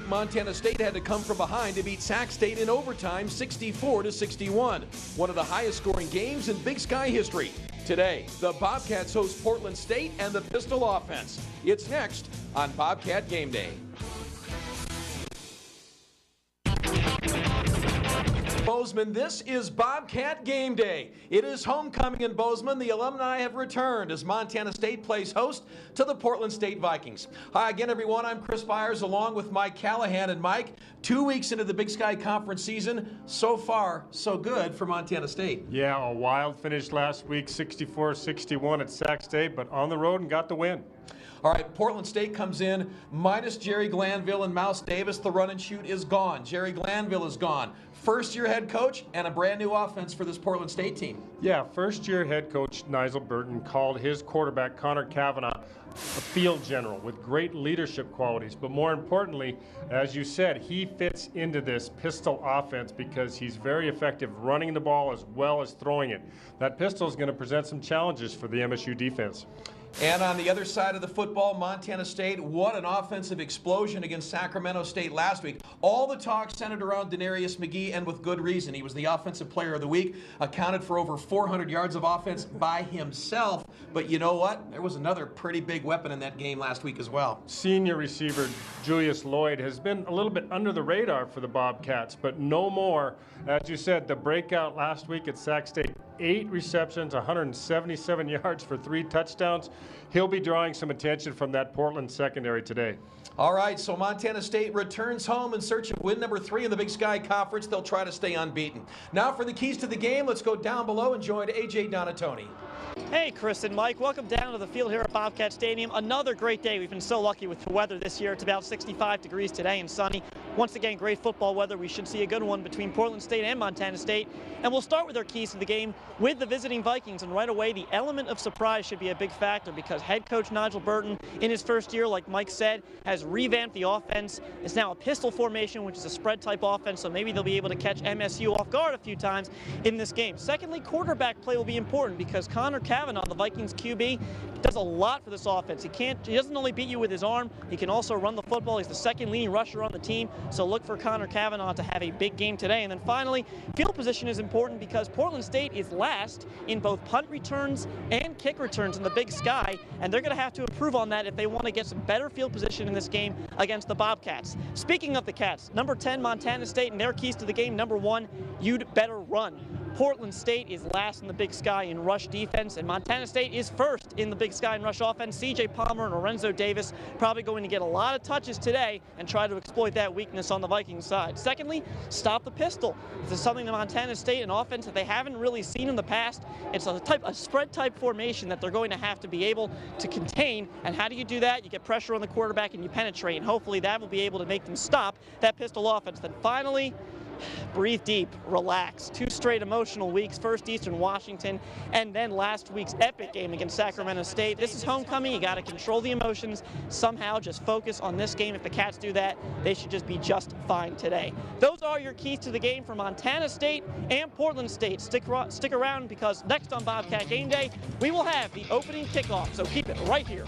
week, Montana State had to come from behind to beat Sac State in overtime 64-61, one of the highest scoring games in Big Sky history. Today, the Bobcats host Portland State and the Pistol Offense. It's next on Bobcat Game Day. Bozeman, this is Bobcat Game Day. It is homecoming in Bozeman. The alumni have returned as Montana State plays host to the Portland State Vikings. Hi again, everyone. I'm Chris Byers along with Mike Callahan. And Mike, 2 weeks into the Big Sky Conference season, so far, so good for Montana State. Yeah, a wild finish last week, 64-61 at Sac State, but on the road and got the win. All right, Portland State comes in minus Jerry Glanville and Mouse Davis. The run and shoot is gone. Jerry Glanville is gone. First-year head coach and a brand-new offense for this Portland State team. Yeah, first-year head coach Nigel Burton called his quarterback Connor Cavanaugh a field general with great leadership qualities. But more importantly, as you said, he fits into this pistol offense because he's very effective running the ball as well as throwing it. That pistol is going to present some challenges for the MSU defense. And on the other side of the football, Montana State, what an offensive explosion against Sacramento State last week. All the talk centered around Denarius McGee, and with good reason. He was the Offensive Player of the Week, accounted for over 400 yards of offense by himself. But you know what? There was another pretty big weapon in that game last week as well. Senior receiver Julius Lloyd has been a little bit under the radar for the Bobcats, but no more. As you said, the breakout last week at Sac State, 8 receptions, 177 yards for 3 touchdowns. He'll be drawing some attention from that Portland secondary today. All right, so Montana State returns home in search of win number 3 in the Big Sky Conference. They'll try to stay unbeaten. Now for the keys to the game, let's go down below and join A.J. Donatoni. Hey, Chris and Mike. Welcome down to the field here at Bobcat Stadium. Another great day. We've been so lucky with the weather this year. It's about 65 degrees today and sunny. Once again, great football weather. We should see a good one between Portland State and Montana State. And we'll start with our keys to the game with the visiting Vikings. And right away, the element of surprise should be a big factor because head coach Nigel Burton, in his first year, like Mike said, has revamped the offense. It's now a pistol formation, which is a spread-type offense, so maybe they'll be able to catch MSU off guard a few times in this game. Secondly, quarterback play will be important because Connor Cavanaugh, the Vikings QB, does a lot for this offense. He doesn't only beat you with his arm, he can also run the football. He's the second leading rusher on the team, so look for Connor Cavanaugh to have a big game today. And then finally, field position is important because Portland State is last in both punt returns and kick returns in the Big Sky, and they're going to have to improve on that if they want to get some better field position in this game against the Bobcats. Speaking of the Cats, number 10, Montana State, and their keys to the game. Number 1, you'd better run. Portland State is last in the Big Sky in rush defense, and Montana State is first in the Big Sky in rush offense. C.J. Palmer and Lorenzo Davis probably going to get a lot of touches today and try to exploit that weakness on the Vikings side. Secondly, stop the pistol. This is something that Montana State, an offense that they haven't really seen in the past. It's a spread-type formation that they're going to have to be able to contain, and how do you do that? You get pressure on the quarterback and you penetrate, and hopefully that will be able to make them stop that pistol offense. Then finally, breathe deep, relax. 2 straight emotional weeks, first Eastern Washington, and then last week's epic game against Sacramento State. This is homecoming. You got to control the emotions. Somehow just focus on this game. If the Cats do that, they should just be just fine today. Those are your keys to the game for Montana State and Portland State. Stick around because next on Bobcat Game Day, we will have the opening kickoff, so keep it right here.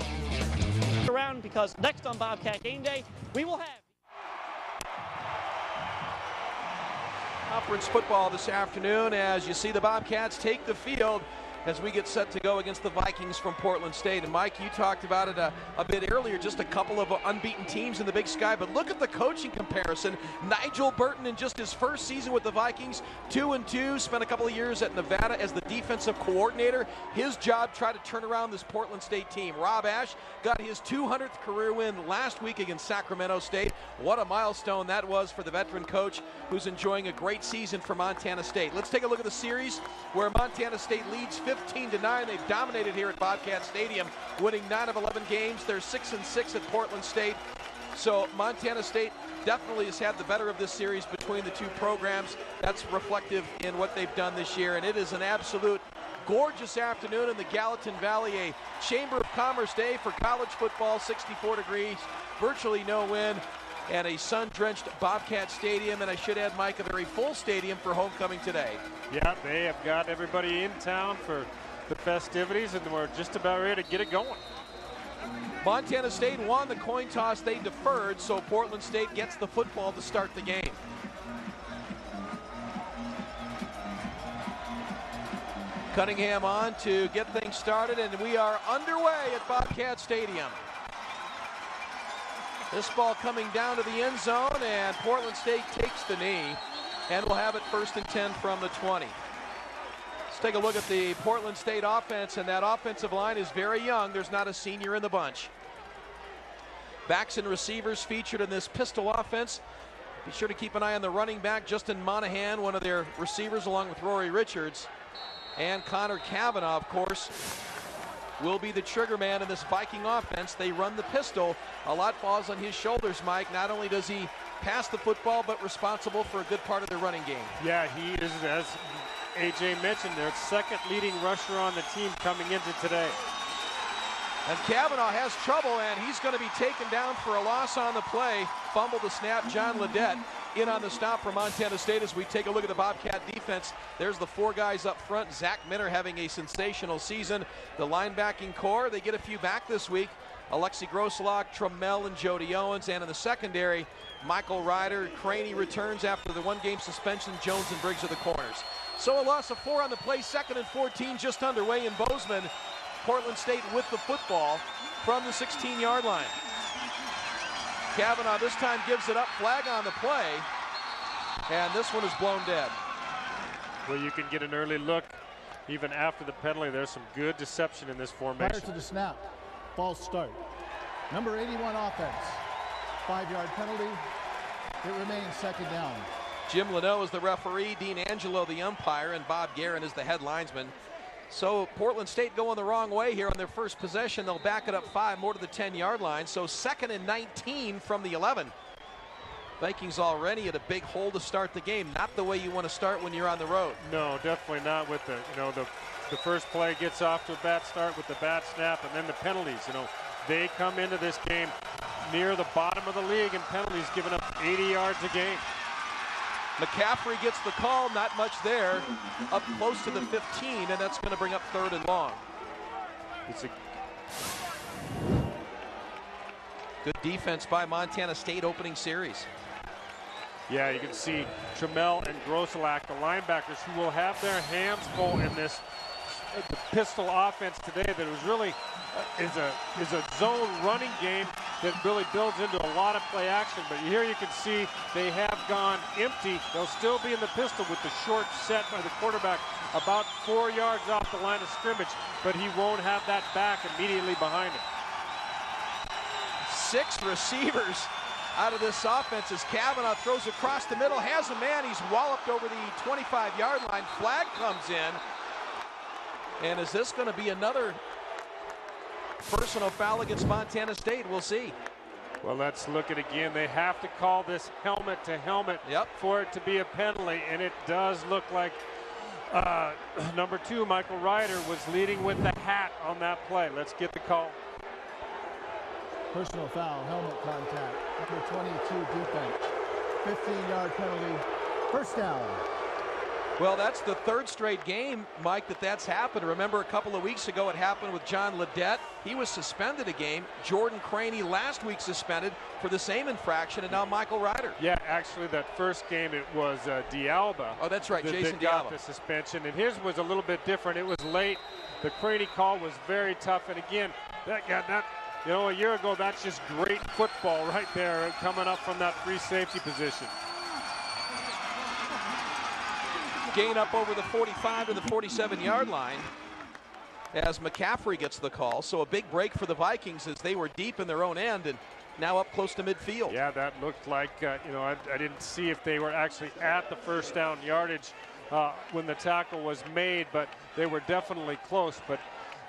Stick around because next on Bobcat Game Day, we will have Conference football this afternoon as you see the Bobcats take the field as we get set to go against the Vikings from Portland State. And Mike, you talked about it a bit earlier, just a couple of unbeaten teams in the Big Sky, but look at the coaching comparison. Nigel Burton in just his first season with the Vikings, 2-2, spent a couple of years at Nevada as the defensive coordinator. His job, try to turn around this Portland State team. Rob Ash got his 200th career win last week against Sacramento State. What a milestone that was for the veteran coach who's enjoying a great season for Montana State. Let's take a look at the series where Montana State leads 15-9. They've dominated here at Bobcat Stadium, winning 9 of 11 games. They're 6-6 at Portland State. So Montana State definitely has had the better of this series between the two programs. That's reflective in what they've done this year, and it is an absolute gorgeous afternoon in the Gallatin Valley, a Chamber of Commerce day for college football, 64 degrees, virtually no wind, and a sun-drenched Bobcat Stadium, and I should add, Mike, a very full stadium for homecoming today. Yeah, they have got everybody in town for the festivities, and we're just about ready to get it going. Montana State won the coin toss. They deferred, so Portland State gets the football to start the game. Cunningham on to get things started, and we are underway at Bobcat Stadium. This ball coming down to the end zone, and Portland State takes the knee, and will have it 1st and 10 from the 20. Let's take a look at the Portland State offense, and that offensive line is very young. There's not a senior in the bunch. Backs and receivers featured in this pistol offense. Be sure to keep an eye on the running back, Justin Monahan, one of their receivers, along with Rory Richards. And Connor Cavanaugh, of course, will be the trigger man in this Viking offense. They run the pistol. A lot falls on his shoulders, Mike. Not only does he pass the football, but responsible for a good part of their running game. Yeah, he is, as AJ mentioned, their second leading rusher on the team coming into today. And Cavanaugh has trouble, and he's going to be taken down for a loss on the play. Fumble the snap, John Ledette in on the stop for Montana State. As we take a look at the Bobcat defense, there's the 4 guys up front. Zach Minner having a sensational season. The linebacking core, they get a few back this week. Alexi Groslock, Trammell, and Jody Owens. And in the secondary, Michael Ryder. Craney returns after the 1-game suspension. Jones and Briggs are the corners. So a loss of 4 on the play. 2nd and 14 just underway in Bozeman. Portland State with the football from the 16-yard line. Cavanaugh this time gives it up, flag on the play, and this one is blown dead. Well, you can get an early look even after the penalty. There's some good deception in this formation. Prior to the snap, false start. Number 81 offense, 5-yard penalty. It remains 2nd down. Jim Leno is the referee, Dean Angelo the umpire, and Bob Guerin is the head linesman. So Portland State going the wrong way here on their first possession. They'll back it up 5 more to the 10-yard line. So 2nd and 19 from the 11. Vikings already at a big hole to start the game. Not the way you want to start when you're on the road. No, definitely not. With the first play gets off to a bad start with the bad snap, and then the penalties. They come into this game near the bottom of the league in penalties, giving up 80 yards a game. McCaffrey gets the call, not much there, up close to the 15, and that's going to bring up 3rd and long. It's a good defense by Montana State opening series. Yeah, you can see Trammell and Grosselak, the linebackers, who will have their hands full in this the pistol offense today. That was really is a zone running game that really builds into a lot of play action. But here you can see they have gone empty. They'll still be in the pistol with the short set by the quarterback about 4 yards off the line of scrimmage, but he won't have that back immediately behind him. 6 receivers out of this offense as Cavanaugh throws across the middle, has a man, he's walloped over the 25-yard line. Flag comes in. And is this going to be another personal foul against Montana State? We'll see. Well, let's look at it again. They have to call this helmet to helmet for it to be a penalty, and it does look like number 2, Michael Ryder, was leading with the hat on that play. Let's get the call. Personal foul, helmet contact. Number 22 defense. 15-yard penalty. 1st down. Well, that's the 3rd straight game, Mike, that's happened. Remember a couple of weeks ago it happened with John Ledette. He was suspended a game. Jordan Craney last week suspended for the same infraction, and now Michael Ryder. Yeah, actually that first game it was D'Alba. Oh, that's right, Jason that got D'Alba. the suspension, and his was a little bit different. It was late. The Craney call was very tough, and again, a year ago, that's just great football right there coming up from that free safety position. Gain up over the 45 to the 47-yard line as McCaffrey gets the call. So a big break for the Vikings as they were deep in their own end and now up close to midfield. Yeah, that looked like, I didn't see if they were actually at the 1st down yardage when the tackle was made, but they were definitely close. But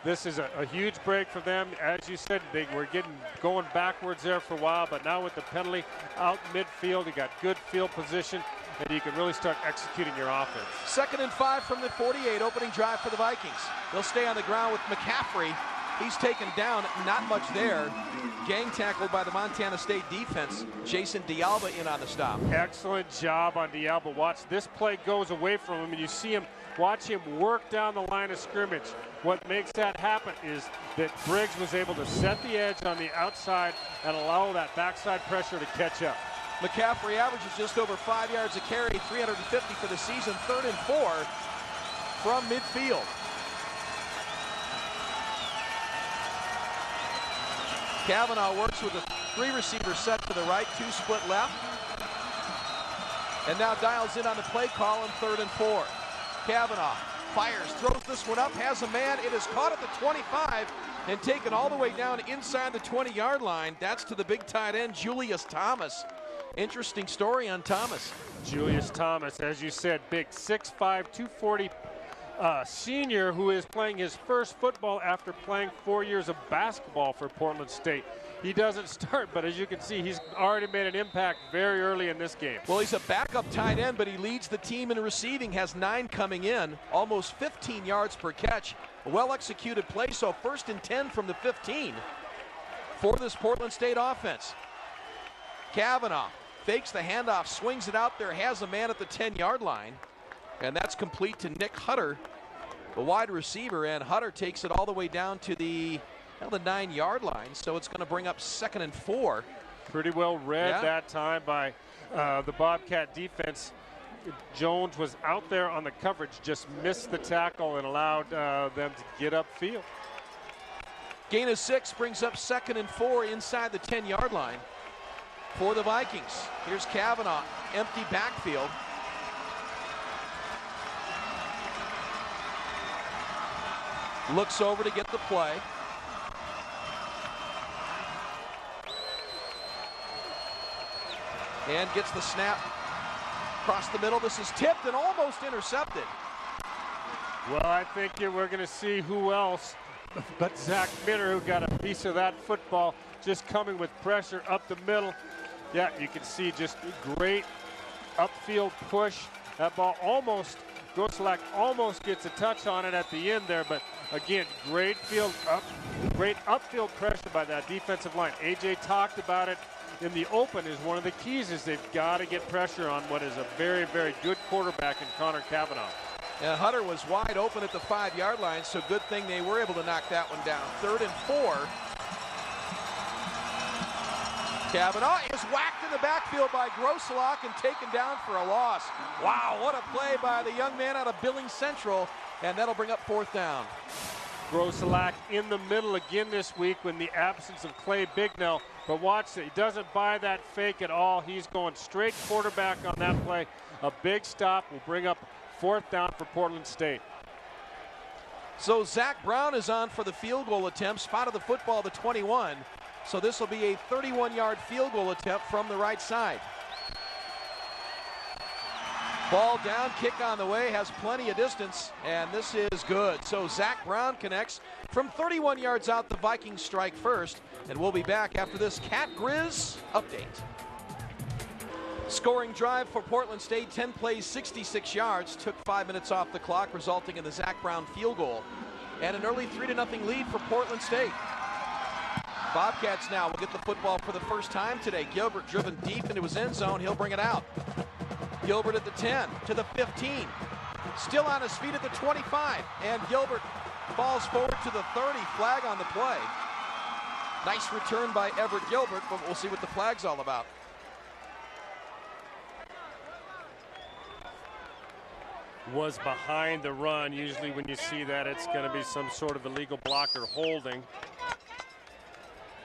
this is a huge break for them. As you said, they were going backwards there for a while, but now with the penalty out midfield, you got good field position, and you can really start executing your offense. 2nd and 5 from the 48, opening drive for the Vikings. They'll stay on the ground with McCaffrey He's taken down, not much there. Gang tackled by the Montana State defense. Jason D'Alba in on the stop. Excellent job on D'Alba. Watch, this play goes away from him, and you see him, watch him work down the line of scrimmage. What makes that happen is that Briggs was able to set the edge on the outside and allow that backside pressure to catch up. McCaffrey averages just over 5 yards a carry, 350 for the season, 3rd and 4 from midfield. Kavanaugh works with a 3-receiver set to the right, 2 split left. And now dials in on the play call on 3rd and 4. Kavanaugh fires, throws this one up, has a man. It is caught at the 25 and taken all the way down inside the 20-yard line. That's to the big tight end, Julius Thomas. Interesting story on Thomas. Julius Thomas, as you said, big 6'5", 240 senior who is playing his first football after playing 4 years of basketball for Portland State. He doesn't start, but as you can see, he's already made an impact very early in this game. Well, he's a backup tight end, but he leads the team in receiving, has 9 coming in, almost 15 yards per catch. A well-executed play, so 1st and 10 from the 15 for this Portland State offense. Kavanaugh fakes the handoff, swings it out there, has a man at the 10-yard line, and that's complete to Nick Hutter, the wide receiver, and Hutter takes it all the way down to the 9-yard line, so it's going to bring up 2nd and 4. Pretty well read that time by the Bobcat defense. Jones was out there on the coverage, just missed the tackle and allowed them to get upfield. Gain of 6 brings up 2nd and 4 inside the 10-yard line for the Vikings. Here's Kavanaugh, empty backfield. Looks over to get the play. And gets the snap across the middle. This is tipped and almost intercepted. Well, I think we're going to see who else but Zach Minner, who got a piece of that football, just coming with pressure up the middle. Yeah, you can see just great upfield push. That ball almost, Goselak almost gets a touch on it at the end there, but again, great upfield pressure by that defensive line. AJ talked about it in the open. Is one of the keys is they've got to get pressure on what is a very, very good quarterback in Connor Kavanaugh. And Hutter was wide open at the 5-yard line, so good thing they were able to knock that one down. 3rd and 4. Kavanaugh is whacked in the backfield by Groselak and taken down for a loss. Wow, what a play by the young man out of Billings Central, and that'll bring up 4th down. Groselak in the middle again this week in the absence of Clay Bignell, but watch it, he doesn't buy that fake at all. He's going straight quarterback on that play. A big stop will bring up 4th down for Portland State. So Zach Brown is on for the field goal attempt, spotted the football at the 21. So this will be a 31-yard field goal attempt from the right side. Ball down, kick on the way, has plenty of distance, and this is good. So Zach Brown connects from 31 yards out. The Vikings strike first, and we'll be back after this Cat Grizz update. Scoring drive for Portland State, 10 plays, 66 yards, took 5 minutes off the clock, resulting in the Zach Brown field goal, and an early 3-0 lead for Portland State. Bobcats now will get the football for the first time today. Gilbert driven deep into his end zone. He'll bring it out. Gilbert at the 10, to the 15. Still on his feet at the 25. And Gilbert falls forward to the 30. Flag on the play. Nice return by Everett Gilbert, but we'll see what the flag's all about. Was behind the run. Usually when you see that, it's going to be some sort of illegal block or holding.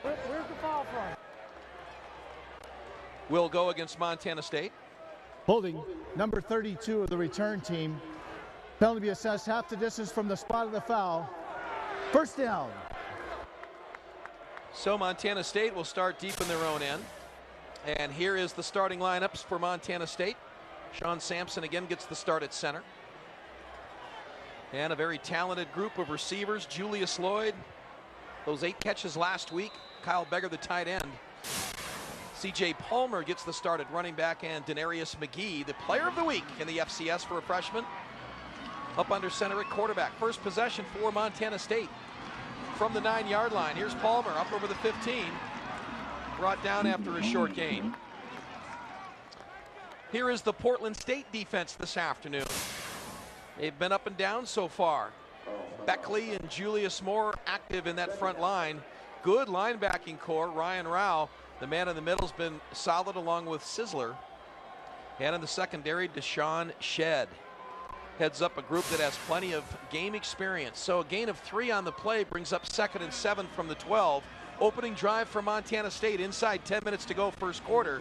Where's the foul from? Will go against Montana State. Holding number 32 of the return team. Penalty be assessed half the distance from the spot of the foul. 1st down. So Montana State will start deep in their own end. And here is the starting lineups for Montana State. Sean Sampson again gets the start at center. And a very talented group of receivers. Julius Lloyd, those 8 catches last week. Kyle Beggar, the tight end. C.J. Palmer gets the start at running back, and Denarius McGee, the player of the week in the FCS for a freshman. Up under center at quarterback. First possession for Montana State. from the 9-yard line. Here's Palmer up over the 15. Brought down after a short gain. Here is the Portland State defense this afternoon. They've been up and down so far. Beckley and Julius Moore active in that front line. Good linebacking core. Ryan Rao, the man in the middle, has been solid along with Sizzler. And in the secondary, Deshaun Shedd heads up a group that has plenty of game experience. So a gain of 3 on the play brings up 2nd and 7 from the 12. Opening drive for Montana State inside 10 minutes to go first quarter.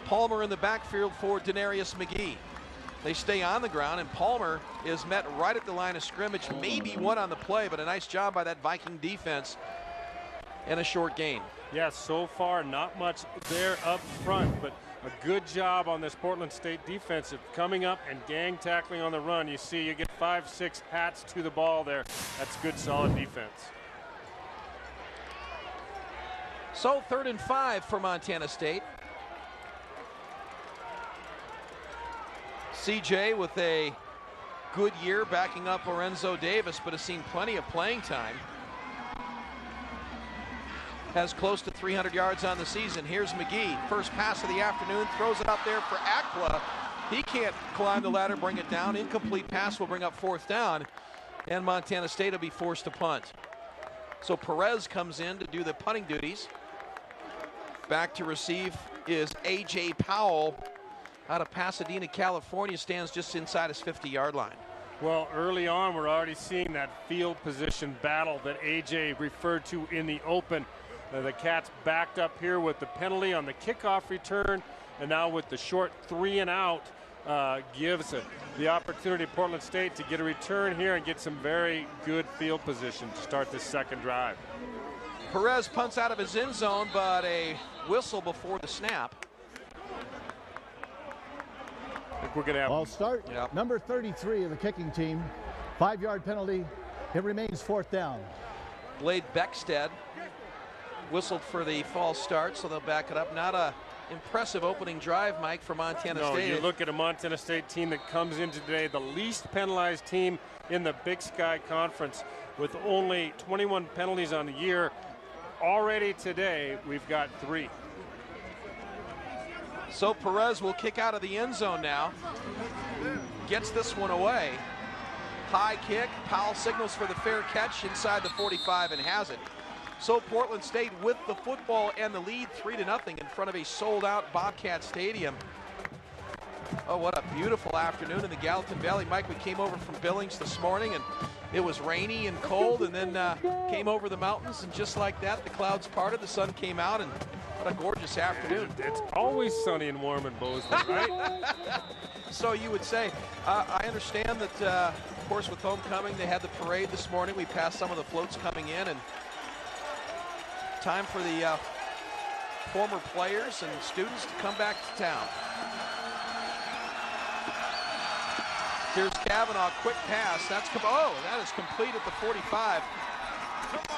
Palmer in the backfield for Denarius McGee. They stay on the ground, and Palmer is met right at the line of scrimmage. Maybe one on the play, but a nice job by that Viking defense and a short gain. Yes, so far not much there up front, but a good job on this Portland State defense of coming up and gang tackling on the run. You see, you get 5-6 hats to the ball there. That's good, solid defense. So 3rd and 5 for Montana State. CJ with a good year backing up Lorenzo Davis, but has seen plenty of playing time. Has close to 300 yards on the season. Here's McGee, first pass of the afternoon, throws it up there for Akla. He can't climb the ladder, bring it down. Incomplete pass will bring up 4th down, and Montana State will be forced to punt. So Perez comes in to do the punting duties. Back to receive is A.J. Powell out of Pasadena, California, stands just inside his 50-yard line. Well, early on, we're already seeing that field position battle that A.J. referred to in the open. The Cats backed up here with the penalty on the kickoff return, and now with the short 3 and out, gives the opportunity to Portland State to get a return here and get some very good field position to start this second drive. Perez punts out of his end zone, but a whistle before the snap. I think we're going to have... I'll start. Yep. Number 33 of the kicking team. 5-yard penalty. It remains 4th down. Blade Beckstead whistled for the false start, so they'll back it up. Not a impressive opening drive, Mike, for Montana State. No, you look at a Montana State team that comes in today, the least penalized team in the Big Sky Conference, with only 21 penalties on the year. Already today, we've got 3. So Perez will kick out of the end zone now. Gets this one away. High kick. Powell signals for the fair catch inside the 45 and has it. So Portland State with the football and the lead 3-0 in front of a sold-out Bobcat Stadium. Oh, what a beautiful afternoon in the Gallatin Valley. Mike, we came over from Billings this morning, and it was rainy and cold, and then came over the mountains, and just like that, the clouds parted, the sun came out, and what a gorgeous afternoon. It's always sunny and warm in Bozeman, right? So you would say. I understand that, of course, with homecoming, they had the parade this morning. We passed some of the floats coming in, and time for the former players and students to come back to town. Here's Kavanaugh, quick pass. That is complete at the 45.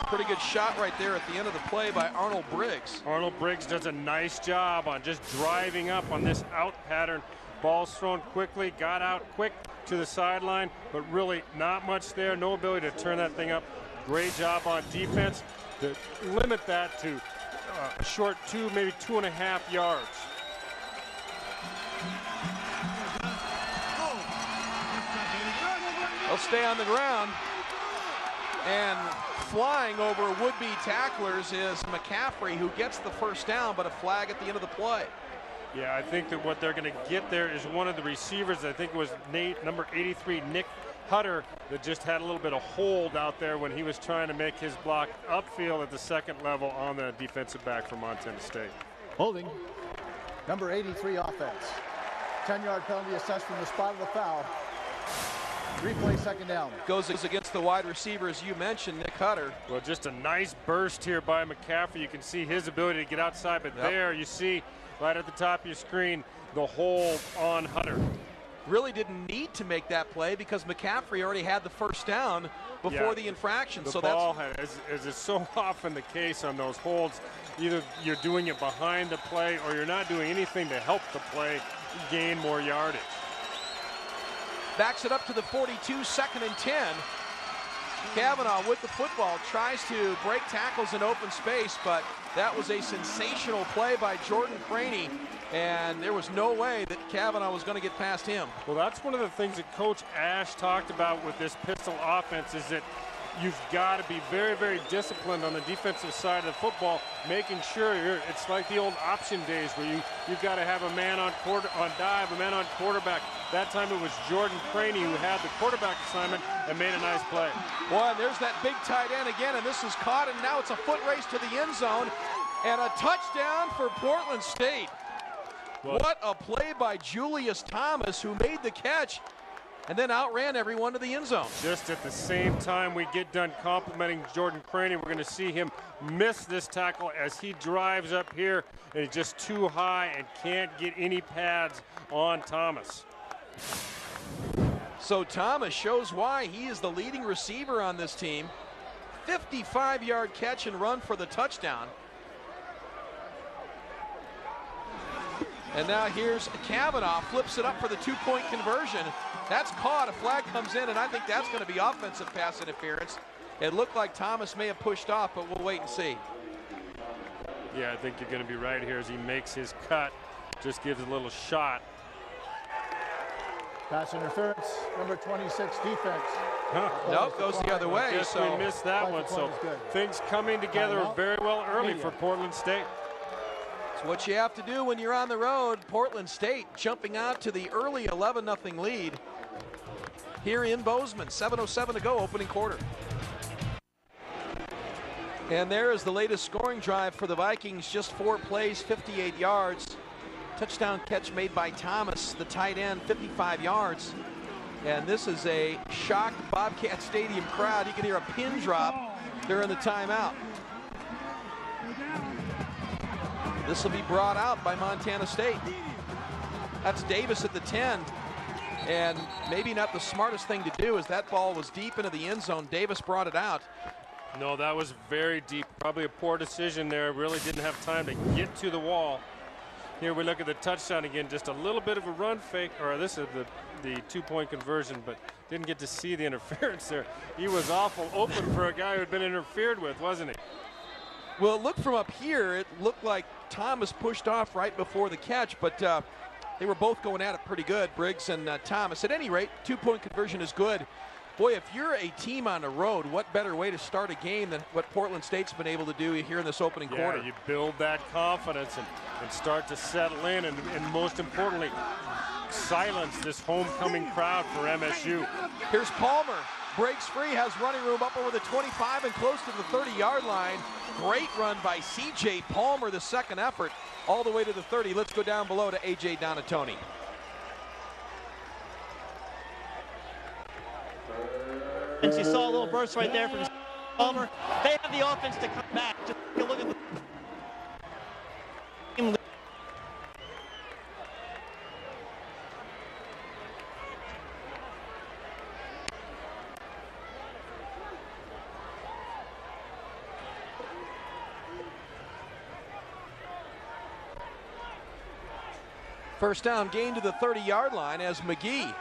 Pretty good shot right there at the end of the play by Arnold Briggs. Arnold Briggs does a nice job on just driving up on this out pattern. Ball's thrown quickly, got out quick to the sideline, but really not much there. No ability to turn that thing up. Great job on defense to limit that to a short 2, maybe 2.5 yards. They'll stay on the ground, and flying over would-be tacklers is McCaffrey, who gets the first down, but a flag at the end of the play. Yeah, I think that what they're going to get there is one of the receivers. I think it was number 83, Nick Hutter, that just had a little bit of hold out there when he was trying to make his block upfield at the second level on the defensive back for Montana State. Holding. Number 83 offense. 10-yard penalty assessed from the spot of the foul. Replay, second down. Goes against the wide receiver, as you mentioned, Nick Hutter. Well, just a nice burst here by McCaffrey. You can see his ability to get outside, but there you see right at the top of your screen the hold on Hutter. Really didn't need to make that play because McCaffrey already had the first down before the infraction. The so ball that's as is so often the case on those holds. Either you're doing it behind the play or you're not doing anything to help the play gain more yardage. Backs it up to the 42, 2nd and 10. Kavanaugh with the football tries to break tackles in open space, but that was a sensational play by Jordan Craney, and there was no way that Kavanaugh was going to get past him. Well, that's one of the things that Coach Ash talked about with this pistol offense, is that you've got to be very, very disciplined on the defensive side of the football, making sure it's like the old option days where you've got to have a man on dive, a man on quarterback. That time it was Jordan Craney who had the quarterback assignment and made a nice play. Boy, and there's that big tight end again, and this is caught, and now it's a foot race to the end zone, and a touchdown for Portland State. What a play by Julius Thomas, who made the catch and then outran everyone to the end zone. Just at the same time we get done complimenting Jordan Craney, we're going to see him miss this tackle as he drives up here, and he's just too high and can't get any pads on Thomas. So Thomas shows why he is the leading receiver on this team. 55-yard catch and run for the touchdown. And now here's Kavanaugh, flips it up for the two-point conversion. That's caught, a flag comes in, and I think that's going to be offensive pass interference. It looked like Thomas may have pushed off, but we'll wait and see. Yeah, I think you're going to be right here as he makes his cut, just gives a little shot. Pass interference, number 26, defense. Nope, goes the other way. Yes, so we missed that one. So things coming together very well early for Portland State. It's what you have to do when you're on the road. Portland State jumping out to the early 11-0 lead here in Bozeman. 7:07 to go, opening quarter. And there is the latest scoring drive for the Vikings. Just 4 plays, 58 yards. Touchdown catch made by Thomas, the tight end, 55 yards. And this is a shocked Bobcat Stadium crowd. You can hear a pin drop during the timeout. This will be brought out by Montana State. That's Davis at the 10. And maybe not the smartest thing to do, as that ball was deep into the end zone. Davis brought it out. No, that was very deep. Probably a poor decision there. Really didn't have time to get to the wall. Here we look at the touchdown again. Just a little bit of a run fake, or this is the two-point conversion, but didn't get to see the interference there. He was awful open for a guy who had been interfered with, wasn't he? Well, it looked from up here, it looked like Thomas pushed off right before the catch, but they were both going at it pretty good, Briggs and Thomas. At any rate, two-point conversion is good. Boy, if you're a team on the road, what better way to start a game than what Portland State's been able to do here in this opening quarter? You build that confidence and start to settle in, and most importantly, silence this homecoming crowd for MSU. Here's Palmer, breaks free, has running room up over the 25 and close to the 30-yard line. Great run by C.J. Palmer, the second effort, all the way to the 30. Let's go down below to A.J. Donatoni. And you saw a little burst right there from Palmer. They have the offense to come back. Just take a look at the first down, gain to the 30-yard line as McGee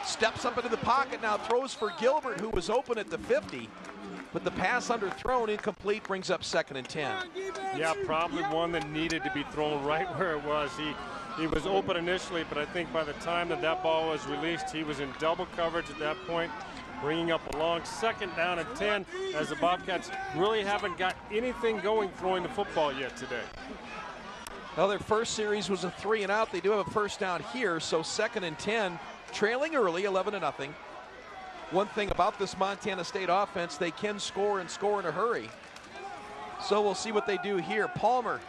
steps up into the pocket, now throws for Gilbert, who was open at the 50, but the pass underthrown, incomplete, brings up 2nd and 10. Yeah, probably one that needed to be thrown right where it was. He was open initially, but I think by the time that ball was released, he was in double coverage at that point, bringing up a long 2nd down and 10, as the Bobcats really haven't got anything going throwing the football yet today. Well, their first series was a 3-and-out. They do have a first down here, so 2nd and 10. Trailing early, 11-0. One thing about this Montana State offense, they can score and score in a hurry. So we'll see what they do here. Palmer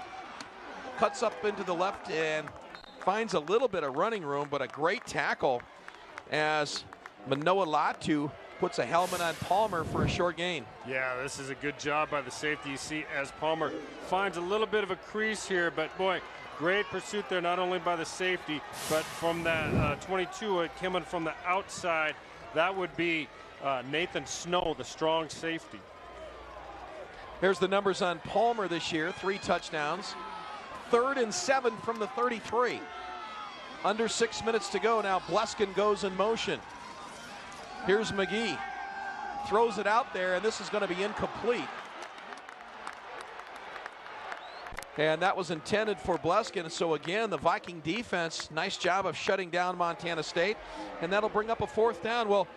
cuts up into the left and finds a little bit of running room, but a great tackle as Manoa Latu puts a helmet on Palmer for a short gain. Yeah, this is a good job by the safety. You see as Palmer finds a little bit of a crease here, but boy, great pursuit there, not only by the safety, but from that 22 coming from the outside. That would be Nathan Snow, the strong safety. Here's the numbers on Palmer this year, 3 touchdowns. 3rd and 7 from the 33. Under 6 minutes to go now. Bleskin goes in motion. Here's McGee. throws it out there, and this is going to be incomplete. And that was intended for Bleskin. So again, the Viking defense, nice job of shutting down Montana State. And that'll bring up a 4th down. Well,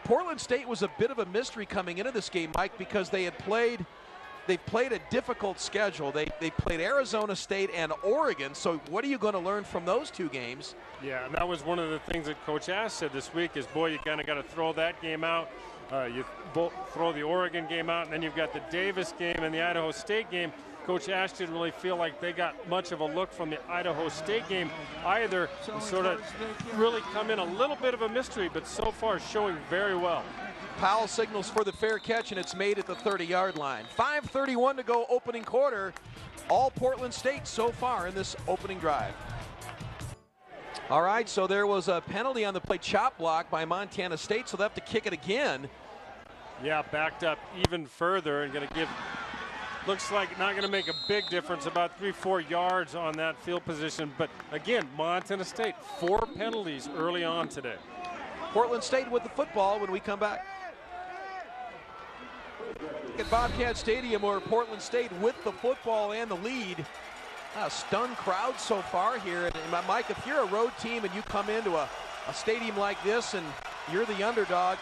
Portland State was a bit of a mystery coming into this game, Mike, because they've played a difficult schedule. They played Arizona State and Oregon. So what are you going to learn from those 2 games? Yeah, and that was one of the things that Coach Ash said this week is, boy, you kind of got to throw that game out. You throw the Oregon game out, and then you've got the Davis game and the Idaho State game. Coach Ash didn't really feel like they got much of a look from the Idaho State game either. And sort of really come in a little bit of a mystery, but so far showing very well. Powell signals for the fair catch, and it's made at the 30-yard line. 5:31 to go, opening quarter. All Portland State so far in this opening drive. All right, so there was a penalty on the play, chop block by Montana State, so they'll have to kick it again. Yeah, backed up even further and going to give, looks like not going to make a big difference, about 3-4 yards on that field position. But again, Montana State, 4 penalties early on today. Portland State with the football when we come back. At Bobcat Stadium, where Portland State with the football and the lead. A stunned crowd so far here. And Mike, if you're a road team and you come into a stadium like this and you're the underdog,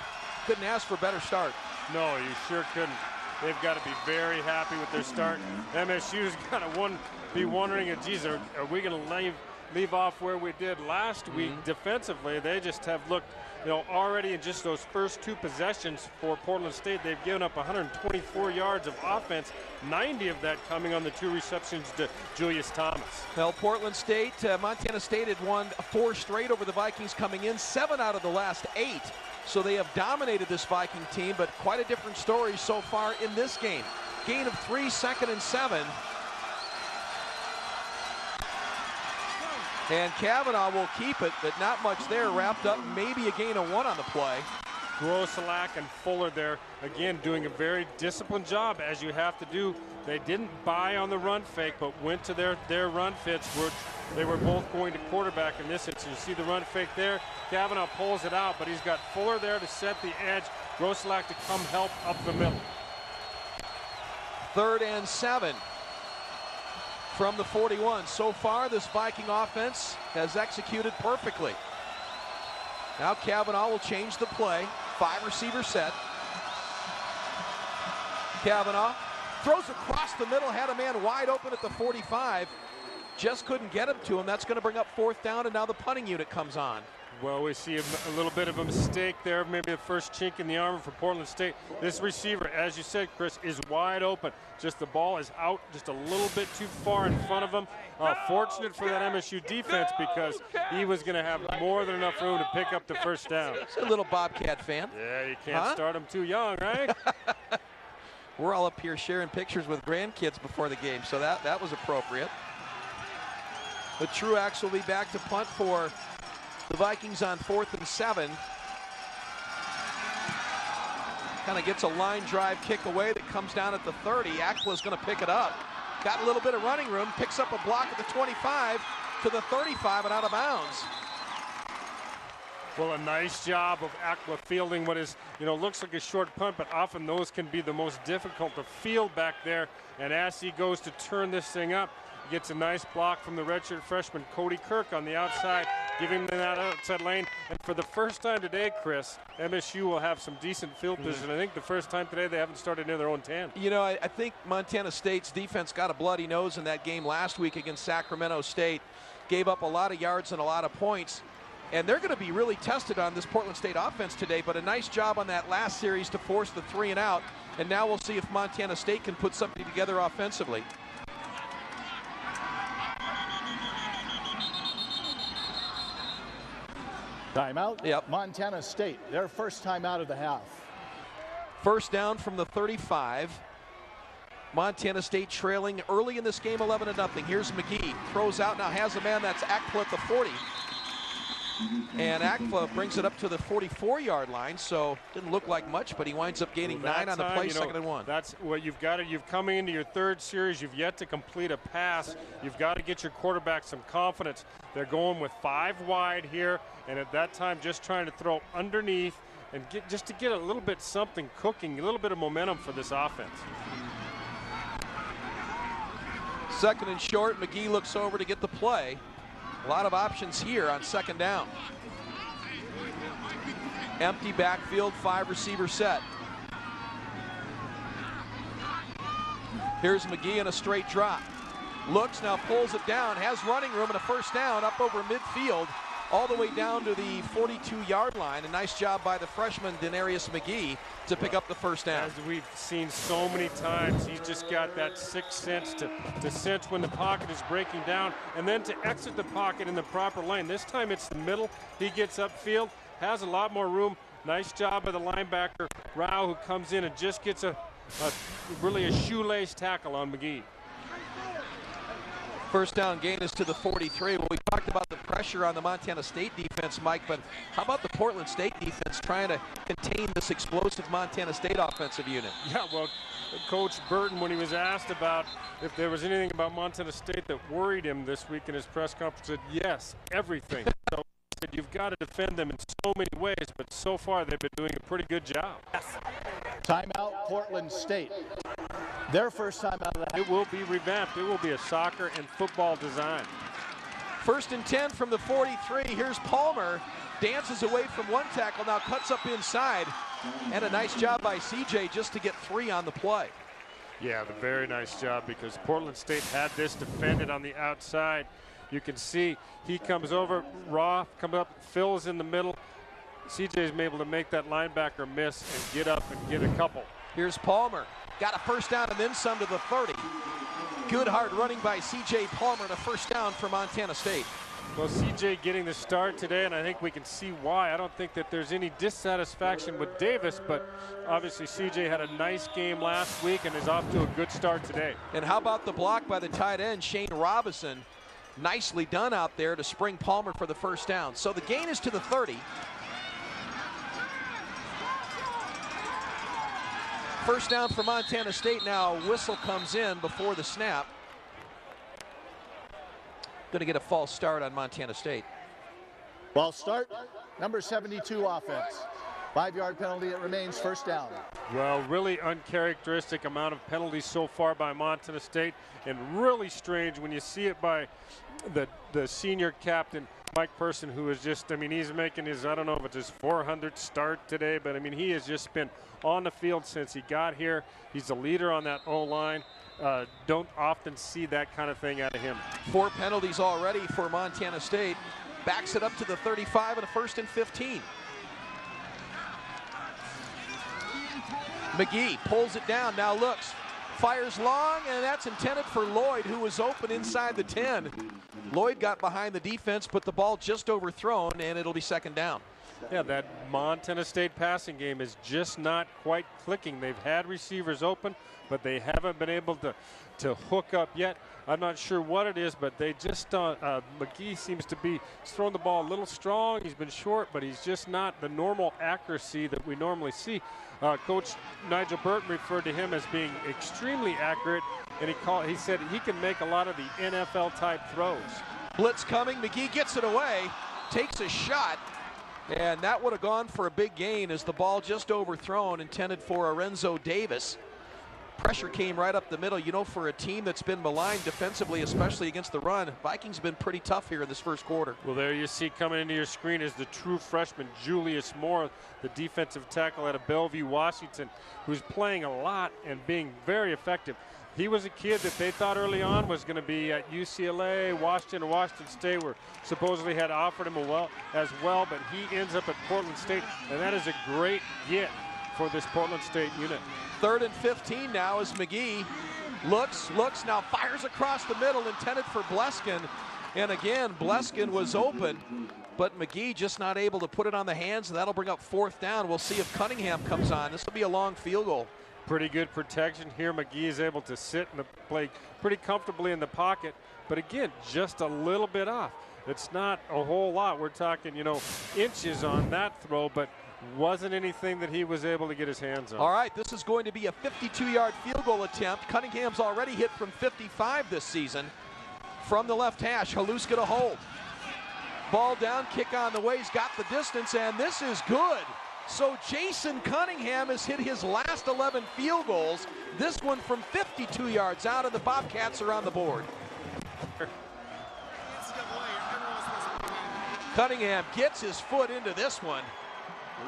couldn't ask for a better start. No, you sure couldn't. They've got to be very happy with their start. MSU's got to be wondering, geez, are we going to leave off where we did last week defensively? They just have looked, already in just those first 2 possessions for Portland State, they've given up 124 yards of offense, 90 of that coming on the 2 receptions to Julius Thomas. Well, Portland State, Montana State had won 4 straight over the Vikings coming in, 7 out of the last 8. So they have dominated this Viking team, but quite a different story so far in this game. Gain of 3, 2nd and 7. And Kavanaugh will keep it, but not much there. Wrapped up, maybe a gain of 1 on the play. Grosselak and Fuller there, again, doing a very disciplined job, as you have to do. They didn't buy on the run fake, but went to their run fits, which they were both going to quarterback in this instance. You see the run fake there. Kavanaugh pulls it out, but he's got Fuller there to set the edge. Grosselak to come help up the middle. 3rd and 7 from the 41. So far, this Viking offense has executed perfectly. Now Kavanaugh will change the play. 5-receiver set. Kavanaugh throws across the middle, had a man wide open at the 45. Just couldn't get him to him. That's going to bring up 4th down, and now the punting unit comes on. Well, we see a little bit of a mistake there, maybe the first chink in the armor for Portland State. This receiver, as you said, Chris, is wide open. Just the ball is out just a little bit too far in front of him. Fortunate for that MSU defense, because he was going to have more than enough room to pick up the 1st down. It's a little Bobcat fan. Yeah, you can't start him too young, right? We're all up here sharing pictures with grandkids before the game, so that was appropriate. The Truax will be back to punt for the Vikings on 4th and 7. Kind of gets a line drive kick away that comes down at the 30. Akpla's going to pick it up. Got a little bit of running room, picks up a block at the 25 to the 35 and out of bounds. Well, a nice job of Akla fielding what is, looks like a short punt, but often those can be the most difficult to field back there. And as he goes to turn this thing up, he gets a nice block from the redshirt freshman Cody Kirk on the outside, giving him that outside lane. And for the first time today, Chris, MSU will have some decent field position. I think the first time today they haven't started near their own 10. I think Montana State's defense got a bloody nose in that game last week against Sacramento State. Gave up a lot of yards and a lot of points. And they're going to be really tested on this Portland State offense today, but a nice job on that last series to force the 3 and out. And now we'll see if Montana State can put something together offensively. Timeout. Yep. Montana State, their first time out of the half. 1st down from the 35. Montana State trailing early in this game, 11-0. Here's McGee, throws out, now has a man, that's Akpla at the 40. And Akpla brings it up to the 44-yard line, so didn't look like much, but he winds up gaining 9 on the play, 2nd and 1. That's what you've got to, you've coming into your 3rd series, you've yet to complete a pass. You've got to get your quarterback some confidence. They're going with 5 wide here, and at that time just trying to throw underneath and just to get a little bit something cooking, a little bit of momentum for this offense. Second and short, McGee looks over to get the play. A lot of options here on second down. Empty backfield, 5-receiver set. Here's McGee in a straight drop. Looks, now pulls it down, has running room and a first down up over midfield, all the way down to the 42-yard line. A nice job by the freshman, Denarius McGee, to pick up the first down. As we've seen so many times, he's just got that sixth sense to sense when the pocket is breaking down and then to exit the pocket in the proper lane. This time it's the middle. He gets upfield, has a lot more room. Nice job by the linebacker, Rao, who comes in and just gets really a shoelace tackle on McGee. First down gain is to the 43. Well, we talked about the pressure on the Montana State defense, Mike, but how about the Portland State defense trying to contain this explosive Montana State offensive unit? Yeah, well, Coach Burton, when he was asked about if there was anything about Montana State that worried him this week in his press conference, said yes, everything. So he said you've got to defend them in so many ways, but so far they've been doing a pretty good job. Yes. Timeout, Portland State. Their first time out of that. It will be revamped. It will be a soccer and football design. First and 10 from the 43. Here's Palmer. Dances away from one tackle, now cuts up inside. And a nice job by CJ just to get 3 on the play. Yeah, a very nice job because Portland State had this defended on the outside. You can see he comes over, Roth comes up, fills in the middle. CJ is able to make that linebacker miss and get up and get a couple. Here's Palmer. Got a first down and then some to the 30. Good hard running by C.J. Palmer and a first down for Montana State. Well, C.J. getting the start today, and I think we can see why. I don't think that there's any dissatisfaction with Davis, but obviously C.J. had a nice game last week and is off to a good start today. And how about the block by the tight end, Shane Robinson? Nicely done out there to spring Palmer for the first down. So the gain is to the 30. First down for Montana State now. Whistle comes in before the snap. Going to get a false start on Montana State. False start, number 72 offense. 5-yard penalty, it remains first down. Well, really uncharacteristic amount of penalties so far by Montana State, and really strange when you see it by the senior captain, Mike Person, who is just, I mean, he's making his, I don't know if it's his 400th start today, but I mean, he has just been on the field since he got here. He's the leader on that O-line. Don't often see that kind of thing out of him. 4 penalties already for Montana State. Backs it up to the 35 and a first and 15. McGee pulls it down, now looks, fires long, and that's intended for Lloyd, who was open inside the 10. Lloyd got behind the defense, but the ball just overthrown, and it'll be second down. Yeah, that Montana State passing game is just not quite clicking. They've had receivers open, but they haven't been able to hook up yet. I'm not sure what it is, but they just McGee seems to be throwing the ball a little strong. He's been short, but he's just not the normal accuracy that we normally see. Coach Nigel Burton referred to him as being extremely accurate, and he said he can make a lot of the NFL type throws. Blitz coming, McGee gets it away, takes a shot, and that would have gone for a big gain as the ball just overthrown, intended for Arenzo Davis. Pressure came right up the middle. You know, for a team that's been maligned defensively, especially against the run, Vikings have been pretty tough here in this first quarter. Well, there you see coming into your screen is the true freshman, Julius Moore, the defensive tackle out of Bellevue, Washington, who's playing a lot and being very effective. He was a kid that they thought early on was going to be at UCLA, Washington, or Washington State, where supposedly had offered him as well, but he ends up at Portland State, and that is a great get for this Portland State unit. 3rd and 15 now as McGee looks, now fires across the middle, intended for Bleskin. And again, Bleskin was open, but McGee just not able to put it on the hands, and that'll bring up 4th down. We'll see if Cunningham comes on. This will be a long field goal. Pretty good protection here. McGee is able to sit and play pretty comfortably in the pocket, but again, just a little bit off. It's not a whole lot. We're talking, you know, inches on that throw, but wasn't anything that he was able to get his hands on. All right, this is going to be a 52-yard field goal attempt. Cunningham's already hit from 55 this season. From the left hash, Haluska to hold. Ball down, kick on the way. He's got the distance, and this is good. So Jason Cunningham has hit his last 11 field goals. This one from 52 yards out, and the Bobcats are on the board. Cunningham gets his foot into this one,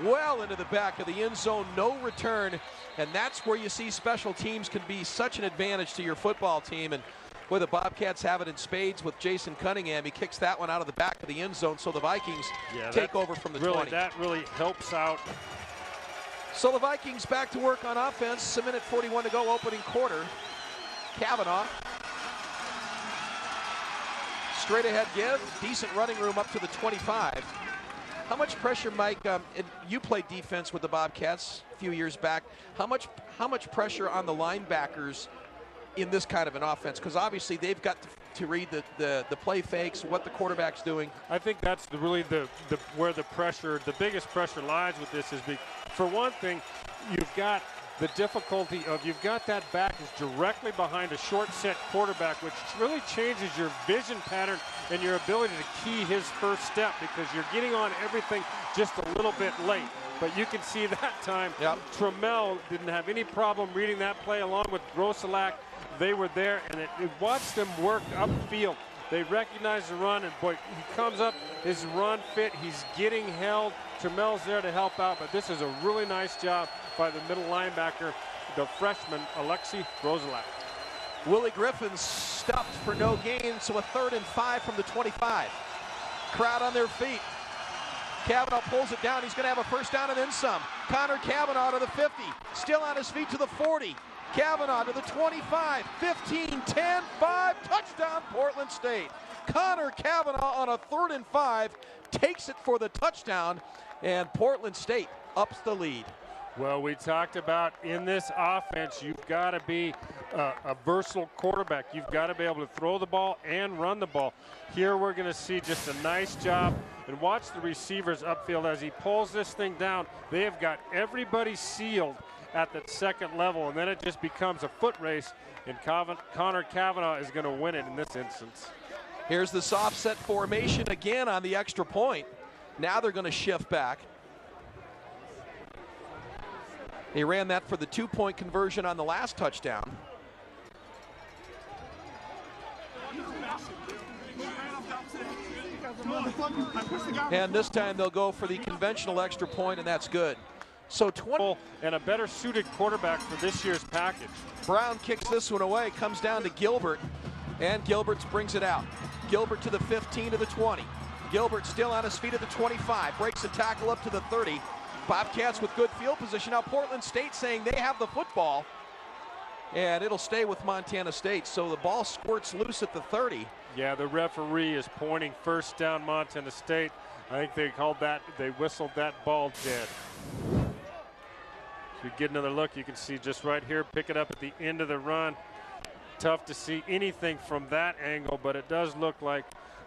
well into the back of the end zone, no return, and that's where you see special teams can be such an advantage to your football team. And boy, the Bobcats have it in spades with Jason Cunningham. He kicks that one out of the back of the end zone, so the Vikings take over from the 20. That really helps out. So the Vikings back to work on offense. A minute 41 to go, opening quarter. Kavanaugh. Straight ahead give, decent running room up to the 25. How much pressure, Mike, you played defense with the Bobcats a few years back. How much pressure on the linebackers in this kind of an offense? Because obviously they've got to read the play fakes, what the quarterback's doing. I think that's where the biggest pressure lies with this is, for one thing, you've got the difficulty of you've got that back is directly behind a short set quarterback, which really changes your vision pattern and your ability to key his first step, because you're getting on everything just a little bit late. But you can see that time, Trammell didn't have any problem reading that play along with Rosalak. They were there, and it watched them work upfield. They recognize the run, and boy, he comes up, his run fit, he's getting held. Trammell's there to help out, but this is a really nice job by the middle linebacker, the freshman, Alexi Rosalak. Willie Griffin's stuffed for no gain, so a 3rd and 5 from the 25. Crowd on their feet. Kavanaugh pulls it down. He's going to have a first down and then some. Connor Kavanaugh to the 50. Still on his feet to the 40. Kavanaugh to the 25, 15, 10, 5, touchdown Portland State. Connor Kavanaugh on a 3rd and 5 takes it for the touchdown, and Portland State ups the lead. Well, we talked about in this offense, you've got to be a versatile quarterback. You've got to be able to throw the ball and run the ball. Here we're going to see just a nice job. And watch the receivers upfield as he pulls this thing down. They have got everybody sealed at the second level, and then it just becomes a foot race, and Connor Kavanaugh is going to win it in this instance. Here's the soft set formation again on the extra point. Now they're going to shift back. He ran that for the 2-point conversion on the last touchdown. And this time they'll go for the conventional extra point, and that's good. So 20. And a better suited quarterback for this year's package. Brown kicks this one away, comes down to Gilbert, and Gilbert brings it out. Gilbert to the 15 to the 20. Gilbert still on his feet at the 25, breaks the tackle up to the 30. Bobcats with good field position. Now Portland State saying they have the football, and it'll stay with Montana State. So the ball squirts loose at the 30. Yeah, the referee is pointing first down Montana State. I think they whistled that ball dead. If you get another look, you can see just right here, pick it up at the end of the run. Tough to see anything from that angle, but it does look like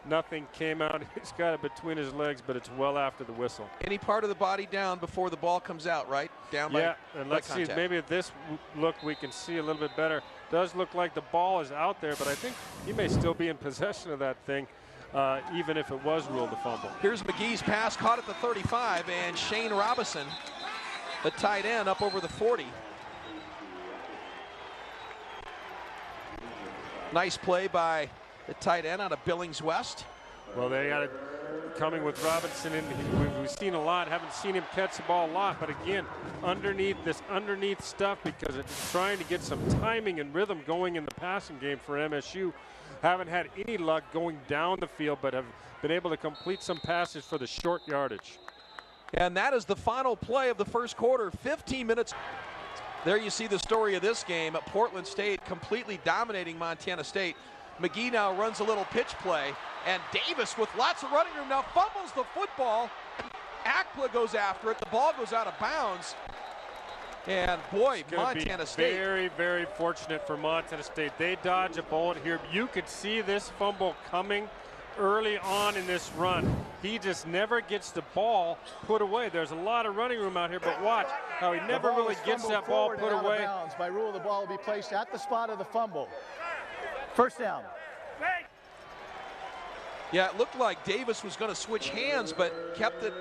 nothing came out. He's got it between his legs, but it's well after the whistle. Any part of the body down before the ball comes out, right? Down by and let's see, maybe at this look we can see a little bit better. Does look like the ball is out there, but I think he may still be in possession of that thing, even if it was ruled a fumble. Here's McGee's pass caught at the 35, and Shane Robinson, the tight end, up over the 40. Nice play by the tight end out of Billings West. Well, they got it coming with Robinson in. We've seen a lot, haven't seen him catch the ball a lot, but again, underneath stuff, because it's trying to get some timing and rhythm going in the passing game for MSU. Haven't had any luck going down the field, but have been able to complete some passes for the short yardage. And that is the final play of the first quarter, 15 minutes. There you see the story of this game. Portland State completely dominating Montana State. McGee now runs a little pitch play, and Davis with lots of running room now fumbles the football. Akpla goes after it. The ball goes out of bounds. And boy, Montana State. Very, very fortunate for Montana State. They dodge a bullet here. You could see this fumble coming early on in this run. He just never gets the ball put away. There's a lot of running room out here, but watch how he never really gets that ball put away. By rule, the ball will be placed at the spot of the fumble. First down. Yeah, it looked like Davis was going to switch hands, but kept it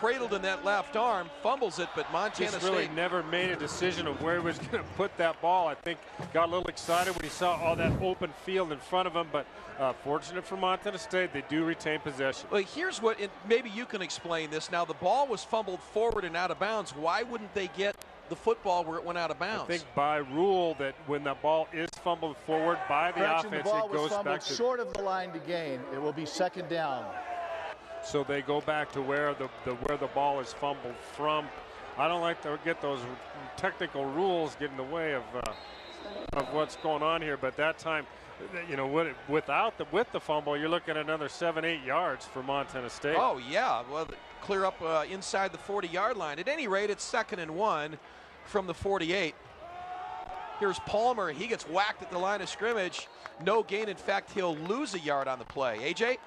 cradled in that left arm, fumbles it, but Montana Just really State never made a decision of where he was going to put that ball. I think got a little excited when he saw all that open field in front of him, but fortunate for Montana State, they do retain possession. Well, here's what, maybe you can explain this. Now, the ball was fumbled forward and out of bounds. Why wouldn't they get the football where it went out of bounds? I think by rule that when the ball is fumbled forward by the offense, it goes back to short of the line to gain. It will be second down. So they go back to where the ball is fumbled from. I don't like to get those technical rules get in the way of what's going on here, but that time, you know, with the fumble, you're looking at another 7-8 yards for Montana State. Oh yeah, well, clear up inside the 40-yard line. At any rate, it's 2nd and 1 from the 48. Here's Palmer. He gets whacked at the line of scrimmage. No gain. In fact, he'll lose a yard on the play. AJ?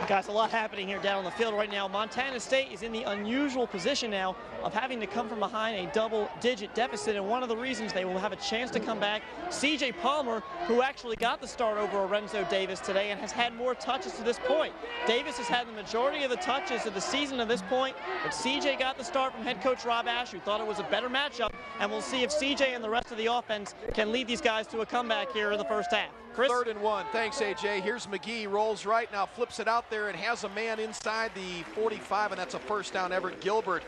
Guys, a lot happening here down on the field right now. Montana State is in the unusual position now of having to come from behind a double-digit deficit, and one of the reasons they will have a chance to come back, C.J. Palmer, who actually got the start over Lorenzo Davis today and has had more touches to this point. Davis has had the majority of the touches of the season to this point, but C.J. got the start from head coach Rob Ash, who thought it was a better matchup, and we'll see if C.J. and the rest of the offense can lead these guys to a comeback here in the first half. Chris? 3rd and 1. Thanks, AJ. Here's McGee, rolls right now, flips it out there, and has a man inside the 45, and that's a first down. Everett Gilbert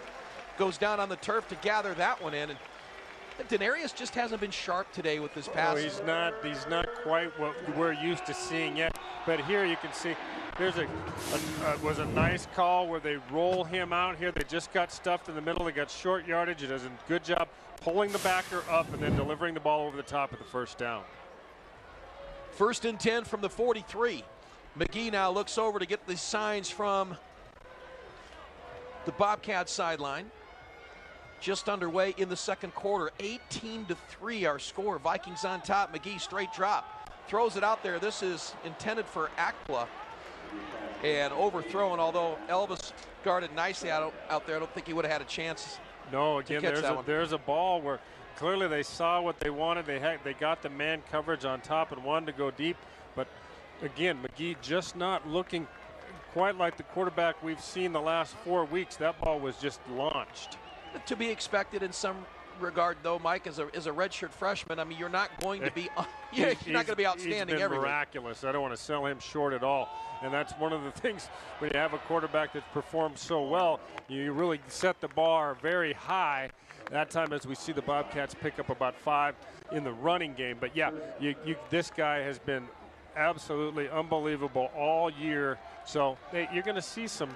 goes down on the turf to gather that one in. And Denarius just hasn't been sharp today with his passes. Oh, he's not quite what we're used to seeing yet. But here you can see there's was a nice call where they roll him out here. They just got stuffed in the middle. They got short yardage. It does a good job pulling the backer up and then delivering the ball over the top of the first down. 1st and 10 from the 43. McGee now looks over to get the signs from the Bobcat sideline. Just underway in the second quarter. 18-3 our score. Vikings on top. McGee straight drop. Throws it out there. This is intended for Akpla. And overthrown, although Elvis guarded nicely out there. I don't think he would have had a chance. No, again, there's a ball where clearly they saw what they wanted. They got the man coverage on top and wanted to go deep. But again, McGee just not looking quite like the quarterback we've seen the last 4 weeks. That ball was just launched. To be expected in some regard, though, Mike, as a redshirt freshman. I mean, you're not going to be you're not going to be outstanding he's been everywhere. Miraculous. I don't want to sell him short at all. And that's one of the things when you have a quarterback that's performed so well, you really set the bar very high. That time, as we see the Bobcats pick up about 5 in the running game. But yeah, this guy has been absolutely unbelievable all year. So you're going to see some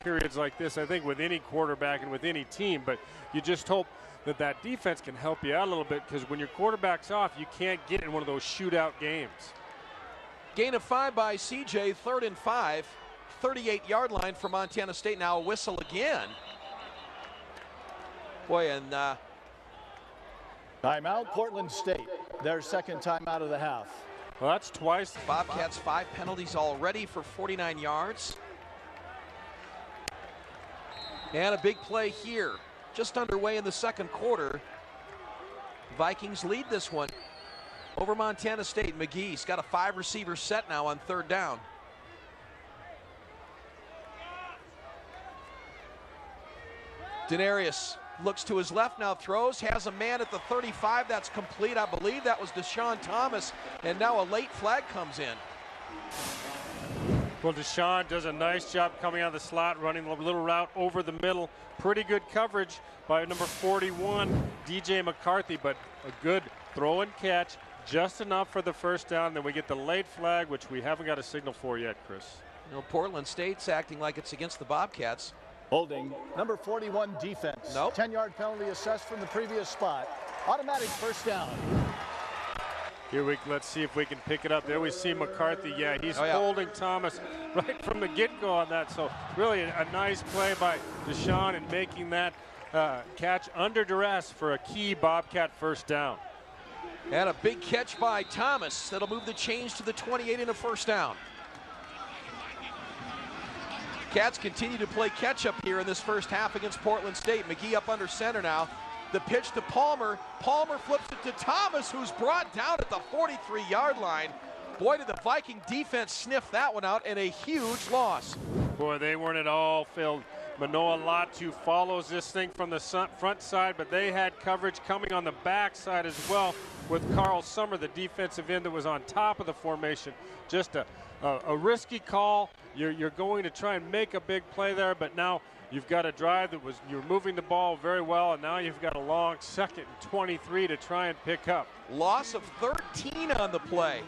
periods like this, I think, with any quarterback and with any team. But you just hope that defense can help you out a little bit, because when your quarterback's off, you can't get in one of those shootout games. Gain of 5 by CJ, 3rd and 5, 38-yard line for Montana State. Now a whistle again. Boy, and timeout, Portland State. Their second timeout of the half. Well, that's twice. Bobcats 5 penalties already for 49 yards. And a big play here. Just underway in the second quarter. Vikings lead this one over Montana State. McGee's got a 5-receiver set now on 3rd down. Denarius looks to his left now, throws, has a man at the 35. That's complete. I believe that was Deshaun Thomas, and now a late flag comes in. Well, Deshaun does a nice job coming out of the slot, running a little route over the middle. Pretty good coverage by number 41, DJ McCarthy, but a good throw and catch, just enough for the first down. Then we get the late flag, which we haven't got a signal for yet, Chris. You know, Portland State's acting like it's against the Bobcats. Holding number 41 defense. Nope. 10-yard penalty assessed from the previous spot. Automatic first down. Here let's see if we can pick it up. There we see McCarthy. Yeah, he's holding Thomas right from the get-go on that. So really a nice play by Deshaun in making that catch under duress for a key Bobcat first down. And a big catch by Thomas. That'll move the change to the 28 and a first down. Cats continue to play catch-up here in this first half against Portland State. McGee up under center now. The pitch to Palmer. Palmer flips it to Thomas, who's brought down at the 43-yard line. Boy, did the Viking defense sniff that one out, and a huge loss. Boy, they weren't at all filled Manoa Latu follows this thing from the front side, but they had coverage coming on the back side as well with Carl Summer, the defensive end that was on top of the formation. Just a risky call. You're going to try and make a big play there, but now you've got a drive you're moving the ball very well, and now you've got a long 2nd and 23 to try and pick up. Loss of 13 on the play.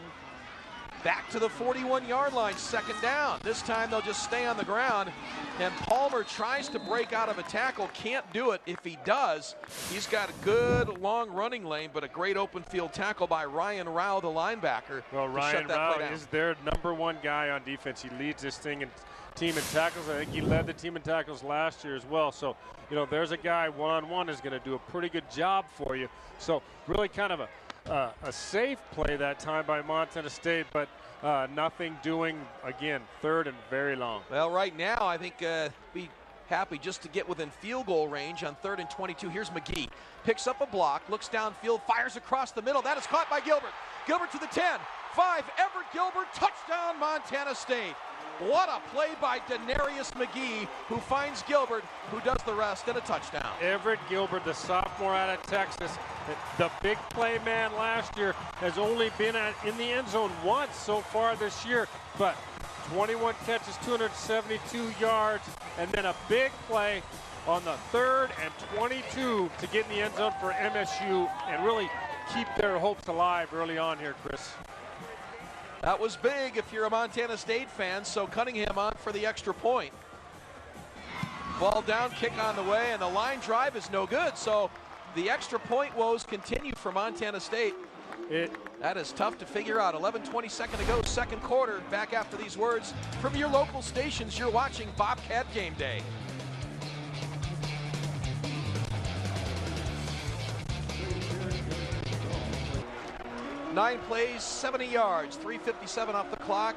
Back to the 41-yard line, 2nd down. This time they'll just stay on the ground, and Palmer tries to break out of a tackle, can't do it. If he does, he's got a good long running lane, but a great open field tackle by Ryan Rao, the linebacker. Well, Ryan Rao is their #1 guy on defense. He leads this thing in team in tackles. I think he led the team in tackles last year as well. So, you know, there's a guy one-on-one is going to do a pretty good job for you. So really kind of a safe play that time by Montana State, but nothing doing, again, 3rd and very long. Well, right now I think be happy just to get within field goal range on 3rd and 22. Here's McGee, picks up a block, looks downfield, fires across the middle. That is caught by Gilbert. Gilbert to the 10, 5, Everett Gilbert, touchdown Montana State. What a play by Denarius McGee, who finds Gilbert, who does the rest, and a touchdown. Everett Gilbert, the sophomore out of Texas, the big play man last year, has only been in the end zone once so far this year, but 21 catches, 272 yards, and then a big play on the 3rd and 22 to get in the end zone for MSU and really keep their hopes alive early on here, Chris. That was big if you're a Montana State fan, so Cunningham on for the extra point. Ball down, kick on the way, and the line drive is no good, so the extra point woes continue for Montana State. That is tough to figure out. 11:22 to go, 2nd quarter. Back after these words from your local stations. You're watching Bobcat Game Day. Nine plays, 70 yards, 3:57 off the clock.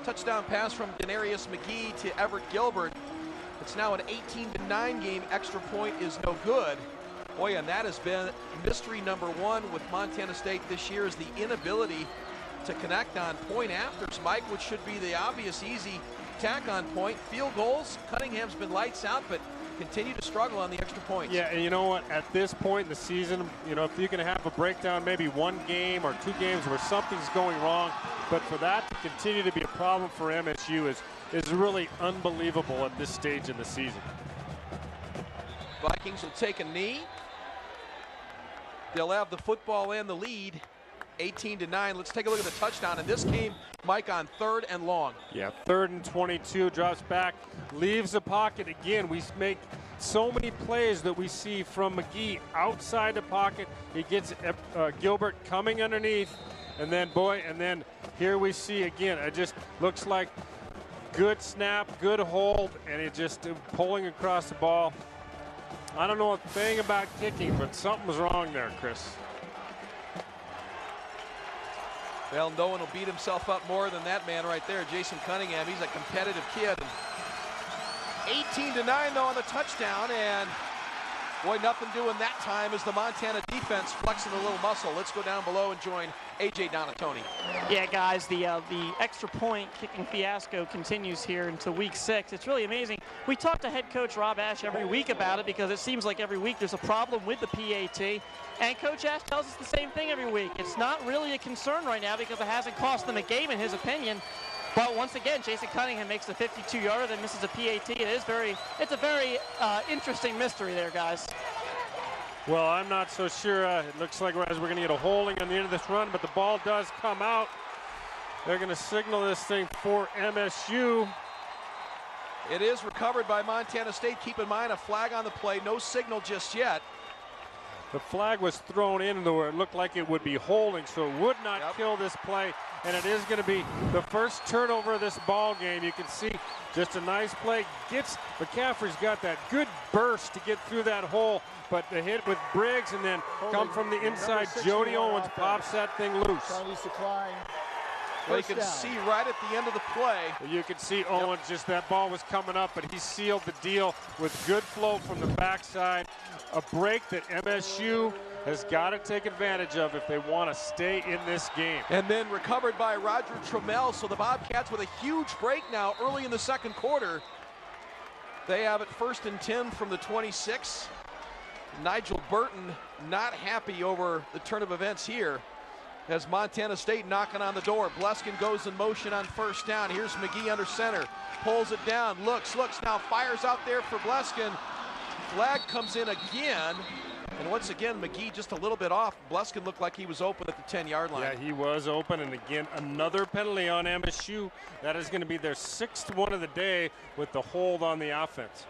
Touchdown pass from Denarius McGee to Everett Gilbert. It's now an 18-9 game. Extra point is no good. Boy, and that has been mystery #1 with Montana State this year, is the inability to connect on point afters, Mike, which should be the obvious easy tack on point. Field goals, Cunningham's been lights out, but continue to struggle on the extra points. Yeah, and you know what? At this point in the season, you know, if you can have a breakdown, maybe 1 game or 2 games where something's going wrong, but for that to continue to be a problem for MSU is really unbelievable at this stage in the season. Vikings will take a knee. They'll have the football and the lead, 18-9. Let's take a look at the touchdown. And this came, Mike, on 3rd and long. Yeah, 3rd and 22, drops back, leaves the pocket again. We make so many plays that we see from McGee outside the pocket. He gets Gilbert coming underneath, and then here we see again, it just looks like good snap, good hold, and it just pulling across the ball. I don't know a thing about kicking, but something's wrong there, Chris. Well, no one will beat himself up more than that man right there, Jason Cunningham. He's a competitive kid. 18-9 though on the touchdown, and boy, nothing doing that time as the Montana defense flexing a little muscle. Let's go down below and join AJ Donatoni. Yeah, guys, the extra point kicking fiasco continues here until week 6. It's really amazing. We talk to head coach Rob Ash every week about it because it seems like every week there's a problem with the PAT. And Coach Ash tells us the same thing every week. It's not really a concern right now because it hasn't cost them a game in his opinion. But once again, Jason Cunningham makes the 52-yarder, then misses a PAT. It's a very interesting mystery there, guys. Well, I'm not so sure. It looks like we're going to get a holding on the end of this run, but the ball does come out. They're going to signal this thing for MSU. It is recovered by Montana State. Keep in mind, a flag on the play. No signal just yet. The flag was thrown in where it looked like it would be holding, so it would not kill this play. And it is going to be the first turnover of this ball game. You can see just a nice play. McCaffrey's got that good burst to get through that hole, but the hit with Briggs and then come from the inside. Jody Owens pops that thing loose. Charlie's decline. Well, you can see right at the end of the play. You can see Owens, just that ball was coming up, but he sealed the deal with good flow from the backside. A break that MSU has got to take advantage of if they want to stay in this game. And then recovered by Roger Trammell. So the Bobcats with a huge break now early in the second quarter. They have it 1st and 10 from the 26. Nigel Burton not happy over the turn of events here as Montana State knocking on the door. Bleskin goes in motion on 1st down. Here's McGee under center, pulls it down, looks, now fires out there for Bleskin. Flag comes in again, and once again McGee just a little bit off. Bleskin looked like he was open at the 10-yard line. Yeah, he was open, and again another penalty on MSU. That is going to be their 6th one of the day with the hold on the offense.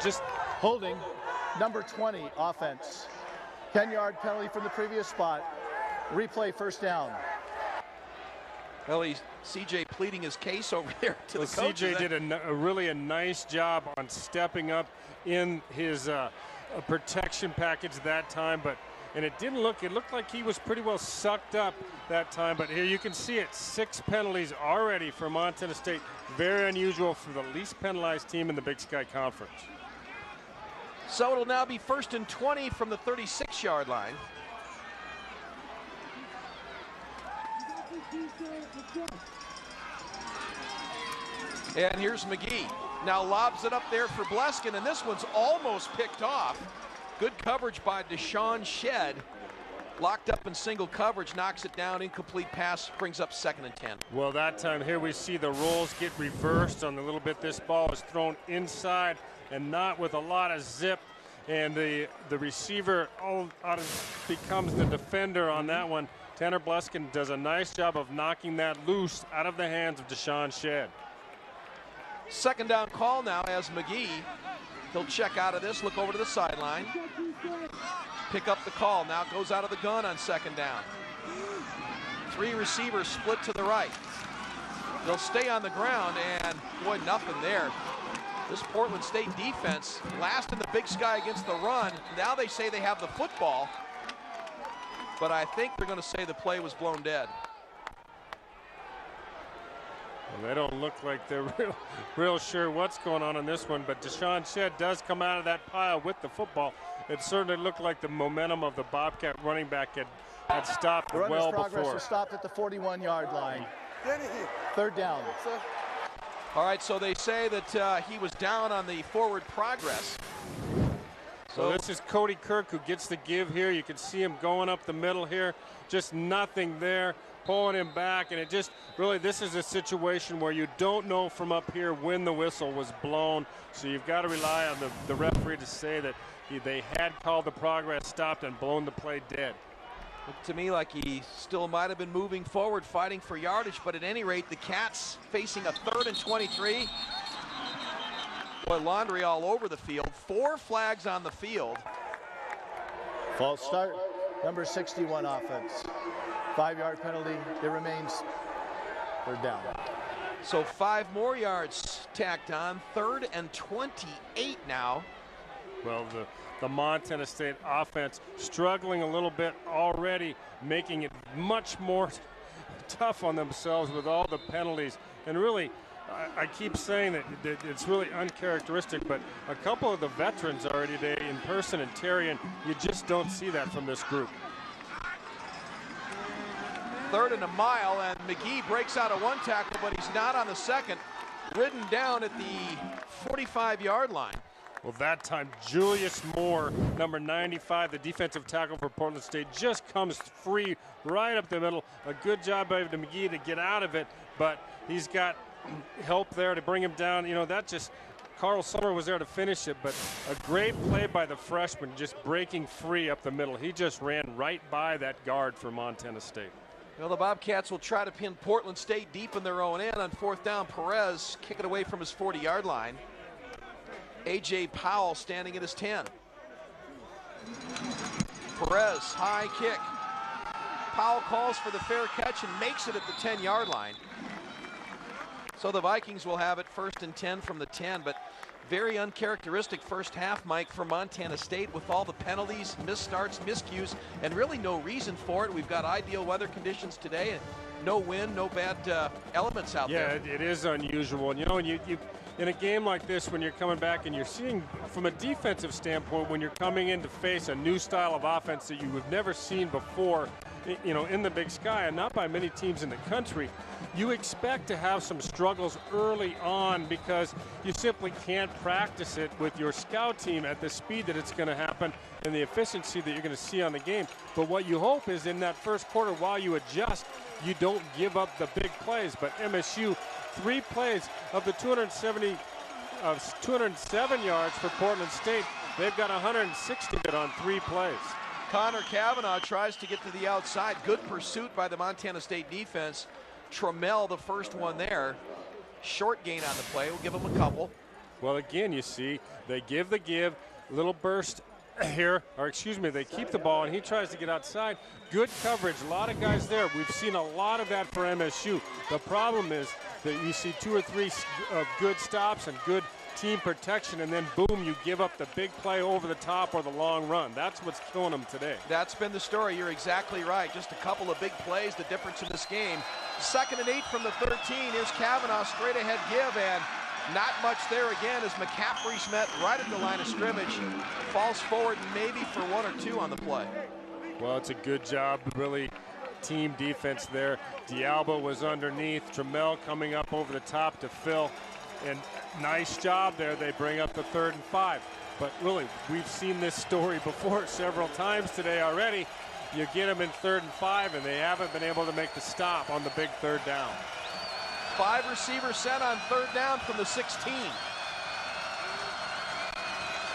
Just holding, number 20 offense. 10-yard penalty from the previous spot. Replay 1st down. Well, he's CJ pleading his case over there to the coach. CJ did a nice job on stepping up in his protection package that time, and it looked like he was pretty well sucked up that time, but here you can see it, 6 penalties already for Montana State. Very unusual for the least penalized team in the Big Sky Conference. So it'll now be 1st and 20 from the 36-yard line. And here's McGee. Now lobs it up there for Bleskin, and this one's almost picked off. Good coverage by Deshaun Shedd. Locked up in single coverage, knocks it down, incomplete pass, brings up 2nd and 10. Well, that time here we see the roles get reversed on the little bit. This ball is thrown inside and not with a lot of zip, and the receiver becomes the defender on that one. Tanner Bleskin does a nice job of knocking that loose out of the hands of Deshaun Shedd. 2nd down call now as McGee, he'll check out of this, look over to the sideline, pick up the call, now goes out of the gun on 2nd down. 3 receivers split to the right. They'll stay on the ground, and boy, nothing there. This Portland State defense, last in the Big Sky against the run. Now they say they have the football, but I think they're going to say the play was blown dead. Well, they don't look like they're real sure what's going on in this one, but Deshaun Shedd does come out of that pile with the football. It certainly looked like the momentum of the Bobcat running back had stopped well before. Progress was stopped at the 41-yard line. 3rd down. All right, so they say that he was down on the forward progress. So this is Cody Kirk who gets the give here. You can see him going up the middle here. Just nothing there, pulling him back. And it just really, this is a situation where you don't know from up here when the whistle was blown. So you've got to rely on the referee to say that they had called the progress, stopped, and blown the play dead. Looked to me like he still might have been moving forward, fighting for yardage, but at any rate, the Cats facing a 3rd and 23. Boy, laundry all over the field. 4 flags on the field. False start, number 61 offense. 5-yard penalty, it remains 3rd down. So 5 more yards tacked on, 3rd and 28 now. Well, the Montana State offense struggling a little bit already, making it much more tough on themselves with all the penalties. And really, I keep saying that it's really uncharacteristic, but a couple of the veterans already today in person and Terry, and you just don't see that from this group. 3rd and a mile, and McGee breaks out of 1 tackle, but he's not on the 2nd. Ridden down at the 45-yard line. Well, that time, Julius Moore, number 95, the defensive tackle for Portland State, just comes free right up the middle. A good job by McGee to get out of it, but he's got help there to bring him down. You know, that just, Carl Summer was there to finish it, but a great play by the freshman, just breaking free up the middle. He just ran right by that guard for Montana State. Well, the Bobcats will try to pin Portland State deep in their own end on 4th down. Perez kick it away from his 40-yard line. A.J. Powell standing at his 10. Perez, high kick. Powell calls for the fair catch and makes it at the 10-yard line. So the Vikings will have it 1st and 10 from the 10, but very uncharacteristic first half, Mike, for Montana State with all the penalties, missed starts, miscues, and really no reason for it. We've got ideal weather conditions today, and no wind, no bad elements out there. Yeah, it is unusual. And, you know, you in a game like this, when you're coming back and you're seeing, from a defensive standpoint, when you're coming in to face a new style of offense that you have never seen before, you know, in the Big Sky, and not by many teams in the country. You expect to have some struggles early on because you simply can't practice it with your scout team at the speed that it's going to happen and the efficiency that you're going to see on the game. But what you hope is in that first quarter, while you adjust, you don't give up the big plays. But MSU, 3 plays of the 207 yards for Portland State. They've got 160 of it on 3 plays. Connor Cavanaugh tries to get to the outside. Good pursuit by the Montana State defense. Trammell, the first one there. Short gain on the play. We'll give him a couple. Well, again, you see, they give the give. Little burst here, or excuse me, they keep the ball, and he tries to get outside. Good coverage. A lot of guys there. We've seen a lot of that for MSU. The problem is that you see 2 or 3 good stops and good team protection, and then boom, you give up the big play over the top or the long run. That's what's killing them today. That's been the story. You're exactly right. Just a couple of big plays, the difference in this game. 2nd and 8 from the 13 is Cavanaugh, straight ahead give, and not much there again as McCaffrey's met right at the line of scrimmage. Falls forward maybe for 1 or 2 on the play. Well, it's a good job, really, team defense there. Dialba was underneath. Trammell coming up over the top to Phil. And nice job there. They bring up the 3rd and 5. But really, we've seen this story before several times today already. You get them in 3rd and 5, and they haven't been able to make the stop on the big 3rd down. 5 receivers set on 3rd down from the 16.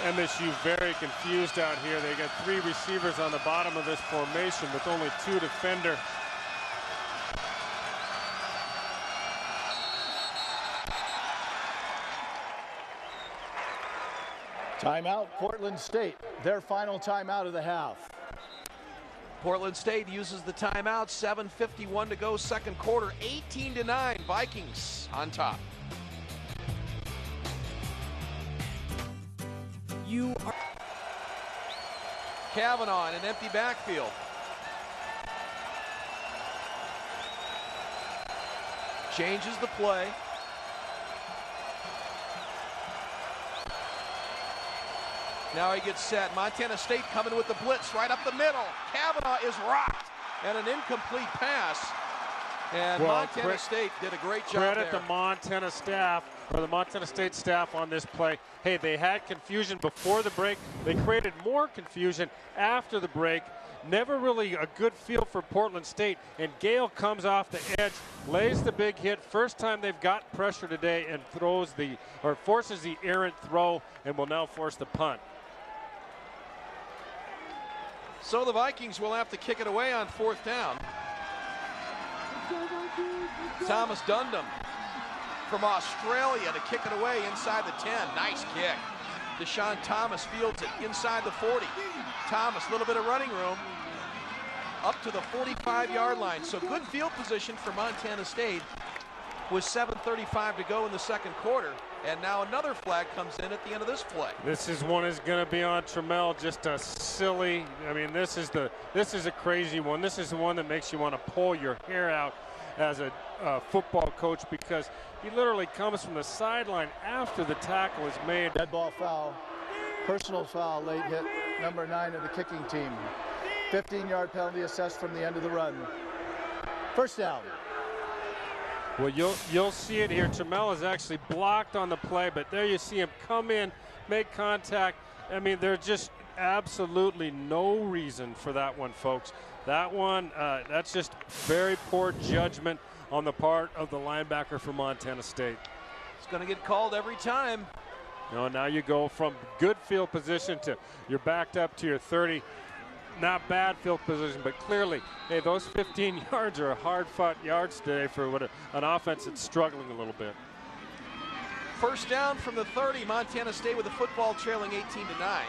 MSU very confused out here. They got 3 receivers on the bottom of this formation with only 2 defenders. Timeout, Portland State. Their final timeout of the half. Portland State uses the timeout. 7:51 to go, 2nd quarter. 18-9, Vikings on top. You are Cavanaugh in an empty backfield. Changes the play. Now he gets set. Montana State coming with the blitz right up the middle. Cavanaugh is rocked, and an incomplete pass. And well, Montana State did a great job credit there. the Montana staff, or the Montana State staff on this play. Hey, they had confusion before the break. They created more confusion after the break. Never really a good feel for Portland State. And Gale comes off the edge, lays the big hit. First time they've got pressure today, and forces the errant throw, and will now force the punt. So the Vikings will have to kick it away on 4th down. Thomas Dundam from Australia to kick it away inside the 10. Nice kick. Deshaun Thomas fields it inside the 40. Thomas, a little bit of running room up to the 45-yard line. So good field position for Montana State with 7:35 to go in the 2nd quarter. And now another flag comes in at the end of this play. This one is going to be on Trammell. Just a silly. I mean, this is a crazy one. This is the one that makes you want to pull your hair out as a football coach, because he literally comes from the sideline after the tackle is made. Dead ball foul, personal foul, late hit, number 9 of the kicking team. 15-yard penalty assessed from the end of the run. 1st down. Well, you'll see it here. Trammell is actually blocked on the play, but there you see him come in, make contact. I mean, there's just absolutely no reason for that one, folks. That one, that's just very poor judgment on the part of the linebacker for Montana State. It's going to get called every time. You know, now you go from good field position to you're backed up to your 30. Not bad field position, but clearly, hey, those 15 yards are hard-fought yards today for an offense that's struggling a little bit. 1st down from the 30. Montana State with the football trailing 18-9.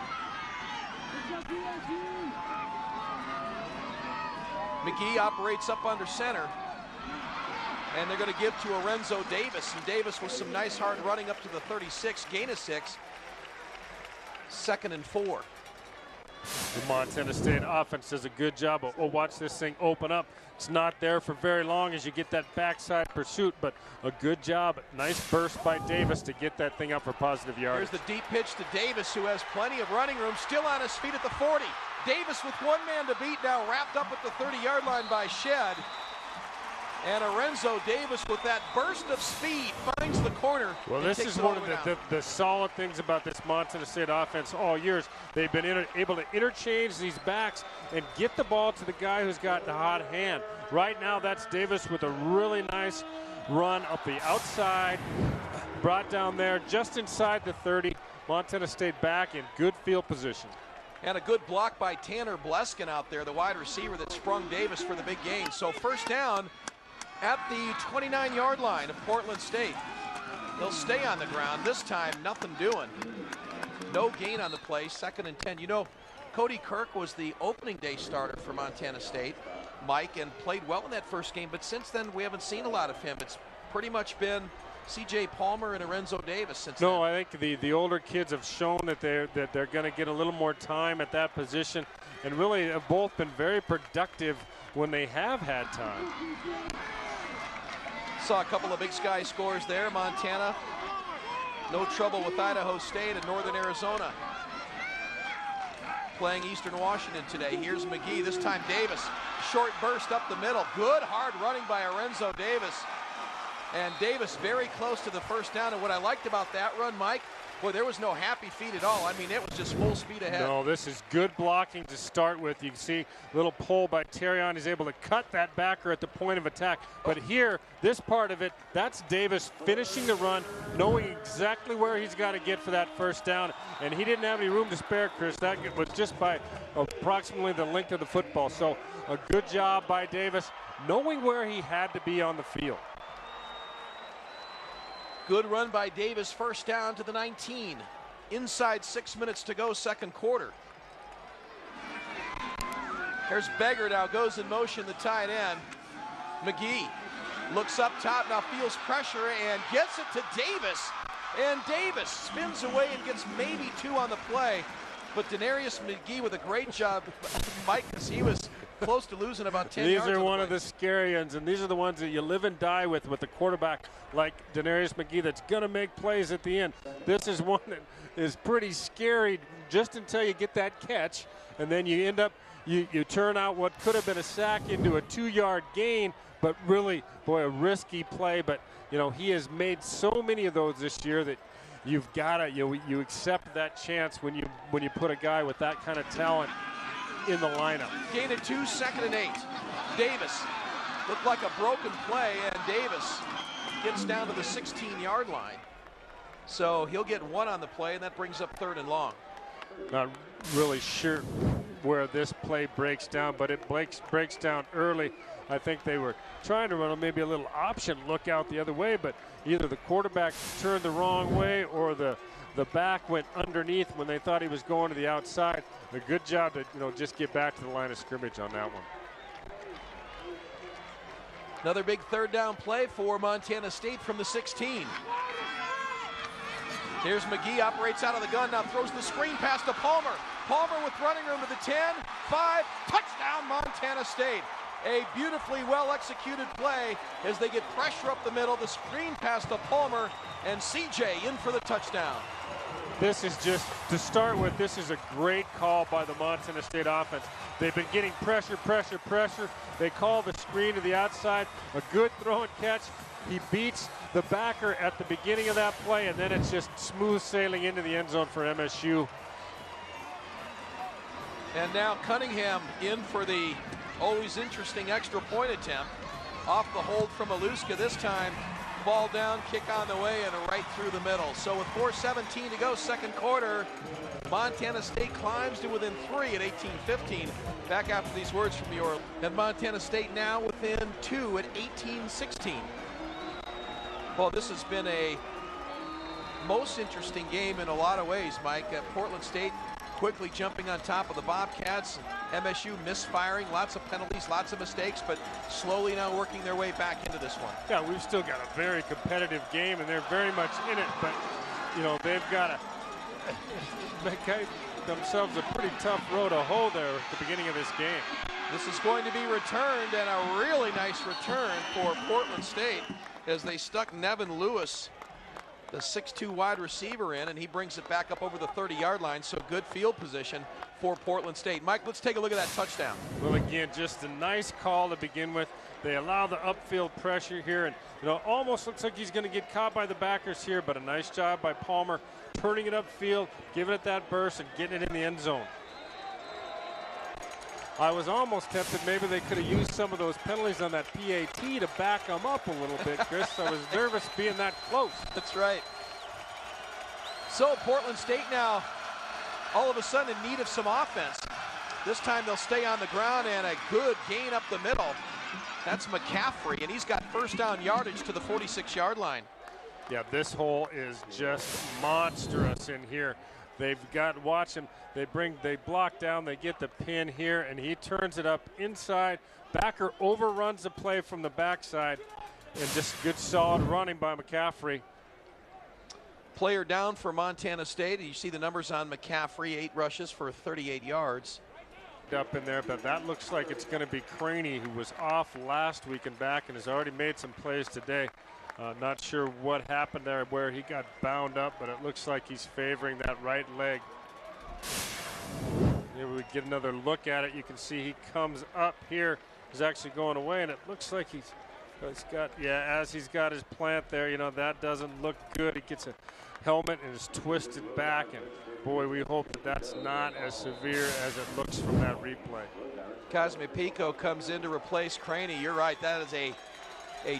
McGee operates up under center. And they're going to give to Lorenzo Davis. And Davis with some nice hard running up to the 36. Gain of 6. 2nd and 4. The Montana State offense does a good job. Oh, watch this thing open up. It's not there for very long as you get that backside pursuit, but a good job. Nice burst by Davis to get that thing up for positive yards. Here's the deep pitch to Davis, who has plenty of running room. Still on his feet at the 40. Davis with one man to beat now, wrapped up at the 30-yard line by Shed. And Lorenzo Davis with that burst of speed finds the corner. Well, this is one of the solid things about this Montana State offense all years. They've been able to interchange these backs and get the ball to the guy who's got the hot hand. Right now, that's Davis with a really nice run up the outside, brought down there just inside the 30. Montana State back in good field position. And a good block by Tanner Bleskin out there, the wide receiver that sprung Davis for the big gain. So first down at the 29-yard line of Portland State. They'll stay on the ground. This time, nothing doing. No gain on the play, 2nd and 10. You know, Cody Kirk was the opening day starter for Montana State, Mike, and played well in that first game. But since then, we haven't seen a lot of him. It's pretty much been C.J. Palmer and Lorenzo Davis since then. No, I think the older kids have shown that they're going to get a little more time at that position, and really have both been very productive when they have had time. Saw a couple of Big Sky scores there. Montana, no trouble with Idaho State and Northern Arizona. Playing Eastern Washington today. Here's McGee, this time Davis. Short burst up the middle. Good hard running by Lorenzo Davis. And Davis very close to the first down. And what I liked about that run, Mike, boy, there was no happy feet at all. I mean, it was just full speed ahead. No, this is good blocking to start with. You can see a little pull by Terrion. He's able to cut that backer at the point of attack. But here, this part of it, that's Davis finishing the run, knowing exactly where he's got to get for that first down. And he didn't have any room to spare, Chris. That was just by approximately the length of the football. So a good job by Davis, knowing where he had to be on the field. Good run by Davis, first down to the 19. Inside 6 minutes to go, second quarter. Here's Beggar now, goes in motion, the tight end. McGee looks up top, now feels pressure and gets it to Davis. And Davis spins away and gets maybe 2 on the play. But Denarius McGee with a great job, Mike, because he was close to losing about 10 yards. These are one of the scary ones, and these are the ones that you live and die with a quarterback like Denarius McGee that's going to make plays at the end. This is one that is pretty scary just until you get that catch, and then you end up, you turn out what could have been a sack into a 2-yard gain, but really, boy, a risky play. But, you know, he has made so many of those this year that you've got to, you accept that chance when you put a guy with that kind of talent in the lineup. Gain of 2, 2nd and 8. Davis looked like a broken play, and Davis gets down to the 16-yard line. So he'll get 1 on the play, and that brings up 3rd and long. Not really sure where this play breaks down, but it breaks down early. I think they were trying to run maybe a little option look out the other way, but either the quarterback turned the wrong way or the back went underneath when they thought he was going to the outside. A good job to just get back to the line of scrimmage on that one. Another big 3rd down play for Montana State from the 16. Here's McGee, operates out of the gun, now throws the screen pass to Palmer. Palmer with running room to the 10, 5, touchdown Montana State. A beautifully well-executed play as they get pressure up the middle. The screen pass to Palmer, and CJ in for the touchdown. This is just, to start with, this is a great call by the Montana State offense. They've been getting pressure. They call the screen to the outside. A good throw and catch. He beats the backer at the beginning of that play, and then it's just smooth sailing into the end zone for MSU. And now Cunningham in for the always interesting extra point attempt. Off the hold from Aluska this time. Ball down, kick on the way, and right through the middle. So with 4:17 to go, second quarter, Montana State climbs to within 3 at 18-15. Back after these words from your, and Montana State now within 2 at 18-16. Well, this has been a most interesting game in a lot of ways, Mike. Portland State quickly jumping on top of the Bobcats. MSU misfiring, lots of penalties, lots of mistakes, but slowly now working their way back into this one. Yeah, we've still got a very competitive game, and they're very much in it, but, they've got to make themselves a pretty tough row to hoe there at the beginning of this game. This is going to be returned, and a really nice return for Portland State as they stuck Nevin Lewis the 6'2" wide receiver in, and he brings it back up over the 30-yard line, so good field position for Portland State. Mike, let's take a look at that touchdown. Well, again, just a nice call to begin with. They allow the upfield pressure here, and almost looks like he's going to get caught by the backers here, but a nice job by Palmer turning it upfield, giving it that burst, and getting it in the end zone. I was almost tempted maybe they could have used some of those penalties on that PAT to back them up a little bit, Chris. I was nervous being that close. That's right. So Portland State now all of a sudden in need of some offense. This time they'll stay on the ground, and a good gain up the middle. That's McCaffrey, and he's got first down yardage to the 46-yard line. Yeah, this hole is just monstrous in here. They've got, watch him, they block down, they get the pin here, and he turns it up inside. Backer overruns the play from the backside, and just good solid running by McCaffrey. Player down for Montana State. You see the numbers on McCaffrey, 8 rushes for 38 yards. Up in there, but that looks like it's going to be Craney, who was off last week and back and has already made some plays today. Not sure what happened there, where he got bound up, but it looks like he's favoring that right leg. Here we get another look at it. You can see he comes up here. He's actually going away, and it looks like he's got, yeah, as he's got his plant there, that doesn't look good. He gets a helmet and is twisted back, and boy, we hope that that's not as severe as it looks from that replay. Cosme Pico comes in to replace Craney. You're right, that is a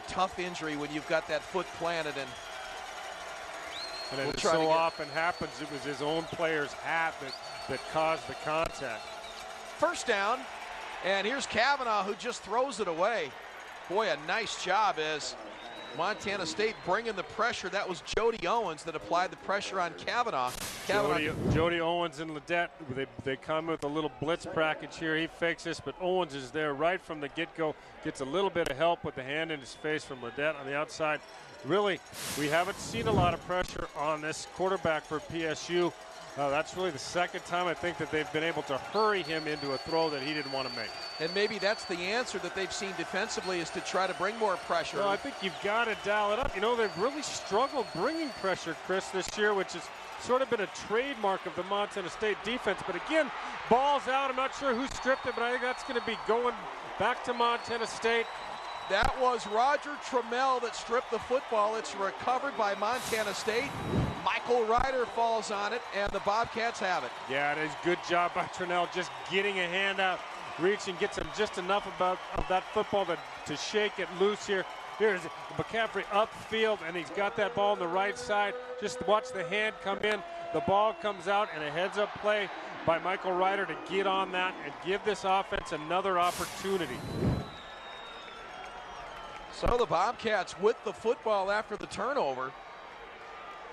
tough injury when you've got that foot planted. And it so often happens, it was his own player's hat that caused the contact. First down, and here's Kavanaugh, who just throws it away. Boy, a nice job as Montana State bringing the pressure. That was Jody Owens that applied the pressure on Kavanaugh. Jody Owens and Ledet, they come with a little blitz package here. He fakes this, but Owens is there right from the get-go. Gets a little bit of help with the hand in his face from Ledet on the outside. Really, we haven't seen a lot of pressure on this quarterback for PSU. That's really the second time I think that they've been able to hurry him into a throw that he didn't want to make. And maybe that's the answer that they've seen defensively, is to try to bring more pressure. Well, I think you've got to dial it up. They've really struggled bringing pressure, Chris, this year, which has sort of been a trademark of the Montana State defense. But again, ball's out. I'm not sure who stripped it, but I think that's going to be going back to Montana State. That was Roger Trammell that stripped the football. It's recovered by Montana State. Michael Ryder falls on it, and the Bobcats have it. Yeah, it is good job by Trammell, just getting a hand out, reaching, gets him just enough of that football to shake it loose here. Here's McCaffrey upfield, and he's got that ball on the right side. Just watch the hand come in. The ball comes out, and a heads-up play by Michael Ryder to get on that and give this offense another opportunity. So the Bobcats with the football after the turnover,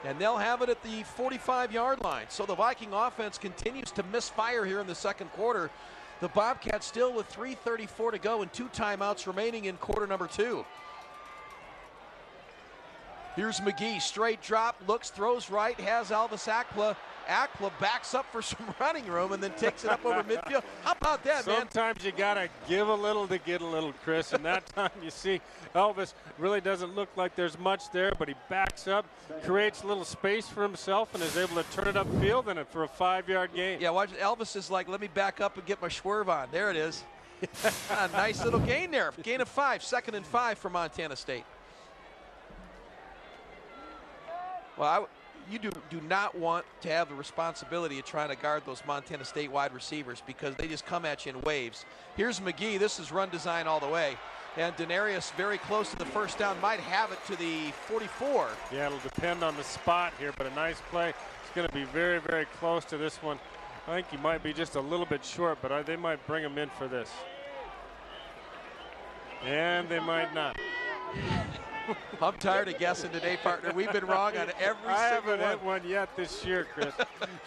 and they'll have it at the 45-yard line. So the Viking offense continues to misfire here in the second quarter. The Bobcats still with 3:34 to go and 2 timeouts remaining in quarter number 2. Here's McGee, straight drop, looks, throws right, has Alvis Akpla. Akpla backs up for some running room and then takes it up over midfield. How about that, man? Sometimes you got to give a little to get a little, Chris. And that time you see Elvis really doesn't look like there's much there, but he backs up, creates a little space for himself, and is able to turn it upfield and for a 5-yard gain. Yeah, watch. Elvis is like, let me back up and get my swerve on. There it is. A nice little gain there. Gain of 5, 2nd and 5 for Montana State. Well, you do not want to have the responsibility of trying to guard those Montana State wide receivers, because they just come at you in waves. Here's McGee. This is run design all the way. And Denarius very close to the first down, might have it to the 44. Yeah, it'll depend on the spot here, but a nice play. It's going to be very, very close to this one. I think he might be just a little bit short, but they might bring him in for this. And they might not. I'm tired of guessing today, partner. We've been wrong on every single one. I haven't hit one yet this year, Chris.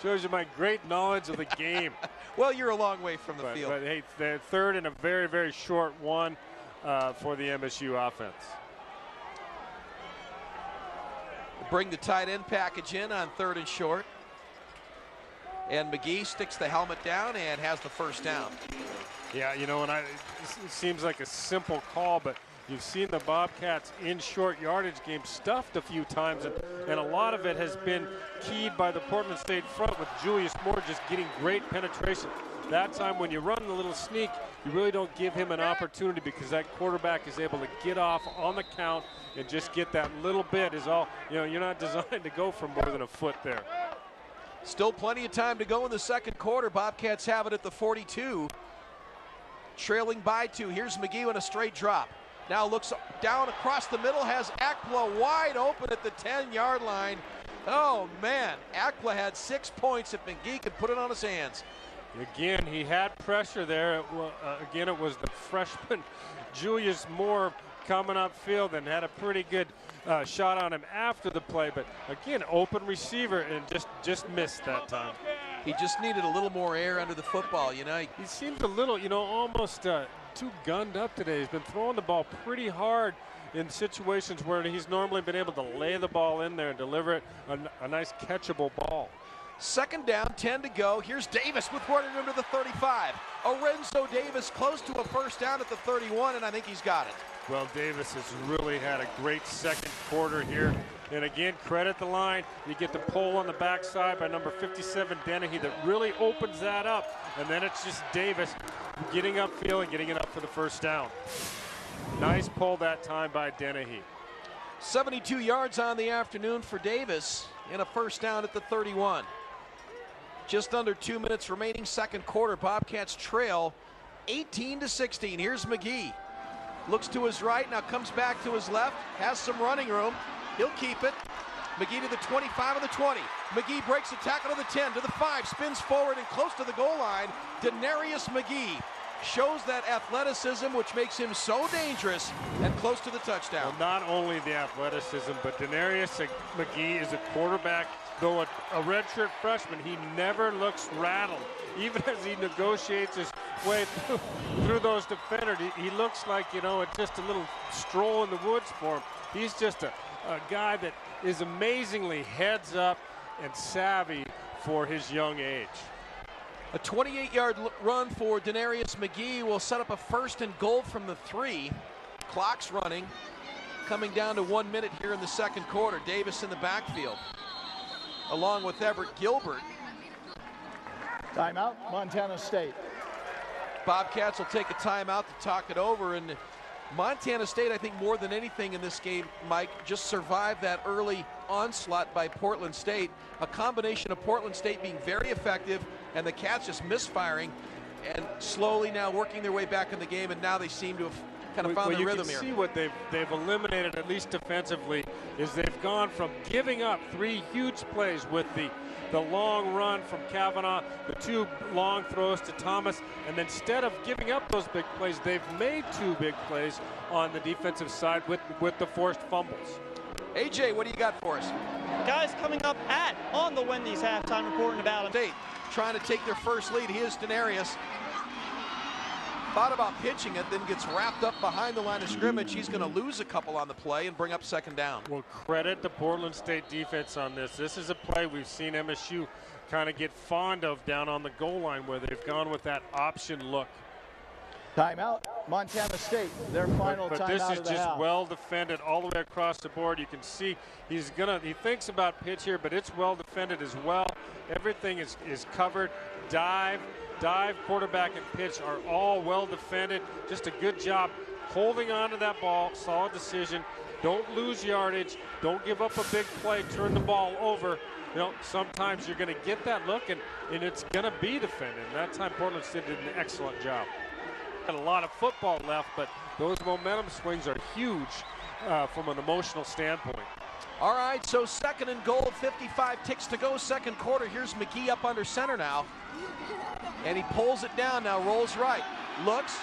Shows you my great knowledge of the game. Well, you're a long way from the field. But hey, the third and a very, very short one for the MSU offense. Bring the tight end package in on 3rd and short. And McGee sticks the helmet down and has the first down. Yeah, and it seems like a simple call, but You've seen the Bobcats in short yardage games stuffed a few times, and a lot of it has been keyed by the Portland State front with Julius Moore just getting great penetration. That time when you run the little sneak, you really don't give him an opportunity because that quarterback is able to get off on the count and just get that little bit is all. You know, you're not designed to go for more than a foot there. Still plenty of time to go in the second quarter. Bobcats have it at the 42. Trailing by 2. Here's McGee on a straight drop. Now looks down across the middle, has Akpla wide open at the 10-yard line. Oh, man. Akpla had 6 points if McGee could put it on his hands. Again, he had pressure there. Again, it was the freshman Julius Moore coming upfield and had a pretty good shot on him after the play. But again, open receiver and just missed that time. He just needed a little more air under the football, you know. He seems a little, you know, almost too gunned up today. He's been throwing the ball pretty hard in situations where he's normally been able to lay the ball in there and deliver it a nice catchable ball. Second down, 10 to go. Here's Davis with running room to the 35. Orenzo Davis close to a first down at the 31, and I think he's got it. Well, Davis has really had a great second quarter here. And again, credit the line. You get the pull on the backside by number 57, Dennehy, that really opens that up. And then it's just Davis getting upfield and getting it up for the first down. Nice pull that time by Dennehy. 72 yards on the afternoon for Davis and a first down at the 31. Just under 2 minutes remaining, second quarter. Bobcats trail 18-16. Here's McGee. Looks to his right, now comes back to his left, has some running room. He'll keep it. McGee to the 25 and the 20. McGee breaks a tackle to the 10, to the 5, spins forward and close to the goal line. Denarius McGee shows that athleticism, which makes him so dangerous and close to the touchdown. Well, not only the athleticism, but Denarius McGee is a quarterback. Though a redshirt freshman, he never looks rattled. Even as he negotiates his way through those defenders, he looks like, you know, it's just a little stroll in the woods for him. He's just a guy that is amazingly heads up and savvy for his young age. A 28-yard run for Denarius McGee will set up a first and goal from the 3. Clock's running, coming down to 1 minute here in the second quarter. Davis in the backfield, along with Everett Gilbert. Timeout, Montana State. Bobcats will take a timeout to talk it over, and Montana State, I think more than anything in this game, Mike, just survived that early onslaught by Portland State. A combination of Portland State being very effective and the Cats just misfiring and slowly now working their way back in the game, and now they seem to have kind of found their rhythm here. You can see what they've eliminated, at least defensively, is they've gone from giving up 3 huge plays with the long run from Kavanaugh, the 2 long throws to Thomas, and then instead of giving up those big plays, they've made 2 big plays on the defensive side with the forced fumbles. AJ, what do you got for us? Guys coming up on the Wendy's halftime reporting about him. State trying to take their first lead. Here's Denarius. Thought about pitching it, then gets wrapped up behind the line of scrimmage. He's going to lose a couple on the play and bring up second down. Well, credit the Portland State defense on this. This is a play we've seen MSU kind of get fond of down on the goal line, where they've gone with that option look. Timeout, Montana State. Their final but timeout this of is the just half. well defended all the way across the board. You can see he thinks about pitch here, but it's well defended as well. Everything is covered. Dive, quarterback, and pitch are all well defended. Just a good job holding on to that ball. Solid decision. Don't lose yardage. Don't give up a big play. Turn the ball over. You know, sometimes you're going to get that look, and it's going to be defended. And that time, Portland State did an excellent job. Got a lot of football left, but those momentum swings are huge from an emotional standpoint. All right, so second and goal, 55 ticks to go, second quarter. Here's McGee up under center now. And he pulls it down now, rolls right. Looks,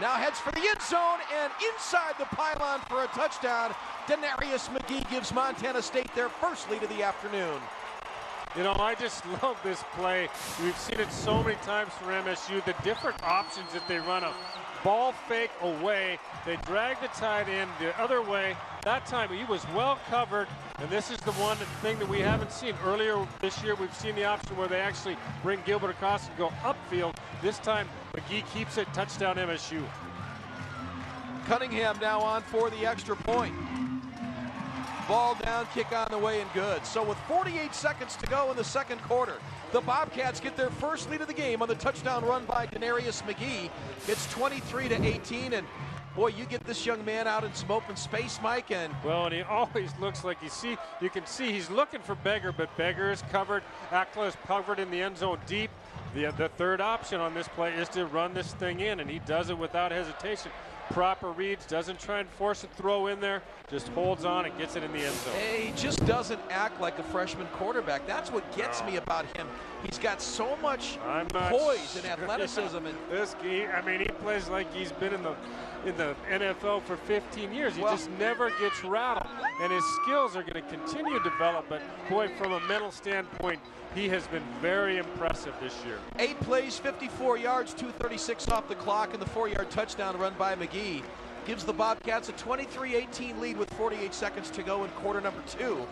now heads for the end zone and inside the pylon for a touchdown. Denarius McGee gives Montana State their first lead of the afternoon. You know, I just love this play. We've seen it so many times for MSU, the different options that they run. A ball fake away, they drag the tight end the other way. That time he was well covered, and this is the one thing that we haven't seen. Earlier this year, we've seen the option where they actually bring Gilbert across and go upfield. This time, McGee keeps it, touchdown MSU. Cunningham now on for the extra point. Ball down, kick on the way, and good. So with 48 seconds to go in the second quarter, the Bobcats get their first lead of the game on the touchdown run by Denarius McGee. It's 23-18, and boy, you get this young man out in some open space, Mike, and well, and he always looks like you can see he's looking for Beggar, but Beggar is covered. Ackler is covered in the end zone deep. The third option on this play is to run this thing in, and he does it without hesitation. Proper reads, doesn't try and force a throw in there, just holds on and gets it in the end zone. He just doesn't act like a freshman quarterback. That's what gets me about him. He's got so much poise and athleticism. And this I mean, he plays like he's been in the NFL for 15 years. He just never gets rattled, and his skills are going to continue to develop. But boy, from a mental standpoint, he has been very impressive this year. 8 plays, 54 yards, 2:36 off the clock, and the 4-yard touchdown run by McGee gives the Bobcats a 23-18 lead with 48 seconds to go in quarter number 2.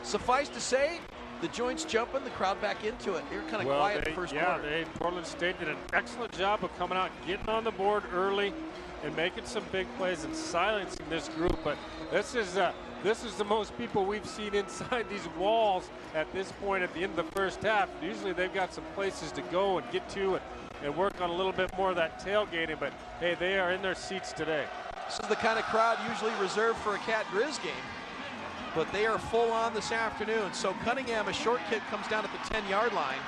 Suffice to say, the joints jumping, the crowd back into it. They're kind of quiet in the first quarter. Portland State did an excellent job of coming out, getting on the board early, and making some big plays and silencing this group. But this is the most people we've seen inside these walls at this point at the end of the first half. Usually they've got some places to go and get to and work on a little bit more of that tailgating, but hey, they are in their seats today. This is the kind of crowd usually reserved for a Cat Grizz game, but they are full on this afternoon. So Cunningham, a short kick, comes down at the 10-yard line.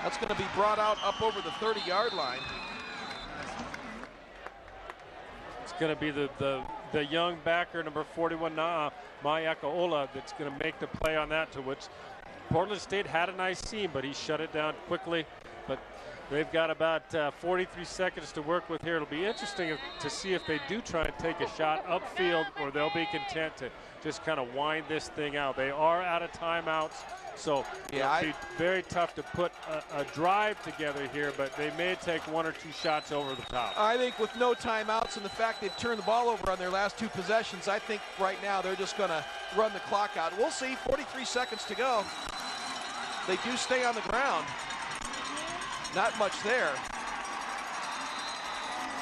That's going to be brought out up over the 30-yard line. It's going to be the young backer, number 41, Mayakaola, that's going to make the play on that, to which Portland State had a nice seam, but he shut it down quickly. But they've got about 43 seconds to work with here. It'll be interesting to see if they do try and take a shot upfield, or they'll be content to just kind of wind this thing out. They are out of timeouts, so it'll be very tough to put a drive together here, but they may take 1 or 2 shots over the top. I think with no timeouts and the fact they've turned the ball over on their last 2 possessions, I think right now they're just going to run the clock out. We'll see. 43 seconds to go. They do stay on the ground. Not much there.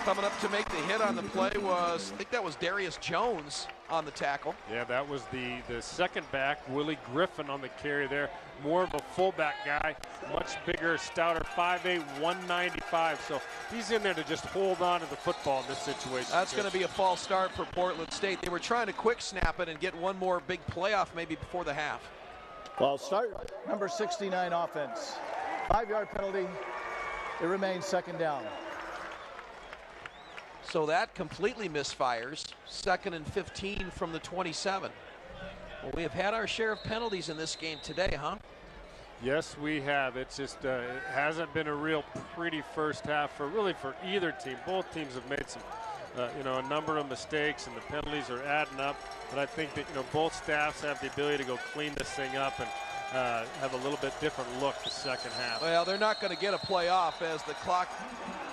Coming up to make the hit on the play was, I think that was Darius Jones on the tackle. Yeah, that was the second back, Willie Griffin, on the carry there. More of a fullback guy, much bigger, stouter, 5'8", 195. So he's in there to just hold on to the football in this situation. That's going to be a false start for Portland State. They were trying to quick snap it and get one more big playoff maybe before the half. Well, start number 69 offense. 5-yard penalty. It remains second down. So that completely misfires. 2nd and 15 from the 27. Well, we have had our share of penalties in this game today, huh? Yes, we have. It's just it hasn't been a real pretty first half for either team. Both teams have made some, a number of mistakes, and the penalties are adding up. But I think that both staffs have the ability to go clean this thing up and have a little bit different look the second half. Well, they're not going to get a playoff as the clock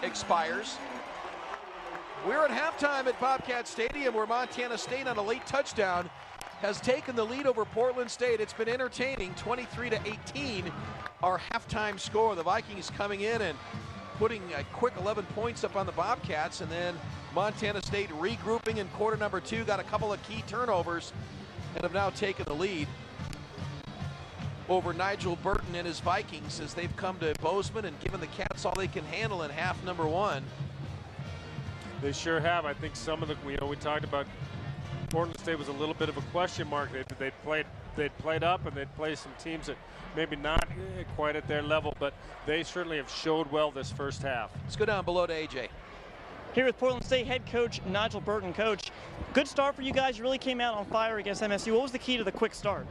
expires. We're at halftime at Bobcat Stadium, where Montana State, on a late touchdown, has taken the lead over Portland State. It's been entertaining, 23-18, our halftime score. The Vikings coming in and putting a quick 11 points up on the Bobcats, and then Montana State regrouping in quarter number 2, got a couple of key turnovers, and have now taken the lead over Nigel Burton and his Vikings as they've come to Bozeman and given the Cats all they can handle in half number 1. They sure have. I think some of the, we talked about Portland State was a little bit of a question mark. They'd played up, and they'd play some teams that maybe not quite at their level, but they certainly have showed well this first half. Let's go down below to AJ. Here with Portland State head coach Nigel Burton. Coach, good start for you guys. You really came out on fire against MSU. What was the key to the quick start?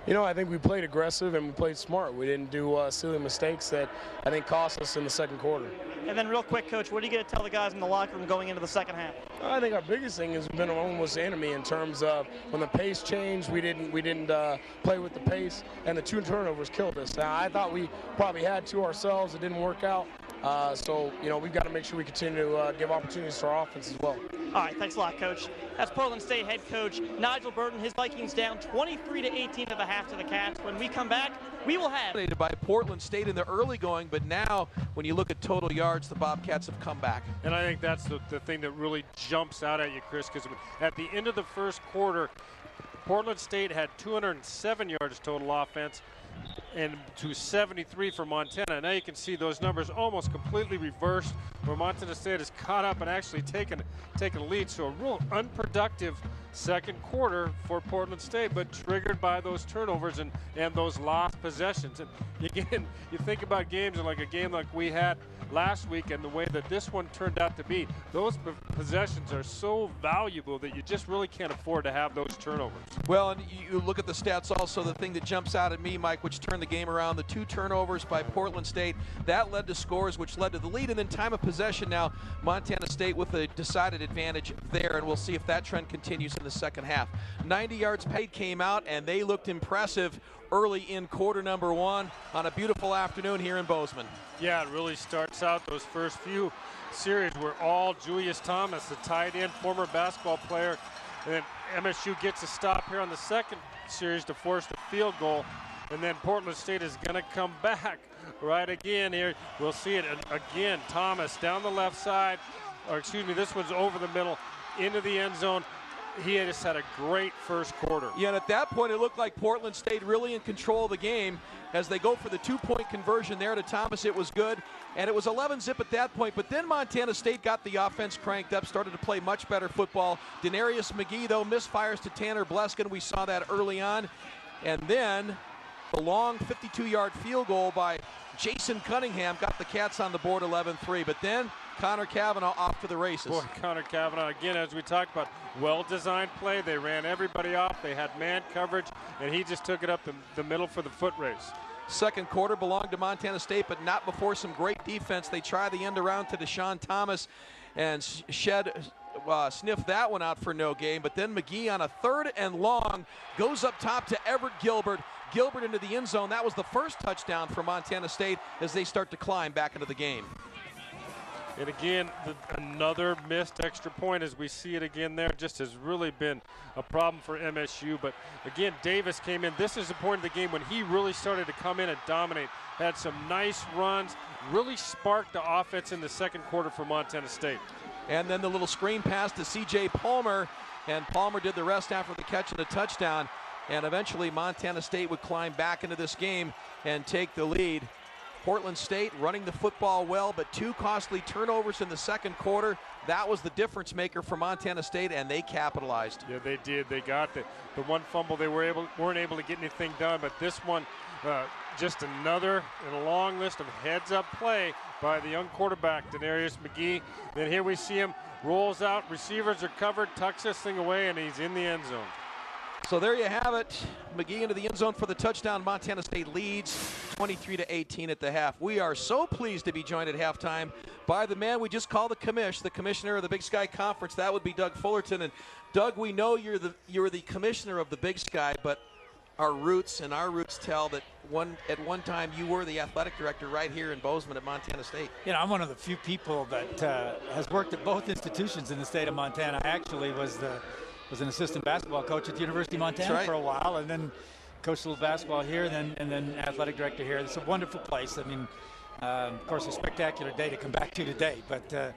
I think we played aggressive and we played smart. We didn't do silly mistakes that I think cost us in the second quarter. And then real quick, Coach, what are you going to tell the guys in the locker room going into the second half? I think our biggest thing has been almost the enemy in terms of when the pace changed, we didn't play with the pace, and the 2 turnovers killed us. Now, I thought we probably had 2 ourselves. It didn't work out. So, you know, we've got to make sure we continue to give opportunities to our offense as well. All right, thanks a lot, Coach. That's Portland State head coach Nigel Burton. His Vikings down 23-18 at the half to the Cats. When we come back, we will have by Portland State in the early going, but now when you look at total yards, the Bobcats have come back. And I think that's the thing that really jumps out at you, Chris, because at the end of the first quarter, Portland State had 207 yards total offense and to 73 for Montana. Now you can see those numbers almost completely reversed, where Montana State has caught up and actually taken a lead. So a real unproductive second quarter for Portland State, but triggered by those turnovers and those lost possessions. And again, you think about games like a game like we had last week and the way that this one turned out to be, those possessions are so valuable that you just really can't afford to have those turnovers. Well, and you look at the stats also, the thing that jumps out at me, Mike, which turned the game around, the 2 turnovers by Portland State, that led to scores, which led to the lead, and then time of possession now, Montana State with a decided advantage there, and we'll see if that trend continues in the second half. 90 yards paid came out, and they looked impressive early in quarter number 1 on a beautiful afternoon here in Bozeman. Yeah, it really starts out, those first few series were all Julius Thomas, the tight end, former basketball player. And then MSU gets a stop here on the second series to force the field goal. And then Portland State is going to come back right again here. We'll see it again. Thomas down the left side, or excuse me, this one's over the middle into the end zone. He just had a great first quarter. Yeah, and at that point, it looked like Portland State really in control of the game as they go for the 2-point conversion there to Thomas. It was good, and it was 11-zip at that point. But then Montana State got the offense cranked up, started to play much better football. Denarius McGee, though, misfires to Tanner Bleskin. We saw that early on. And then the long 52-yard field goal by Jason Cunningham got the Cats on the board 11-3. But then Connor Cavanaugh off to the races. Boy, Connor Cavanaugh, again, as we talked about, well-designed play. They ran everybody off. They had man coverage, and he just took it up the middle for the foot race. Second quarter belonged to Montana State, but not before some great defense. They try the end around to Deshaun Thomas and sniff that one out for no gain. But then McGee on a 3rd and long goes up top to Everett Gilbert. Gilbert into the end zone. That was the first touchdown for Montana State as they start to climb back into the game. And again, another missed extra point as we see it again there. Just has really been a problem for MSU. But again, Davis came in. This is the point of the game when he really started to come in and dominate. Had some nice runs, really sparked the offense in the second quarter for Montana State. And then the little screen pass to C.J. Palmer, and Palmer did the rest after the catch and the touchdown. And eventually Montana State would climb back into this game and take the lead. Portland State running the football well, but 2 costly turnovers in the second quarter. That was the difference maker for Montana State, and they capitalized. Yeah, they did. They got the one fumble. They weren't able to get anything done, but this one, just another in a long list of heads-up play by the young quarterback, Denarius McGee. Then here we see him, rolls out, receivers are covered, tucks this thing away, and he's in the end zone. So there you have it. McGee into the end zone for the touchdown. Montana State leads 23-18 at the half. We are so pleased to be joined at halftime by the man we just called the commissioner of the Big Sky Conference. That would be Doug Fullerton. And Doug, we know you're the commissioner of the Big Sky, but our roots tell that at one time you were the athletic director right here in Bozeman at Montana State. You know, I'm one of the few people that has worked at both institutions in the state of Montana. I actually was an assistant basketball coach at the University of Montana for a while, and then coached a little basketball here, and then athletic director here. It's a wonderful place. I mean, of course, a spectacular day to come back to today, but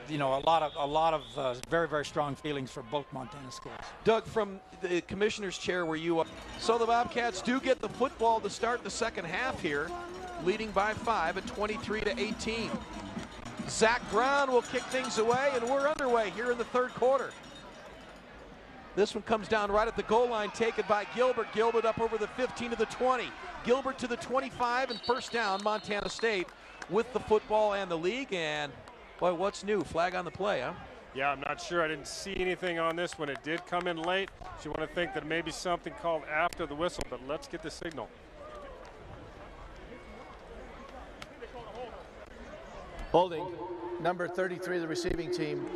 you know, a lot of very, very strong feelings for both Montana schools. Doug, from the commissioner's chair where you are, so the Bobcats do get the football to start the second half here, leading by 5 at 23-18. Zach Brown will kick things away, and we're underway here in the third quarter. This one comes down right at the goal line, taken by Gilbert. Gilbert up over the 15 to the 20. Gilbert to the 25, and first down, Montana State with the football and the league. And boy, what's new? Flag on the play, huh? Yeah, I'm not sure. I didn't see anything on this one. It did come in late. So you want to think that maybe something called after the whistle, but let's get the signal. Holding, number 33, the receiving team.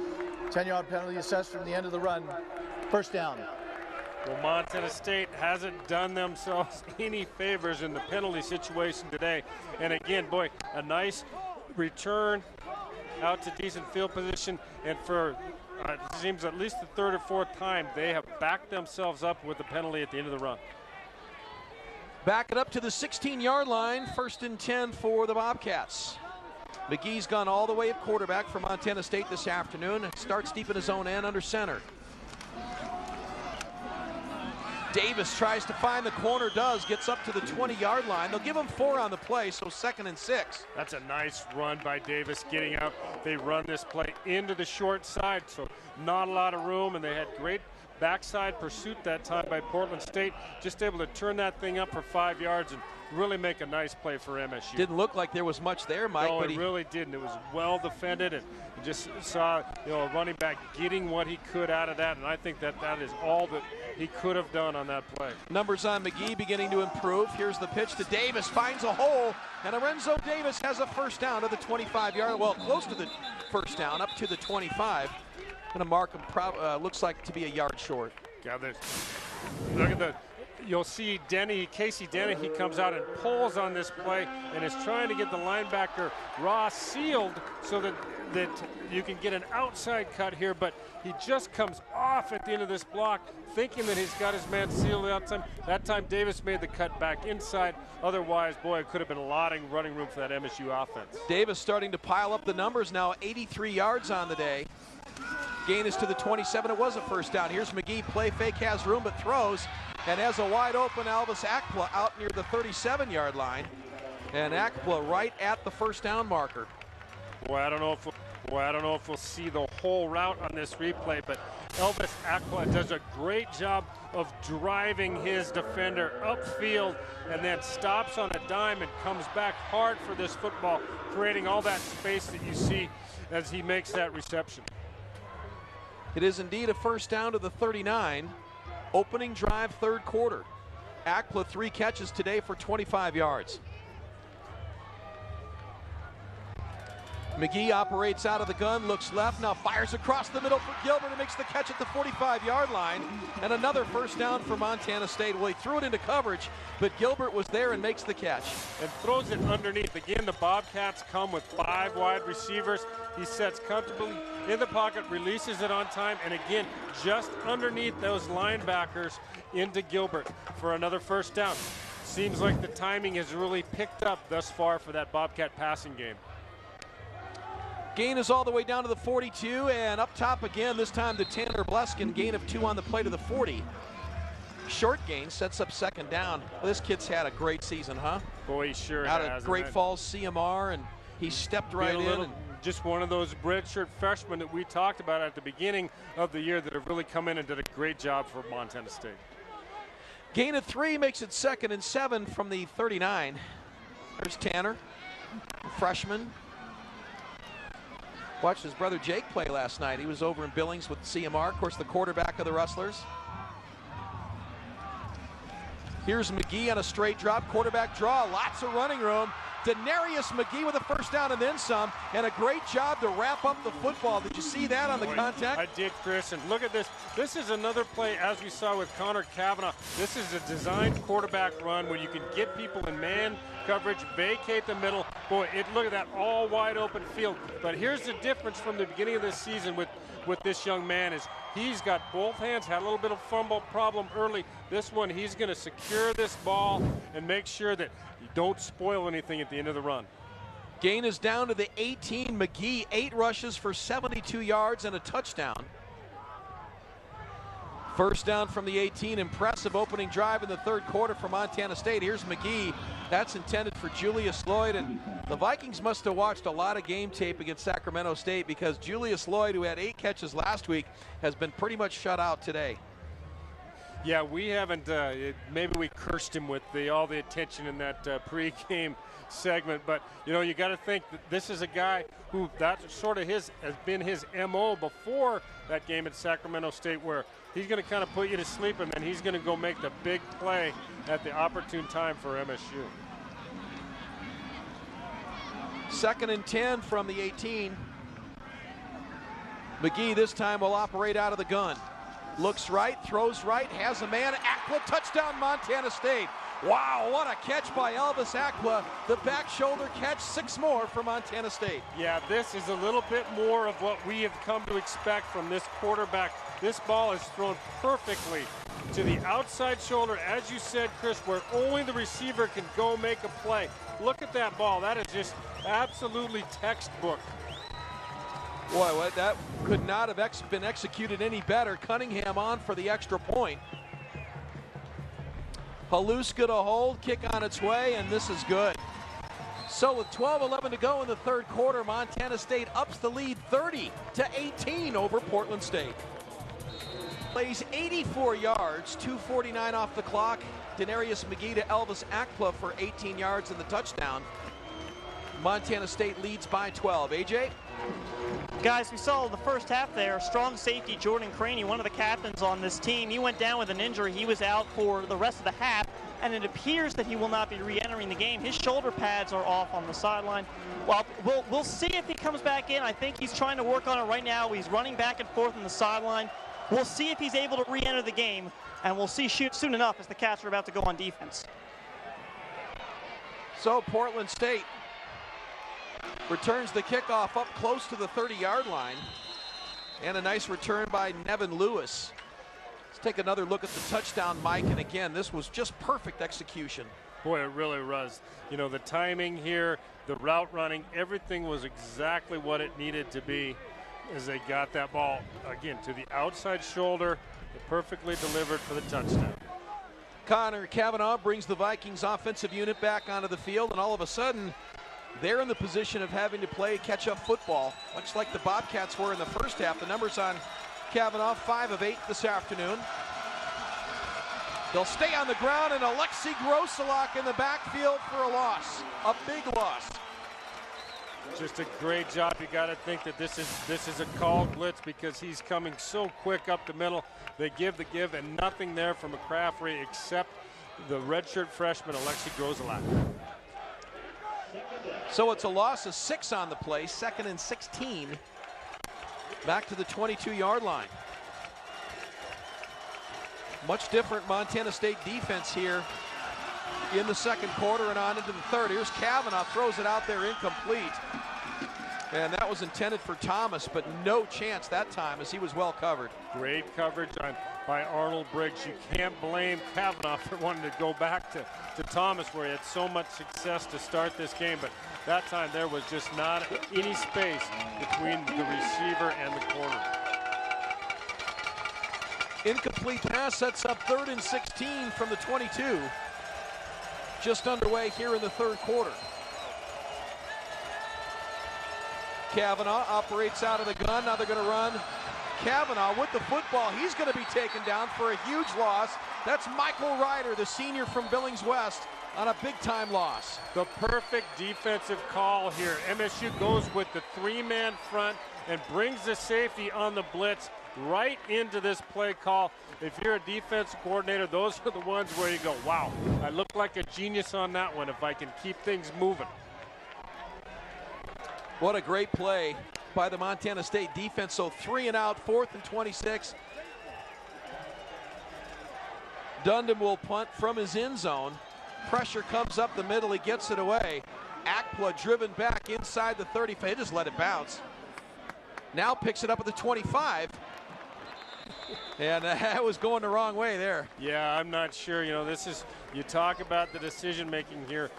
10-yard penalty assessed from the end of the run. First down. Well, Montana State hasn't done themselves any favors in the penalty situation today. And again, boy, a nice return out to decent field position, and for it seems at least the third or fourth time they have backed themselves up with the penalty at the end of the run. Back it up to the 16-yard line, 1st and 10 for the Bobcats. McGee's gone all the way at quarterback for Montana State this afternoon. Starts deep in his own end under center. Davis tries to find the corner, gets up to the 20-yard line. They'll give him 4 on the play, so 2nd and 6. That's a nice run by Davis getting out. They run this play into the short side, so not a lot of room, and they had great backside pursuit that time by Portland State. Just able to turn that thing up for 5 yards and really make a nice play for MSU. Didn't look like there was much there, Mike. No, but it really didn't. It was well defended, and you just saw, you know, a running back getting what he could out of that, and I think that that is all that he could have done on that play. Numbers on McGee beginning to improve. Here's the pitch to Davis, finds a hole, and Lorenzo Davis has a first down to the 25-yard, well, close to the first down, up to the 25. Gonna mark him, looks like to be a yard short. Yeah, look at the, you'll see Casey Denny, he comes out and pulls on this play and is trying to get the linebacker Ross sealed so that you can get an outside cut here, but he just comes off at the end of this block thinking that he's got his man sealed outside. That time Davis made the cut back inside. Otherwise, boy, it could have been a lot of running room for that MSU offense. Davis starting to pile up the numbers now, 83 yards on the day. Gain is to the 27. It was a first down. Here's McGee. Play fake, has room, but throws. And has a wide open Alvis Akpla out near the 37-yard line. And Akpla right at the first down marker. Boy, I don't know if we'll see the whole route on this replay, but Elvis Akpla does a great job of driving his defender upfield and then stops on a dime and comes back hard for this football, creating all that space that you see as he makes that reception. It is indeed a first down to the 39. Opening drive, third quarter. Akpla 3 catches today for 25 yards. McGee operates out of the gun, looks left, now fires across the middle for Gilbert, who makes the catch at the 45-yard line. And another first down for Montana State. Well, he threw it into coverage, but Gilbert was there and makes the catch. And throws it underneath. Again, the Bobcats come with 5 wide receivers. He sets comfortably in the pocket, releases it on time, and again, just underneath those linebackers into Gilbert for another first down. Seems like the timing has really picked up thus far for that Bobcat passing game. Gain is all the way down to the 42, and up top again, this time to Tanner Bleskin. Gain of 2 on the play to the 40. Short gain sets up second down. Well, this kid's had a great season, huh? Boy, he sure Out has. of Great Falls CMR, and he stepped right in. Just one of those redshirt freshmen that we talked about at the beginning of the year that have really come in and did a great job for Montana State. Gain of 3 makes it 2nd and 7 from the 39. There's Tanner, freshman. Watched his brother Jake play last night. He was over in Billings with CMR, of course, the quarterback of the Rustlers. Here's McGee on a straight drop, quarterback draw, lots of running room. Denarius McGee with a first down and then some, and a great job to wrap up the football. Did you see that on the contact? I did, Chris, and look at this. This is another play, as we saw with Connor Kavanaugh. This is a designed quarterback run where you can get people in man coverage, vacate the middle. Boy, look at that, all wide open field. But here's the difference from the beginning of this season with this young man is he's got both hands, had a little bit of fumble problem early. This one, he's going to secure this ball and make sure that you don't spoil anything at the end of the run. Gain is down to the 18. McGee, 8 rushes for 72 yards and a touchdown. First down from the 18. Impressive opening drive in the third quarter for Montana State. Here's McGee. That's intended for Julius Lloyd. And the Vikings must have watched a lot of game tape against Sacramento State, because Julius Lloyd, who had 8 catches last week, has been pretty much shut out today. Yeah, we haven't, maybe we cursed him with all the attention in that pregame segment, but you know, you got to think that this is a guy who that's sort of has been his MO before that game at Sacramento State, where he's going to kind of put you to sleep and then he's going to go make the big play at the opportune time for MSU. 2nd and 10 from the 18. McGee this time will operate out of the gun. Looks right, throws right, has a man. Akpla, touchdown Montana State. Wow, what a catch by Elvis Akpla. The back shoulder catch, 6 more for Montana State. Yeah, this is a little bit more of what we have come to expect from this quarterback. This ball is thrown perfectly to the outside shoulder, as you said, Chris, where only the receiver can go make a play. Look at that ball. That is just absolutely textbook. Boy, that could not have been executed any better. Cunningham on for the extra point. Haluska to hold, kick on its way, and this is good. So with 12-11 to go in the third quarter, Montana State ups the lead 30-18 over Portland State. Plays 84 yards, 2:49 off the clock. Denarius McGee to Elvis Akpla for 18 yards in the touchdown. Montana State leads by 12. AJ? Guys, we saw the first half there, strong safety Jordan Craney, one of the captains on this team. He went down with an injury. He was out for the rest of the half, and it appears that he will not be re-entering the game. His shoulder pads are off on the sideline. Well, we'll see if he comes back in. I think he's trying to work on it right now. He's running back and forth on the sideline. We'll see if he's able to re-enter the game, and we'll see soon enough as the Cats are about to go on defense. So Portland State returns the kickoff up close to the 30-yard line. And a nice return by Nevin Lewis. Let's take another look at the touchdown, Mike. And again, this was just perfect execution. Boy, it really was. You know, the timing here, the route running, everything was exactly what it needed to be as they got that ball, again, to the outside shoulder, perfectly delivered for the touchdown. Connor Cavanaugh brings the Vikings offensive unit back onto the field, and all of a sudden, they're in the position of having to play catch-up football, much like the Bobcats were in the first half. The numbers on Cavanaugh, 5 of 8 this afternoon. They'll stay on the ground, and Alexi Groselak in the backfield for a loss, a big loss. Just a great job. You got to think that this is a called blitz because he's coming so quick up the middle. They give the give, and nothing there from McCaffrey except the redshirt freshman Alexi Groselak. So it's a loss of 6 on the play, 2nd and 16. Back to the 22-yard line. Much different Montana State defense here in the second quarter and on into the third. Here's Cavanaugh, throws it out there incomplete. And that was intended for Thomas, but no chance that time as he was well covered. Great coverage by Arnold Briggs. You can't blame Cavanaugh for wanting to go back to Thomas, where he had so much success to start this game, but that time there was just not any space between the receiver and the corner. Incomplete pass sets up 3rd and 16 from the 22. Just underway here in the third quarter. Cavanaugh operates out of the gun. Now they're going to run. Cavanaugh with the football. He's going to be taken down for a huge loss. That's Michael Ryder, the senior from Billings West, on a big-time loss. The perfect defensive call here. MSU goes with the 3-man front and brings the safety on the blitz right into this play call. If you're a defense coordinator, those are the ones where you go, wow, I look like a genius on that one if I can keep things moving. What a great play by the Montana State defense. So 3 and out, 4th and 26. Dundon will punt from his end zone. Pressure comes up the middle, he gets it away. Akpla driven back inside the 35. He just let it bounce. Now picks it up at the 25. And that was going the wrong way there. Yeah, I'm not sure. You know, this is, you talk about the decision making here.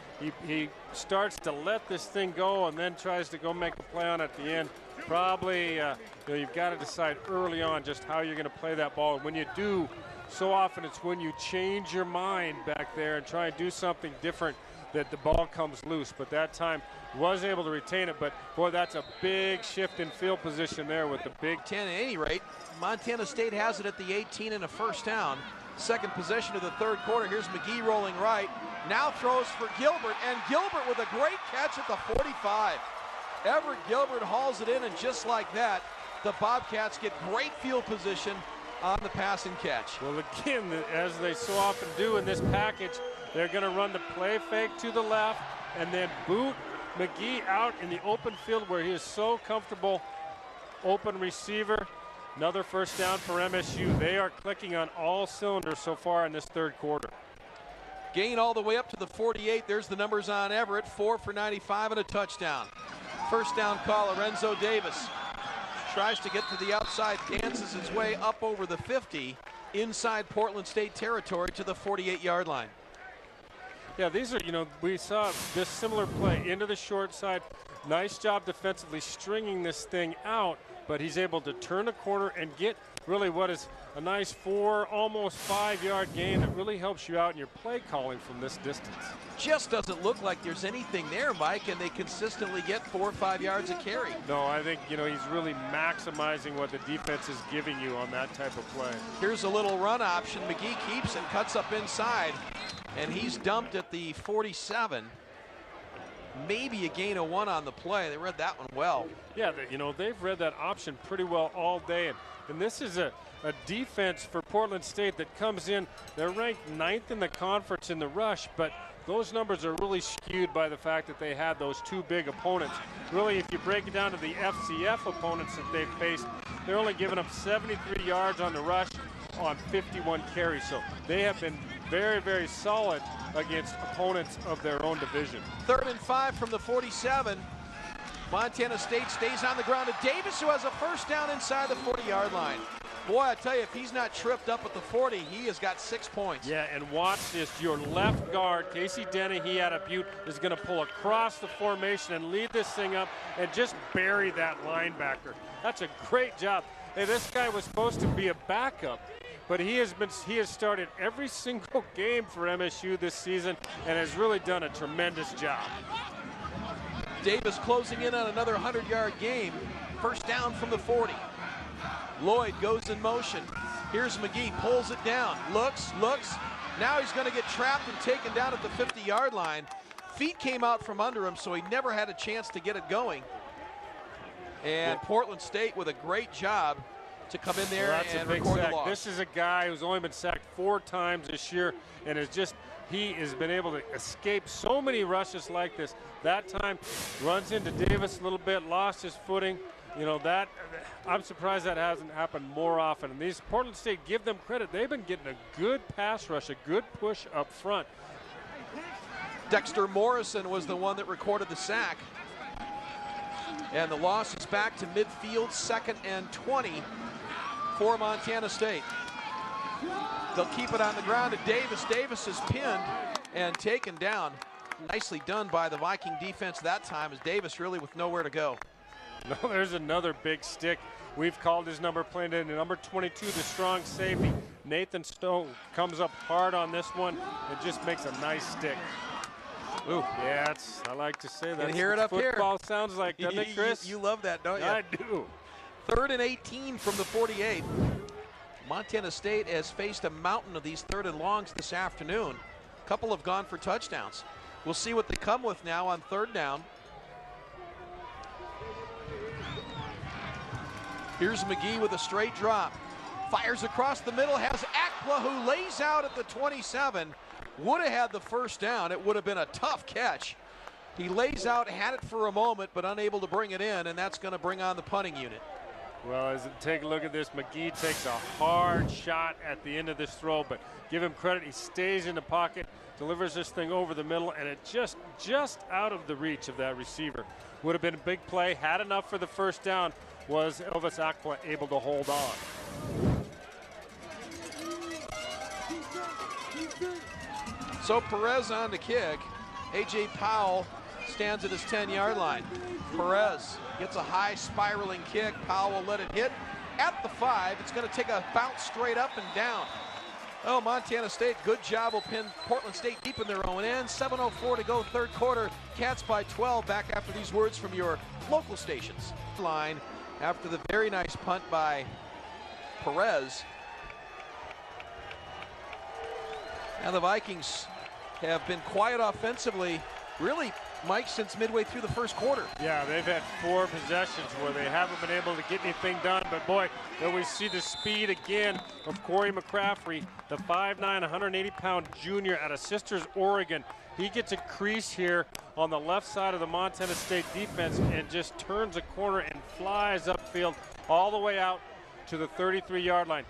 He starts to let this thing go and then tries to go make a play on it at the end. Probably, you know, you've got to decide early on just how you're going to play that ball. And when you do, so often it's when you change your mind back there and try and do something different that the ball comes loose. But that time was able to retain it. But boy, that's a big shift in field position there with the Big 10. At any rate, Montana State has it at the 18 and a first down. Second possession of the third quarter. Here's McGee rolling right. Now throws for Gilbert, and Gilbert with a great catch at the 45. Everett Gilbert hauls it in, and just like that, the Bobcats get great field position on the pass and catch. Well, again, as they so often do in this package, they're going to run the play fake to the left and then boot McGee out in the open field where he is so comfortable. Open receiver. Another first down for MSU. They are clicking on all cylinders so far in this third quarter. Gain all the way up to the 48. There's the numbers on Everett. 4 for 95 and a touchdown. First down call, Lorenzo Davis. Tries to get to the outside, dances his way up over the 50, inside Portland State territory to the 48-yard line. Yeah, these are, we saw this similar play into the short side. Nice job defensively stringing this thing out, but he's able to turn a corner and get really what is a nice 4, almost 5-yard gain that really helps you out in your play calling from this distance. Just doesn't look like there's anything there, Mike, and they consistently get 4 or 5 yards a carry. No, I think, he's really maximizing what the defense is giving you on that type of play. Here's a little run option. McGee keeps and cuts up inside, and he's dumped at the 47. Maybe a gain of 1 on the play. They read that one well. Yeah, they've read that option pretty well all day. And this is a defense for Portland State that comes in. They're ranked 9th in the conference in the rush, but those numbers are really skewed by the fact that they had those 2 big opponents. Really, if you break it down to the FCF opponents that they've faced, they're only giving up 73 yards on the rush on 51 carries. So they have been very, very solid against opponents of their own division. 3rd and 5 from the 47. Montana State stays on the ground to Davis, who has a first down inside the 40-yard line. Boy, I tell you, if he's not tripped up at the 40, he has got 6 points. Yeah, and watch this. Your left guard, Casey Dennehy out of Butte, is going to pull across the formation and lead this thing up and just bury that linebacker. That's a great job. Hey, this guy was supposed to be a backup, but he has started every single game for MSU this season and has really done a tremendous job. Davis closing in on another 100-yard game. First down from the 40. Lloyd goes in motion. Here's McGee, pulls it down, looks. Now he's going to get trapped and taken down at the 50-yard line. Feet came out from under him, so he never had a chance to get it going. And Portland State with a great job to come in there and record the loss. This is a guy who's only been sacked 4 times this year and he has been able to escape so many rushes like this. That time runs into Davis a little bit, lost his footing. I'm surprised that hasn't happened more often. And these Portland State, give them credit. They've been getting a good pass rush, a good push up front. Dexter Morrison was the one that recorded the sack. And the loss is back to midfield, 2nd and 20 for Montana State. They'll keep it on the ground to Davis. Davis is pinned and taken down. Nicely done by the Viking defense that time, as Davis really with nowhere to go. No, there's another big stick. We've called his number playing in number 22, the strong safety. Nathan Stone comes up hard on this one and just makes a nice stick. Ooh, yeah, I like to say that. You hear it up here. Football sounds like, doesn't it, Chris? You love that, don't you? I do. 3rd and 18 from the 48. Montana State has faced a mountain of these 3rd and longs this afternoon. A couple have gone for touchdowns. We'll see what they come with now on 3rd down. Here's McGee with a straight drop. Fires across the middle, has Akpla, who lays out at the 27. Would have had the first down. It would have been a tough catch. He lays out, had it for a moment, but unable to bring it in, and that's going to bring on the punting unit. Well, take a look at this. McGee takes a hard shot at the end of this throw, but give him credit. He stays in the pocket, delivers this thing over the middle, and it just out of the reach of that receiver. Would have been a big play, had enough for the first down. Was Elvis Akpla able to hold on? So Perez on the kick. A.J. Powell stands at his 10-yard line. Perez gets a high spiraling kick. Powell will let it hit at the 5. It's going to take a bounce straight up and down. Oh, Montana State, good job will pin Portland State deep in their own end. 7:04 to go, 3rd quarter. Cats by 12. Back after these words from your local stations. Line after the very nice punt by Perez. Now the Vikings have been quiet offensively, really, Mike, since midway through the first quarter. Yeah, they've had 4 possessions where they haven't been able to get anything done. But boy, there we see the speed again of Corey McCaffrey, the 5'9", 180-pound junior out of Sisters, Oregon. He gets a crease here on the left side of the Montana State defense and just turns a corner and flies upfield all the way out to the 33-yard line.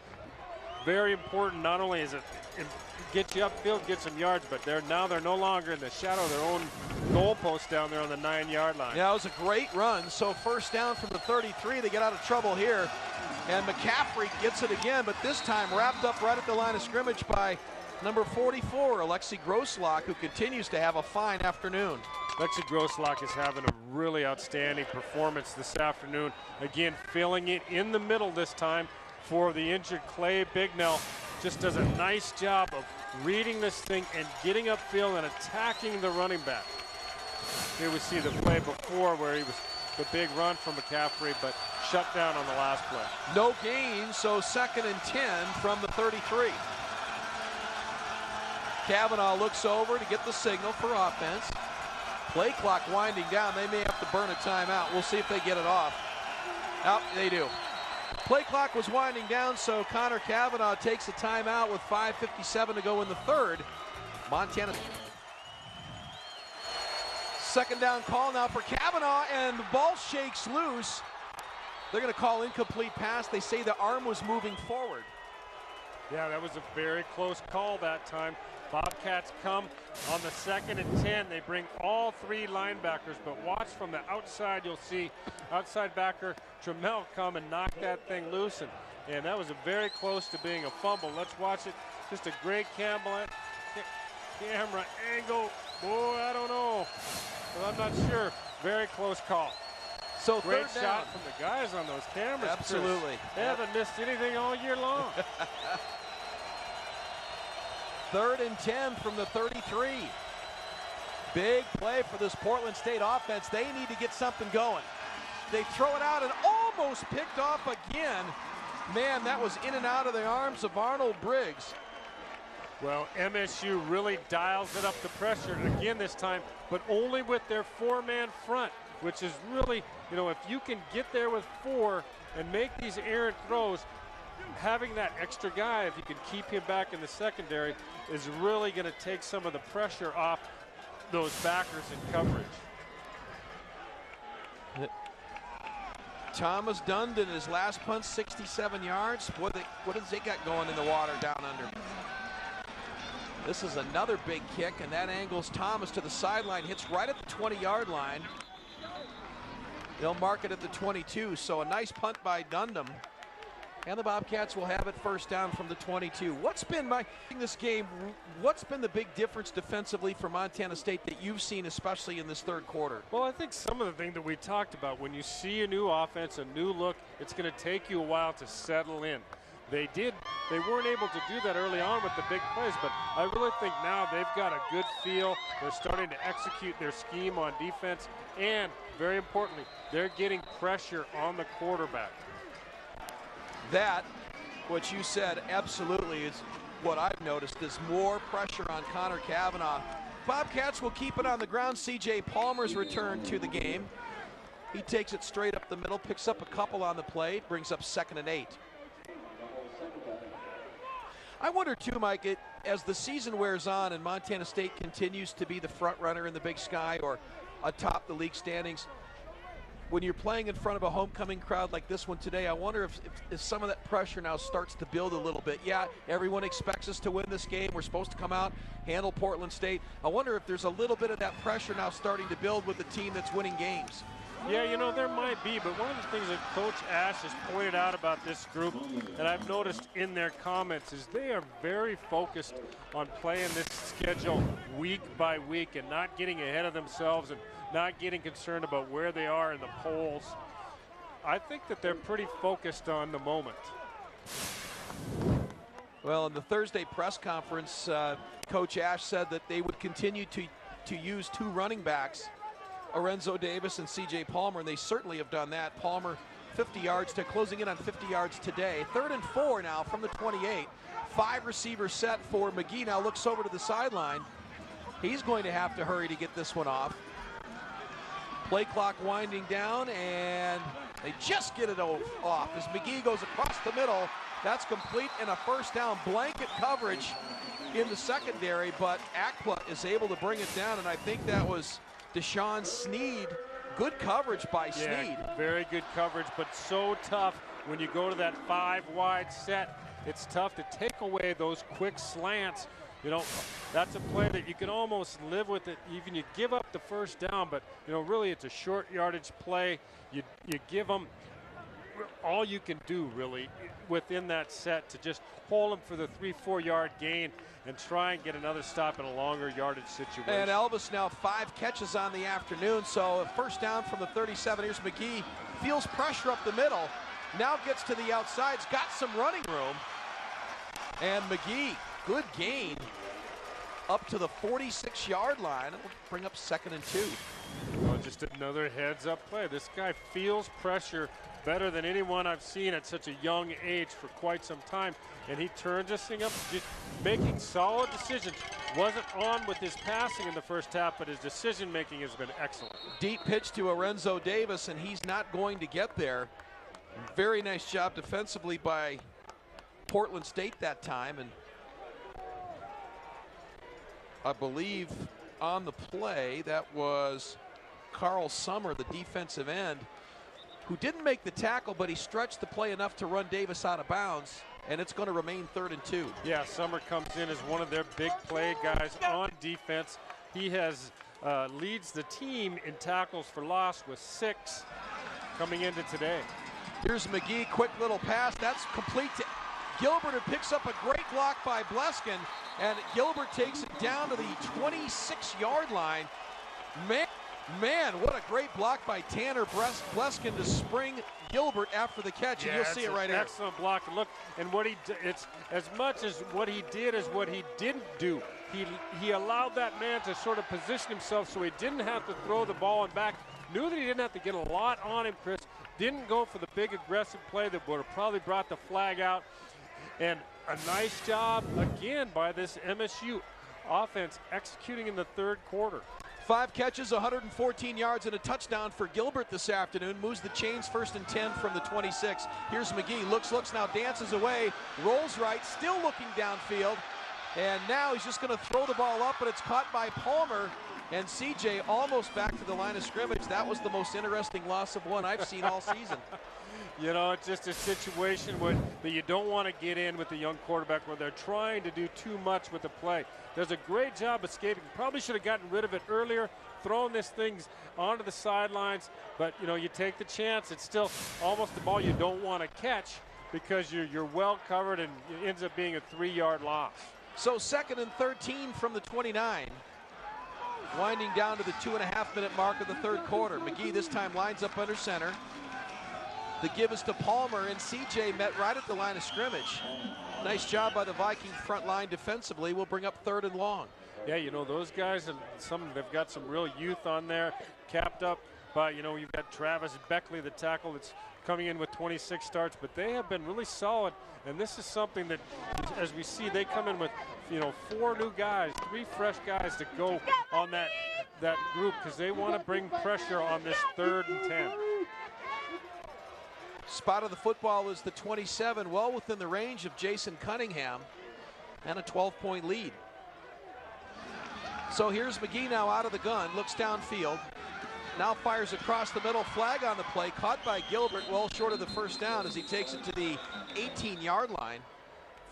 very important. Not only is it get you upfield, get some yards, but they're no longer in the shadow of their own goalpost down there on the 9-yard line. Yeah, it was a great run. So first down from the 33. They get out of trouble here. And McCaffrey gets it again, but this time wrapped up right at the line of scrimmage by number 44, Alexi Grosslock, who continues to have a fine afternoon. Alexi Grosslock is having a really outstanding performance this afternoon. Again, filling it in the middle this time for the injured Clay Bignell. Just does a nice job of reading this thing and getting upfield and attacking the running back. Here we see the play before where he was the big run from McCaffrey, but shut down on the last play. No gain, so 2nd and 10 from the 33. Kavanaugh looks over to get the signal for offense. Play clock winding down. They may have to burn a timeout. We'll see if they get it off. Oh, they do. Play clock was winding down, so Connor Kavanaugh takes a timeout with 5:57 to go in the third. Montana. Second down call now for Kavanaugh, and the ball shakes loose. They're going to call incomplete pass. They say the arm was moving forward. Yeah, that was a very close call that time. Bobcats come on the 2nd and 10. They bring all 3 linebackers, but watch from the outside. You'll see outside backer Trammell come and knock that thing loose, and that was a very close to being a fumble. Let's watch it. Just a great camera angle. Boy, I don't know. Well, I'm not sure. Very close call. So great third shot down from the guys on those cameras. Absolutely. Chris. They haven't missed anything all year long. 3rd and 10 from the 33. Big play for this Portland State offense. They need to get something going. They throw it out and almost picked off again. Man, that was in and out of the arms of Arnold Briggs. Well, MSU really dials it up the pressure again this time, but only with their 4-man front, which is really, you know, if you can get there with 4 and make these errant throws, having that extra guy, if you can keep him back in the secondary, is really going to take some of the pressure off those backers in coverage. Thomas Dundon, his last punt, 67 yards. What does they got going in the water down under? This is another big kick, and that angles Thomas to the sideline, hits right at the 20-yard line. They'll mark it at the 22, so a nice punt by Dundon. And the Bobcats will have it first down from the 22. What's been this game? What's been the big difference defensively for Montana State that you've seen, especially in this third quarter? Well, I think some of the things that we talked about, when you see a new offense, a new look, it's going to take you a while to settle in. They weren't able to do that early on with the big plays, but I really think now they've got a good feel. They're starting to execute their scheme on defense, and very importantly, they're getting pressure on the quarterback. That, what you said, absolutely is what I've noticed, is more pressure on Connor Kavanaugh. Bobcats will keep it on the ground. C.J. Palmer's return to the game. He takes it straight up the middle, picks up a couple on the play, brings up 2nd and 8. I wonder too, Mike, as the season wears on and Montana State continues to be the front runner in the Big Sky or atop the league standings, when you're playing in front of a homecoming crowd like this one today, I wonder if some of that pressure now starts to build a little bit. Yeah, everyone expects us to win this game. We're supposed to come out, handle Portland State. I wonder if there's a little bit of that pressure now starting to build with the team that's winning games. Yeah, you know, there might be, but one of the things that Coach Ash has pointed out about this group, and I've noticed in their comments, is they are very focused on playing this schedule week by week and not getting ahead of themselves and not getting concerned about where they are in the polls. I think that they're pretty focused on the moment. Well, in the Thursday press conference, Coach Ash said that they would continue to use 2 running backs, Lorenzo Davis and C.J. Palmer, and they certainly have done that. Palmer 50 yards to closing in on 50 yards today. 3rd and 4 now from the 28. 5 receivers set for McGee. Now looks over to the sideline. He's going to have to hurry to get this one off. Play clock winding down, and they just get it off as McGee goes across the middle. That's complete and a first down. Blanket coverage in the secondary, but Akpla is able to bring it down, and I think that was Deshaun Sneed. Good coverage by Sneed. Very good coverage, but so tough when you go to that 5 wide set it's tough to take away those quick slants. You know, that's a play that you can almost live with it. Even you give up the first down, but, you know, really it's a short yardage play. You give them all you can do, really, within that set to just hold them for the 3-4 yard gain and try and get another stop in a longer yardage situation. And Elvis now 5 catches on the afternoon, so first down from the 37. Here's McGee, feels pressure up the middle, now gets to the outside, he's got some running room, and McGee, good gain up to the 46-yard line. It'll bring up 2nd and 2. Well, just another heads-up play. This guy feels pressure better than anyone I've seen at such a young age for quite some time, and he turns this thing up, just making solid decisions. Wasn't on with his passing in the first half, but his decision-making has been excellent. Deep pitch to Lorenzo Davis, and he's not going to get there. Very nice job defensively by Portland State that time, and I believe on the play that was Carl Summer, the defensive end, who didn't make the tackle, but he stretched the play enough to run Davis out of bounds, and it's going to remain 3rd and 2. Yeah, Summer comes in as one of their big play guys on defense. He has leads the team in tackles for loss with 6 coming into today. Here's McGee, quick little pass. That's complete to Gilbert, who picks up a great block by Bleskin, and Gilbert takes it down to the 26-yard line. Man, what a great block by Tanner Bleskin to spring Gilbert after the catch, and you'll see it right here. Excellent block. Look, and what it's as much as what he did as what he didn't do. He allowed that man to sort of position himself so he didn't have to throw the ball and back. Knew that he didn't have to get a lot on him, Chris. Didn't go for the big aggressive play that would have probably brought the flag out. And a nice job again by this MSU offense executing in the 3rd quarter. 5 catches, 114 yards, and a touchdown for Gilbert this afternoon. Moves the chains, 1st and 10 from the 26. Here's McGee, looks, now dances away, rolls right, still looking downfield. And now he's just going to throw the ball up, but it's caught by Palmer. And CJ almost back to the line of scrimmage. That was the most interesting loss of one I've seen all season. You know, it's just a situation that you don't want to get in with the young quarterback where they're trying to do too much with the play. Does a great job escaping. Probably should have gotten rid of it earlier, thrown this thing onto the sidelines. But, you know, you take the chance. It's still almost the ball you don't want to catch because you're well covered, and it ends up being a 3-yard loss. So 2nd and 13 from the 29. Winding down to the 2.5-minute mark of the 3rd quarter. McGee this time lines up under center. The give is to Palmer, and CJ met right at the line of scrimmage. Nice job by the Viking front line defensively. Will bring up 3rd and long. Yeah, you know, those guys, they've got some real youth on there, capped up by, you know, you've got Travis Beckley, the tackle that's coming in with 26 starts, but they have been really solid, and this is something that, as we see, they come in with, you know, 4 new guys, 3 fresh guys to go on that group because they want to bring pressure on this 3rd and 10. Spot of the football is the 27, well within the range of Jason Cunningham, and a 12-point lead. So here's McGee now out of the gun, looks downfield, now fires across the middle, flag on the play, caught by Gilbert, well short of the first down as he takes it to the 18-yard line.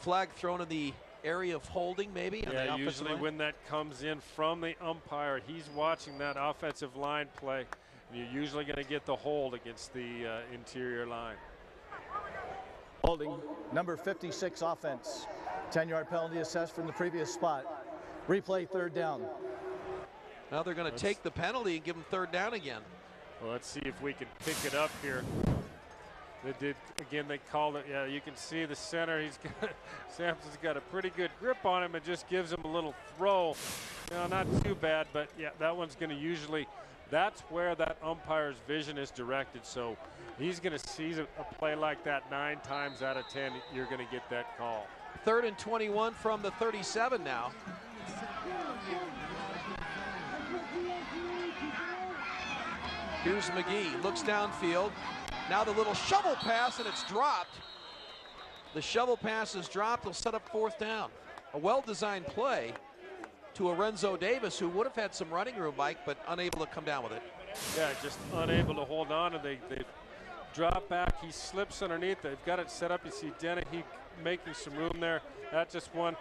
Flag thrown in the area of holding, maybe. Yeah, usually when that comes in from the umpire, he's watching that offensive line play. You're usually going to get the hold against the interior line. Holding, number 56 offense. 10-yard penalty assessed from the previous spot. Replay 3rd down. Now they're going to take the penalty and give them 3rd down again. Well, let's see if we can pick it up here. They called it. Yeah, you can see the center. Sampson's got a pretty good grip on him and just gives him a little throw. No, not too bad, but yeah, that one's going to usually. That's where that umpire's vision is directed. So he's going to see a play like that 9 times out of 10. You're going to get that call. 3rd and 21 from the 37 now. Here's McGee, looks downfield. Now the little shovel pass, and it's dropped. The shovel pass is dropped. He'll set up 4th down. A well-designed play to Lorenzo Davis, who would have had some running room, Mike, but unable to come down with it. Yeah, just unable to hold on, and they drop back. He slips underneath. They've got it set up. You see Dennehy making some room there. That just one.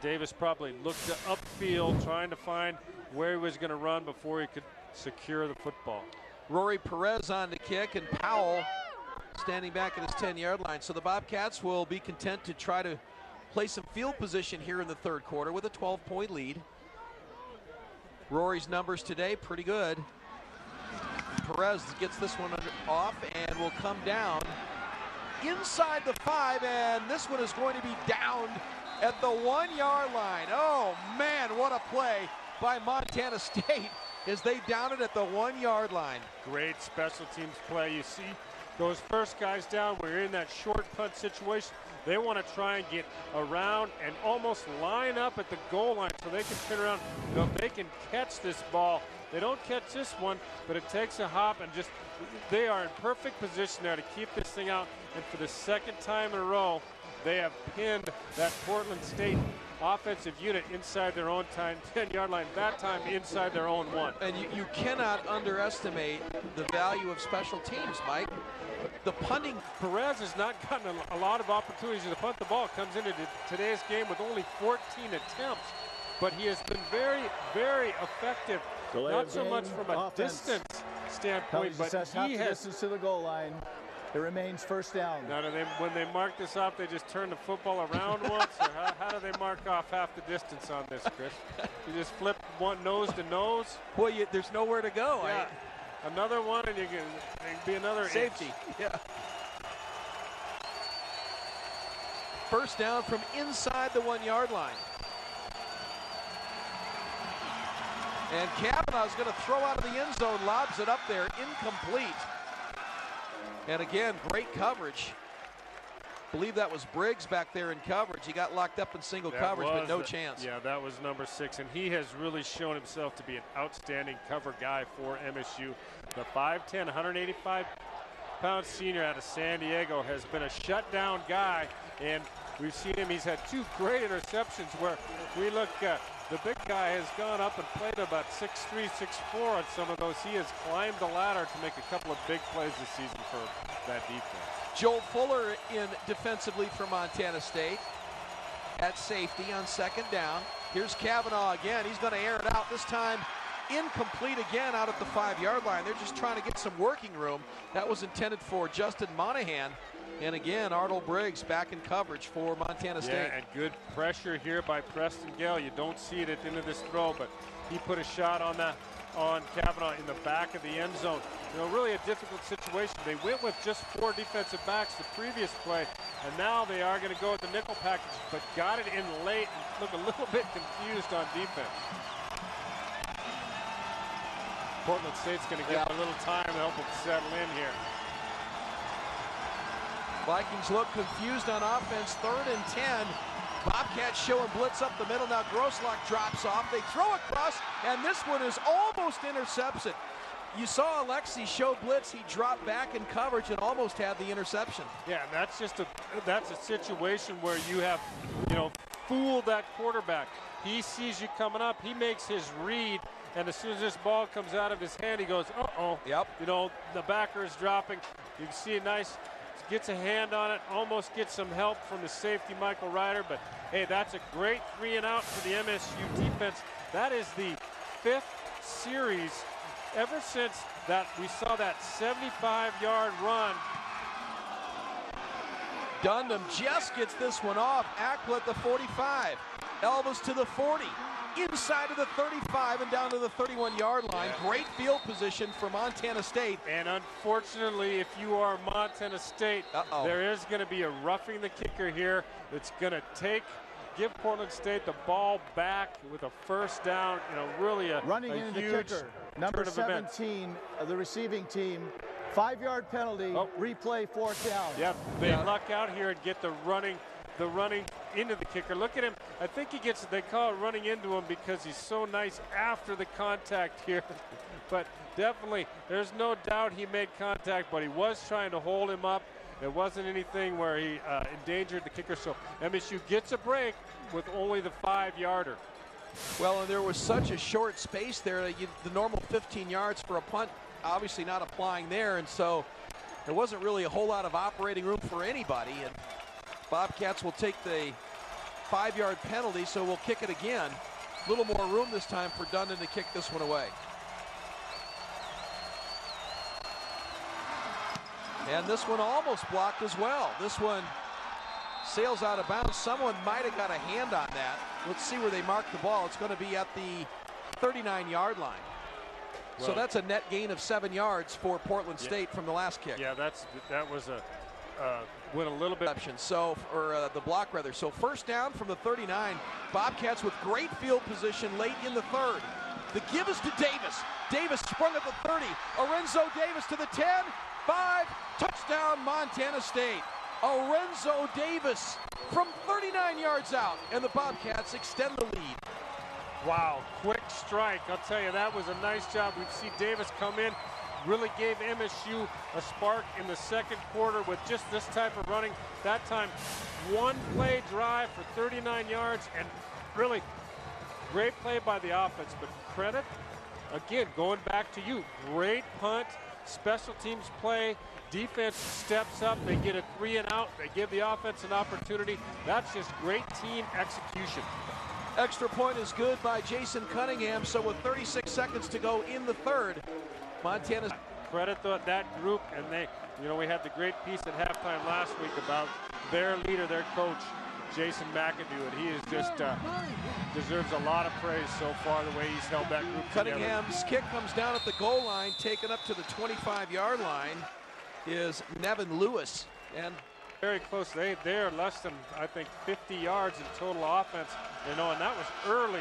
Davis probably looked upfield, trying to find where he was going to run before he could secure the football. Rory Perez on the kick, and Powell standing back at his 10-yard line. So the Bobcats will be content to try to play some field position here in the third quarter with a 12-point lead. Rory's numbers today, pretty good. Perez gets this one off and will come down inside the 5, and this one is going to be downed at the 1-yard line. Oh man, what a play by Montana State as they down it at the 1-yard line. Great special teams play. You see those first guys down, we're in that short punt situation. They want to try and get around and almost line up at the goal line so they can turn around. You know, they can catch this ball. They don't catch this one, but it takes a hop, and just they are in perfect position there to keep this thing out. And for the second time in a row, they have pinned that Portland State offensive unit inside their own 10-yard line, that time inside their own 1. And you cannot underestimate the value of special teams, Mike. The punting. Perez has not gotten a lot of opportunities to punt the ball. Comes into today's game with only 14 attempts, but he has been very, very effective. Not so much from a distance standpoint, but he has distance to the goal line. It remains first down. Now, when they mark this off, they just turn the football around once, or how do they mark off half the distance on this, Chris? You just flip one nose to nose. Well, there's nowhere to go. Yeah. Another one, and it can be another safety. Yeah. First down from inside the 1-yard line. And Kavanaugh's going to throw out of the end zone, lobs it up there, incomplete. And again, great coverage. Believe that was Briggs back there in coverage. He got locked up in single coverage, but no chance. Yeah, that was number 6, and he has really shown himself to be an outstanding cover guy for MSU. The 5'10", 185-pound senior out of San Diego has been a shutdown guy, and we've seen him. He's had 2 great interceptions where we look, the big guy has gone up and played about 6'3", 6'4" on some of those. He has climbed the ladder to make a couple of big plays this season for that defense. Joel Fuller in defensively for Montana State at safety on second down. Here's Kavanaugh again. He's going to air it out, this time incomplete again out at the 5-yard line. They're just trying to get some working room. That was intended for Justin Monahan. And again, Arnold Briggs back in coverage for Montana State. Yeah, and good pressure here by Preston Gale. You don't see it at the end of this throw, but he put a shot on Kavanaugh in the back of the end zone. You know, really a difficult situation. They went with just 4 defensive backs the previous play, and now they are going to go with the nickel package, but got it in late and look a little bit confused on defense. Portland State's going to give them a little time to help them settle in here. Vikings look confused on offense, 3rd and 10. Bobcats showing blitz up the middle. Now Groslock drops off. They throw across, and this one is almost intercepted. You saw Alexi show blitz. He dropped back in coverage and almost had the interception. Yeah, and that's a situation where you have, fooled that quarterback. He sees you coming up. He makes his read, and as soon as this ball comes out of his hand, he goes, uh-oh. Yep. The backer is dropping. You can see a nice. Gets a hand on it, almost gets some help from the safety, Michael Ryder, but hey, that's a great 3-and-out for the MSU defense. That is the 5th series ever since that we saw that 75-yard run. Dundam just gets this one off. Ackle at the 45. Elvis to the 40. Inside of the 35 and down to the 31-yard line. Yeah. Great field position for Montana State. And unfortunately, if you are Montana State, there is going to be a roughing the kicker here. It's going to give Portland State the ball back with a first down. Really a running into the kicker. Number 17 of the receiving team. 5-yard penalty. Replay, 4th down. Yep. They luck out here and get the running into the kicker. Look at him. I think they call it running into him because he's so nice after the contact here. But definitely, there's no doubt he made contact, but he was trying to hold him up. It wasn't anything where he endangered the kicker. So MSU gets a break with only the 5-yarder. Well, and there was such a short space there that the normal 15 yards for a punt obviously not applying there, and so there wasn't really a whole lot of operating room for anybody, and Bobcats will take the 5-yard penalty, so we'll kick it again. A little more room this time for Dundon to kick this one away. And this one almost blocked as well. This one sails out of bounds. Someone might have got a hand on that. Let's see where they mark the ball. It's going to be at the 39-yard line. Well, so that's a net gain of 7 yards for Portland State from the last kick. Yeah, that was went a little bit. So, or the block rather. So first down from the 39. Bobcats with great field position late in the third. The give is to Davis. Davis sprung at the 30. Orenzo Davis to the 10. 5, touchdown Montana State. Orenzo Davis from 39 yards out, and the Bobcats extend the lead. Wow, quick strike. I'll tell you, that was a nice job. We've seen Davis come in, really gave MSU a spark in the second quarter with just this type of running. That time, one play drive for 39 yards, and really great play by the offense. But credit, again, going back to you, great punt, special teams play, defense steps up, they get a 3 and out, they give the offense an opportunity. That's just great team execution. Extra point is good by Jason Cunningham, so with 36 seconds to go in the third, Montana's credit that group, and they, you know, we had the great piece at halftime last week about their leader, their coach, Jason McAdoo, and he is just deserves a lot of praise so far, the way he's held that group Cunningham's together. kick comes down at the goal line, taken up to the 25-yard line is Nevin Lewis, and very close. They're less than, I think, 50 yards in total offense. You know, and that was early.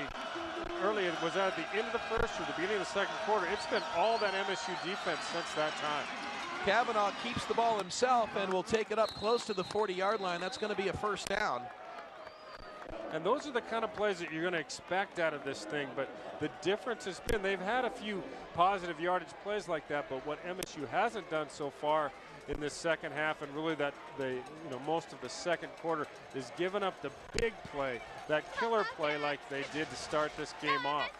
It was at the end of the first or the beginning of the second quarter. It's been all that MSU defense since that time. Kavanaugh keeps the ball himself and will take it up close to the 40-yard line. That's going to be a first down. And those are the kind of plays that you're going to expect out of this thing. But the difference has been they've had a few positive yardage plays like that. But what MSU hasn't done so far in this second half, and really that most of the second quarter, is given up the big play, that killer play like they did to start this game off.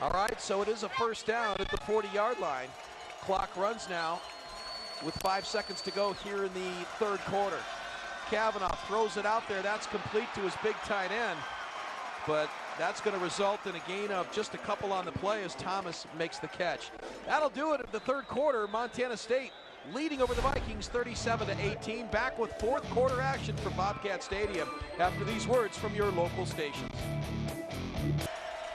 All right, so it is a first down at the 40-yard line. Clock runs now with 5 seconds to go here in the third quarter. Kavanaugh throws it out there. That's complete to his big tight end, but that's going to result in a gain of just a couple on the play as Thomas makes the catch. That'll do it at the third quarter. Montana State leading over the Vikings 37-18. Back with fourth quarter action from Bobcat Stadium after these words from your local stations.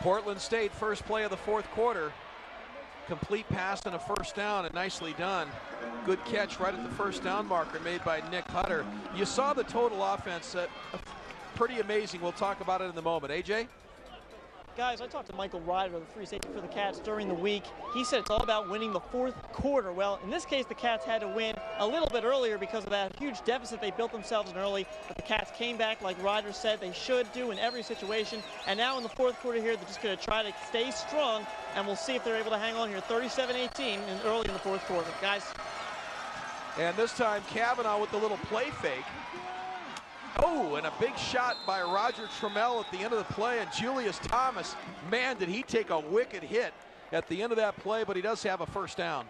Portland State, first play of the fourth quarter. Complete pass and a first down, and nicely done. Good catch right at the first down marker made by Nick Hutter. You saw the total offense, pretty amazing. We'll talk about it in a moment. AJ? Guys, I talked to Michael Ryder, the free safety for the Cats, during the week. He said it's all about winning the fourth quarter. Well, in this case, the Cats had to win a little bit earlier because of that huge deficit they built themselves in early. But the Cats came back, like Ryder said, they should do in every situation. And now in the fourth quarter here, they're just going to try to stay strong, and we'll see if they're able to hang on here. 37-18 early in the fourth quarter. Guys. And this time, Kavanaugh with the little play fake. Oh, and a big shot by Roger Trammell at the end of the play, and Julius Thomas, man, did he take a wicked hit at the end of that play, but he does have a first down.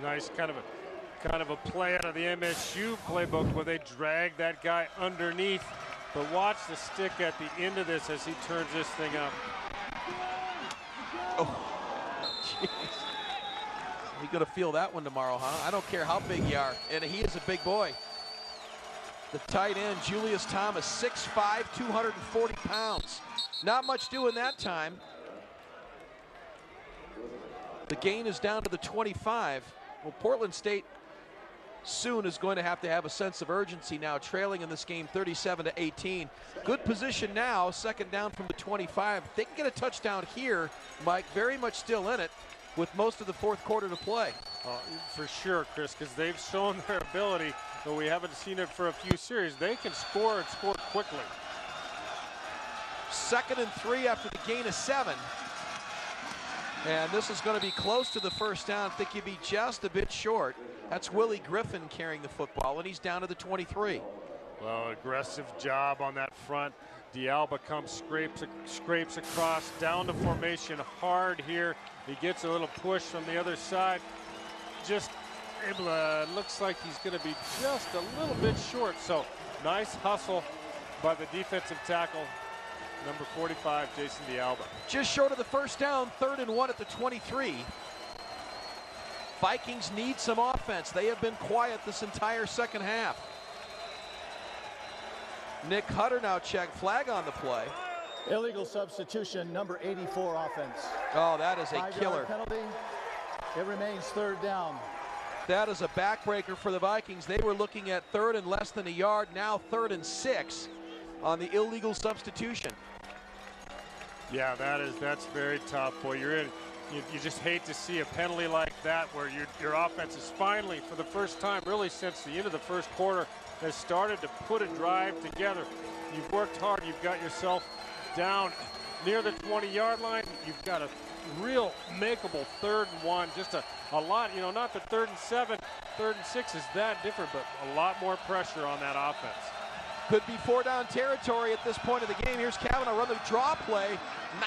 Nice kind of a play out of the MSU playbook where they drag that guy underneath. But watch the stick at the end of this as he turns this thing up. Oh, jeez. You're gonna feel that one tomorrow, huh? I don't care how big you are, and he is a big boy. The tight end, Julius Thomas, 6'5", 240 pounds. Not much doing that time. The gain is down to the 25. Well, Portland State soon is going to have a sense of urgency now, trailing in this game 37-18. Good position now, second down from the 25. They can get a touchdown here, Mike, very much still in it with most of the fourth quarter to play. For sure, Chris, because they've shown their ability, but we haven't seen it for a few series. They can score and score quickly. 2nd and 3 after the gain of 7. And this is going to be close to the first down. I think he'd be just a bit short. That's Willie Griffin carrying the football, and he's down to the 23. Well, aggressive job on that front. D'Alba comes, scrapes across, down to formation hard here. He gets a little push from the other side. Just able to, looks like he's going to be just a little bit short. So nice hustle by the defensive tackle, number 45, Jason D'Alba. Just short of the first down, 3rd and 1 at the 23. Vikings need some offense. They have been quiet this entire second half. Nick Hutter now checked, flag on the play. Illegal substitution, number 84 offense. Oh, that is a 5-yard killer. penalty. It remains 3rd down. That is a backbreaker for the Vikings. They were looking at 3rd and less than a yard, now 3rd and 6 on the illegal substitution. Yeah, that's very tough, boy. You just hate to see a penalty like that where your offense is finally, for the first time really since the end of the first quarter, has started to put a drive together. You've worked hard. You've got yourself down near the 20-yard line. You've got a real makeable 3rd and 1. Just a lot, not the 3rd and 7, 3rd and 6 is that different, but a lot more pressure on that offense. Could be 4-down territory at this point of the game. Here's Kavanaugh run the draw play.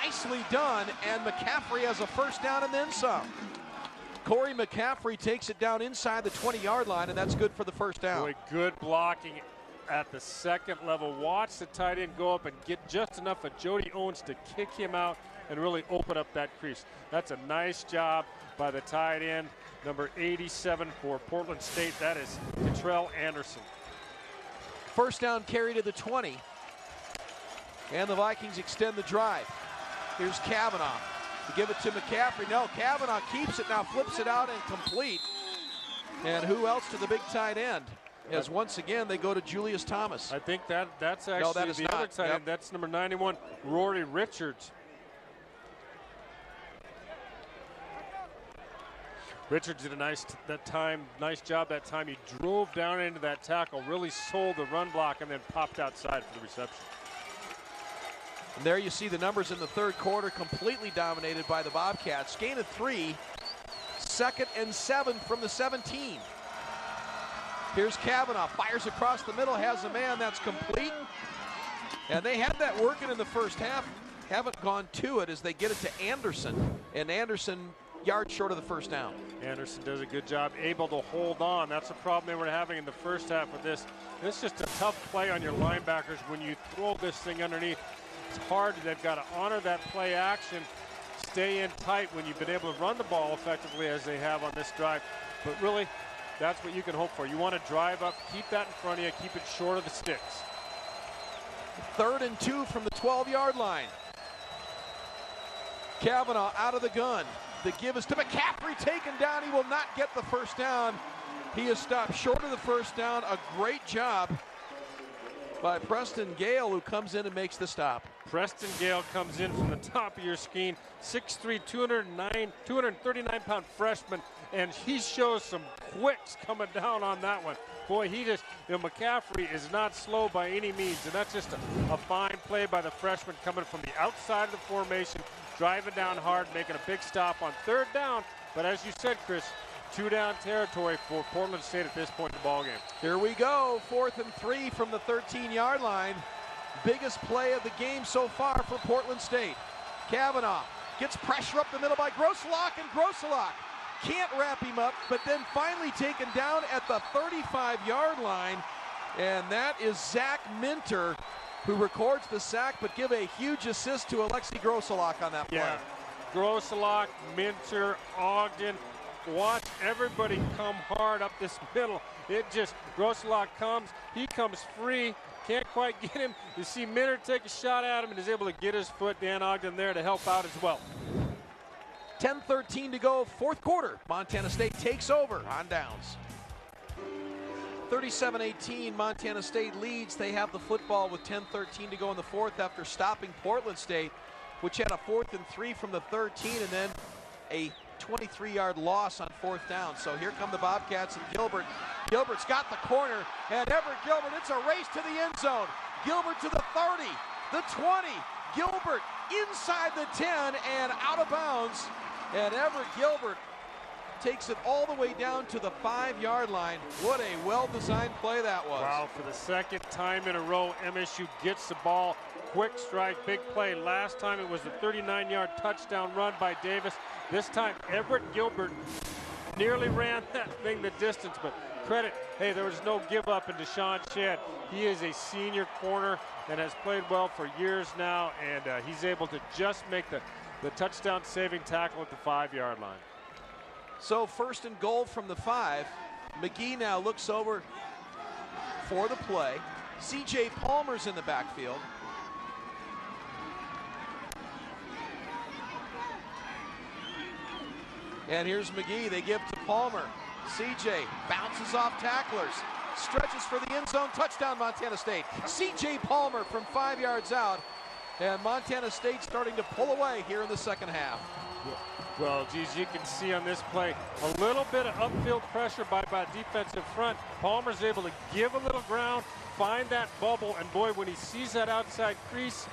Nicely done, and McCaffrey has a first down and then some. Corey McCaffrey takes it down inside the 20-yard line, and that's good for the first down. Boy, good blocking at the second level. Watch the tight end go up and get just enough of Jody Owens to kick him out and really open up that crease. That's a nice job by the tight end, number 87 for Portland State. That is Cottrell Anderson. First down carry to the 20. And the Vikings extend the drive. Here's Kavanaugh to give it to McCaffrey. No, Kavanaugh keeps it now, flips it out and complete. And who else to the big tight end? As once again they go to Julius Thomas. I think that's actually that is the not. other tight end. That's number 91, Rory Richards. Richards did a nice job that time. He drove down into that tackle, really sold the run block, and then popped outside for the reception. And there you see the numbers in the third quarter, completely dominated by the Bobcats. Gain of 3, 2nd and 7 from the 17. Here's Kavanaugh, fires across the middle, has a man, that's complete. And they had that working in the first half, haven't gone to it as they get it to Anderson. And Anderson yards short of the first down. Anderson does a good job, able to hold on. That's a problem they were having in the first half of this. It's just a tough play on your linebackers when you throw this thing underneath. It's hard. They've got to honor that play action, stay in tight when you've been able to run the ball effectively as they have on this drive. But really, that's what you can hope for. You want to drive up, keep that in front of you, keep it short of the sticks. 3rd and 2 from the 12-yard line. Kavanaugh out of the gun. The give is to McCaffrey, taken down. He will not get the first down. He is stopped short of the first down. A great job by Preston Gale, who comes in and makes the stop. Preston Gale comes in from the top of your screen, 6'3", 239-pound freshman, and he shows some quicks coming down on that one. Boy, McCaffrey is not slow by any means, and that's just a fine play by the freshman coming from the outside of the formation, driving down hard, making a big stop on 3rd down. But as you said, Chris, 2-down territory for Portland State at this point in the ballgame. Here we go, 4th and 3 from the 13-yard line. Biggest play of the game so far for Portland State. Kavanaugh gets pressure up the middle by Grosselach, and Grosselach can't wrap him up, but then finally taken down at the 35-yard line. And that is Zach Minter, who records the sack, but give a huge assist to Alexi Grosselach on that play. Yeah, Grosselach, Minter, Ogden. Watch everybody come hard up this middle. Grosselach comes, he comes free, can't quite get him. You see Minter take a shot at him and is able to get his foot. Dan Ogden there to help out as well. 10:13 to go, 4th quarter. Montana State takes over on downs. 37-18, Montana State leads. They have the football with 10:13 to go in the 4th after stopping Portland State, which had a 4th and 3 from the 13 and then a 23-yard loss on 4th down. So here come the Bobcats and Gilbert. Gilbert's got the corner, and Everett Gilbert, it's a race to the end zone. Gilbert to the 30, the 20. Gilbert inside the 10 and out of bounds. And Everett Gilbert takes it all the way down to the 5-yard line. What a well-designed play that was. Wow, for the second time in a row, MSU gets the ball. Quick strike, big play. Last time it was a 39-yard touchdown run by Davis. This time, Everett Gilbert nearly ran that thing the distance, but credit, hey, there was no give up in Deshaun Shedd. He is a senior corner and has played well for years now, and he's able to just make the touchdown saving tackle at the 5-yard line. So 1st and goal from the 5. McGee now looks over for the play. C.J. Palmer's in the backfield. And here's McGee. They give to Palmer. C.J. bounces off tacklers. Stretches for the end zone. Touchdown, Montana State. C.J. Palmer from 5 yards out. And Montana State starting to pull away here in the second half. Well, geez, you can see on this play a little bit of upfield pressure by defensive front. Palmer's able to give a little ground, find that bubble, and boy, when he sees that outside crease,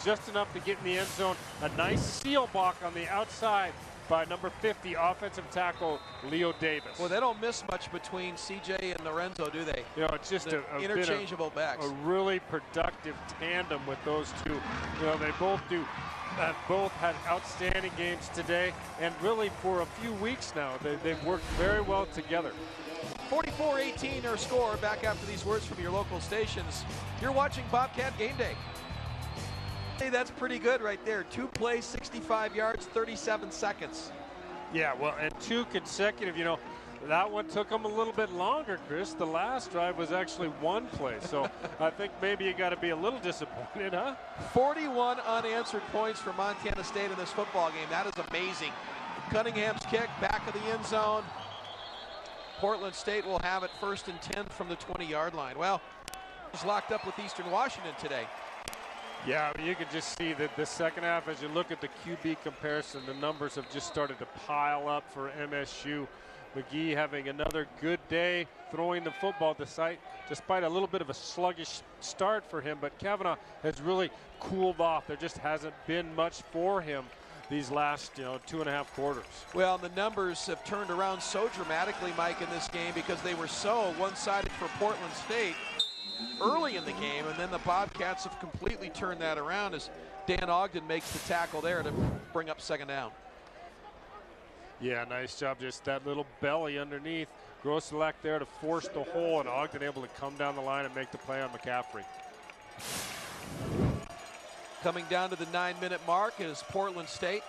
just enough to get in the end zone. A nice seal block on the outside by number 50 offensive tackle Leo Davis. Well, they don't miss much between CJ and Lorenzo, do they? You know, it's just a interchangeable backs. A really productive tandem with those two. You know, they both had outstanding games today, and really for a few weeks now, they've worked very well together. 44-18 our score. Back after these words from your local stations. You're watching Bobcat Game Day. Hey, that's pretty good right there. 2 plays, 65 yards, 37 seconds. Yeah, well, and 2 consecutive, you know, that one took them a little bit longer, Chris. The last drive was actually 1 play, so I think maybe you got to be a little disappointed, huh? 41 unanswered points for Montana State in this football game. That is amazing. Cunningham's kick, back of the end zone. Portland State will have it 1st and 10 from the 20-yard line. Well, he's locked up with Eastern Washington today. Yeah, you can just see that the second half, as you look at the QB comparison, the numbers have just started to pile up for MSU. McGee having another good day throwing the football despite a little bit of a sluggish start for him, but Kavanaugh has really cooled off. There just hasn't been much for him these last 2.5 quarters. Well, the numbers have turned around so dramatically, Mike, in this game because they were so one-sided for Portland State early in the game, and then the Bobcats have completely turned that around as Dan Ogden makes the tackle there to bring up 2nd down. Yeah, nice job. Just that little belly underneath. Grosselak there to force the hole, and Ogden able to come down the line and make the play on McCaffrey. Coming down to the 9-minute mark is Portland State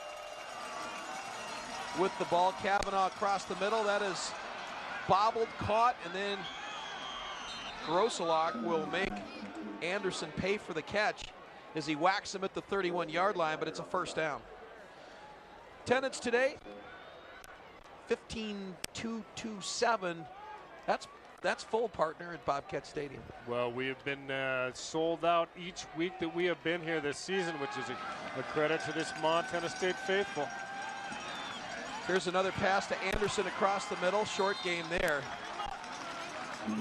with the ball. Kavanaugh across the middle. That is bobbled, caught, and then Grosselak will make Anderson pay for the catch as he whacks him at the 31-yard line, but it's a 1st down. Attendance today, 15,227. That's full, partner, at Bobcat Stadium. Well, we have been sold out each week that we have been here this season, which is a credit to this Montana State faithful. Here's another pass to Anderson across the middle. Short game there.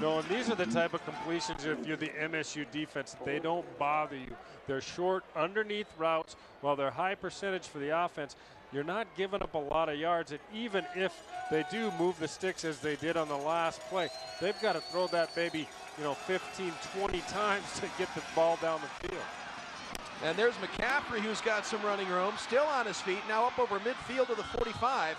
No, and these are the type of completions, if you're the MSU defense, they don't bother you. They're short underneath routes, while they're high percentage for the offense. You're not giving up a lot of yards, and even if they do move the sticks as they did on the last play, they've got to throw that baby, 15, 20 times to get the ball down the field. And there's McCaffrey, who's got some running room, still on his feet, now up over midfield to the 45.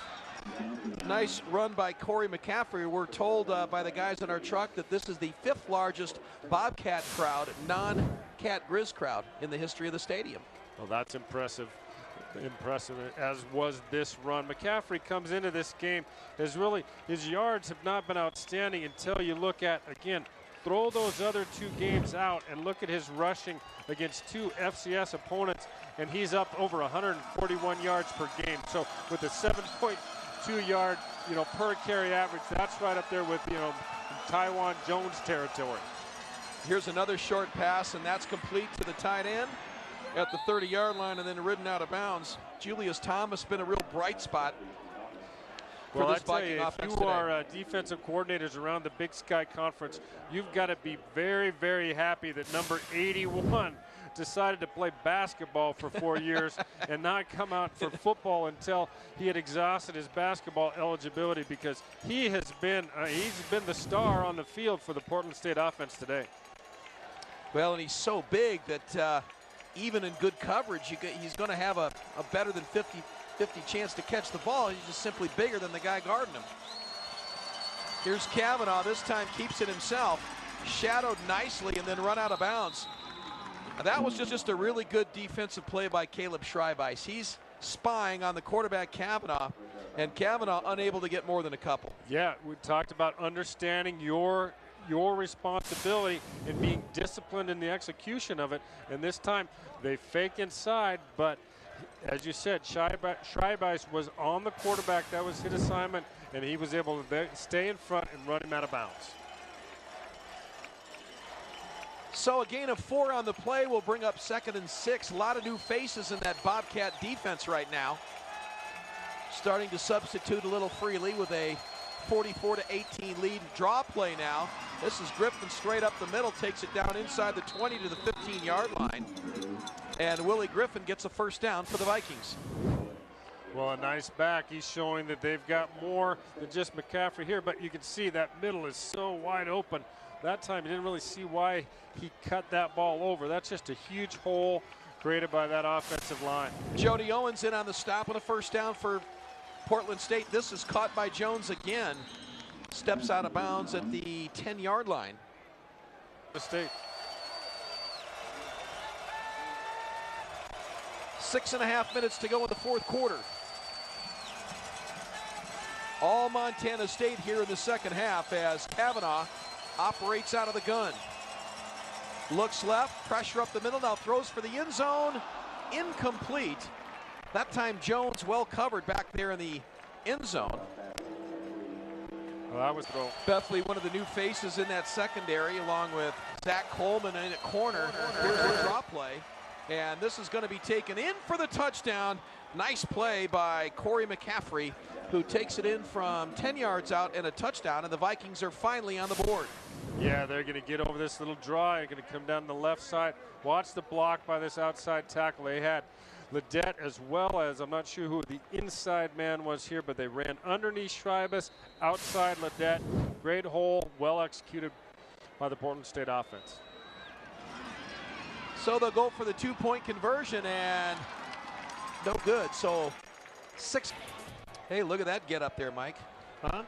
Nice run by Corey McCaffrey. We're told by the guys in our truck that this is the 5th largest Bobcat crowd, non-Cat Grizz crowd in the history of the stadium. Well, that's impressive. Impressive, as was this run. McCaffrey comes into this game his yards have not been outstanding until you look at, again, throw those other 2 games out and look at his rushing against 2 FCS opponents, and he's up over 141 yards per game. So with a 7.2 yard, per carry average, that's right up there with, Taiwan Jones territory. Here's another short pass, and that's complete to the tight end at the 30-yard line, and then ridden out of bounds. Julius Thomas been a real bright spot for this Viking offense if you are defensive coordinators around the Big Sky Conference, you've got to be very, very happy that number 81 decided to play basketball for 4 years and not come out for football until he had exhausted his basketball eligibility, because he has been he's been the star on the field for the Portland State offense today. Well, and he's so big that even in good coverage, he's going to have a better than 50 chance to catch the ball. He's just simply bigger than the guy guarding him. Here's Kavanaugh, this time keeps it himself. Shadowed nicely and then run out of bounds. That was just a really good defensive play by Caleb Schreibeis. He's spying on the quarterback Kavanaugh, and Kavanaugh unable to get more than a couple. Yeah, we talked about understanding your responsibility and being disciplined in the execution of it. And this time they fake inside, but as you said, Schreibeis was on the quarterback. That was his assignment, and he was able to stay in front and run him out of bounds. So a gain of 4 on the play will bring up 2nd and 6. A lot of new faces in that Bobcat defense right now. Starting to substitute a little freely with a 44-18 lead. Draw play now. This is Griffin straight up the middle, takes it down inside the 20 to the 15-yard line. And Willie Griffin gets a first down for the Vikings. Well, a nice back. He's showing that they've got more than just McCaffrey here, but you can see that middle is so wide open. That time you didn't really see why he cut that ball over. That's just a huge hole created by that offensive line. Jody Owens in on the stop on a first down for Portland State. This is caught by Jones again. Steps out of bounds at the 10-yard line. Mistake. 6.5 minutes to go in the 4th quarter. All Montana State here in the second half as Kavanaugh operates out of the gun. Looks left, pressure up the middle, now throws for the end zone. Incomplete. That time Jones well covered back there in the end zone. Well, that was throw. Bethley, one of the new faces in that secondary, along with Zach Coleman in at corner. Here's the drop play. And this is going to be taken in for the touchdown. Nice play by Corey McCaffrey, who takes it in from 10 yards out and a touchdown, and the Vikings are finally on the board. Yeah, they're going to get over this little draw. They're going to come down the left side. Watch the block by this outside tackle. They had Ledet as well as, I'm not sure who the inside man was here, but they ran underneath Schreibeis, outside Ledet. Great hole, well executed by the Portland State offense. So they'll go for the 2-point conversion, and no good. So 6. Hey, look at that get up there, Mike. Huh?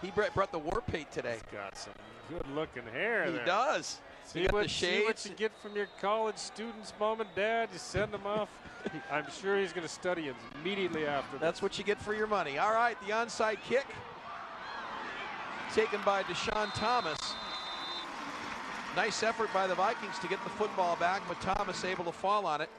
He brought the war paint today. He's got some good-looking hair He there. does. See what you get from your college students, mom and dad. You send them off. I'm sure he's going to study immediately after. That's what you get for your money. All right, the onside kick taken by Deshaun Thomas. Nice effort by the Vikings to get the football back, but Thomas able to fall on it.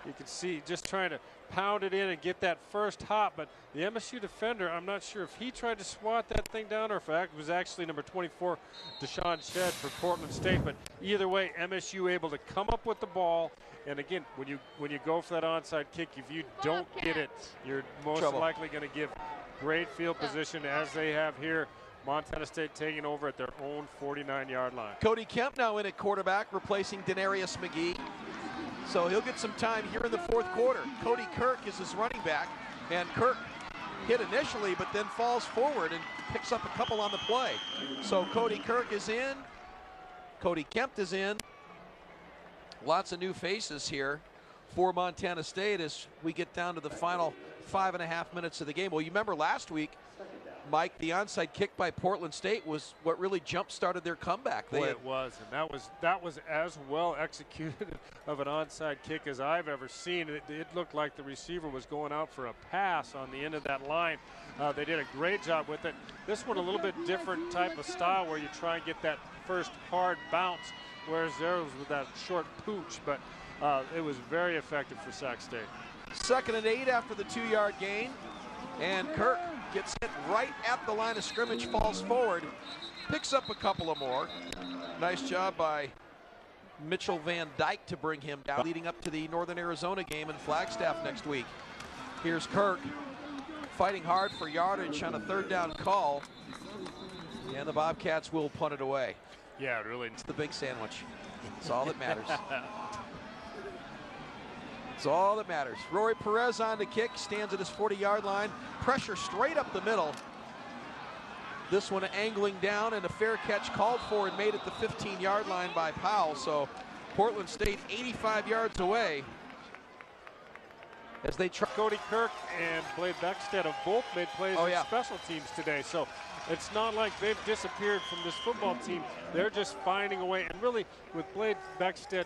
You can see just trying to pound it in and get that first hop, but the MSU defender, I'm not sure if he tried to swat that thing down or if it was actually number 24, Deshaun Shedd for Portland State. But either way, MSU able to come up with the ball. And again, when you go for that onside kick, if you don't get it, you're most likely going to give great field position as they have here. Montana State taking over at their own 49-yard line. Cody Kemp now in at quarterback, replacing Denarius McGee. So he'll get some time here in the 4th quarter. Cody Kirk is his running back, and Kirk hit initially, but then falls forward and picks up a couple on the play. So Cody Kirk is in. Cody Kemp is in. Lots of new faces here for Montana State as we get down to the final 5.5 minutes of the game. Well, you remember last week, Mike, the onside kick by Portland State was what really jump-started their comeback. Boy, it was, and that was as well executed of an onside kick as I've ever seen. It looked like the receiver was going out for a pass on the end of that line. They did a great job with it. This one a little bit different type of style where you try and get that first hard bounce, whereas there was with that short pooch, but it was very effective for Sac State. 2nd and 8 after the 2-yard gain, and Kirk gets hit right at the line of scrimmage, falls forward, picks up a couple of more. Nice job by Mitchell Van Dyke to bring him down, leading up to the Northern Arizona game in Flagstaff next week. Here's Kirk fighting hard for yardage on a 3rd down call, and the Bobcats will punt it away. Yeah, really. It's the big sandwich. It's all that matters. It's all that matters. Rory Perez on the kick, stands at his 40-yard line. Pressure straight up the middle. This one angling down, and a fair catch called for and made at the 15-yard line by Powell. So Portland State 85 yards away as they try. Cody Kirk and Blade Beckstead have both made plays on special teams today. So It's not like they've disappeared from this football team. They're just finding a way. And really, with Blade Beckstead,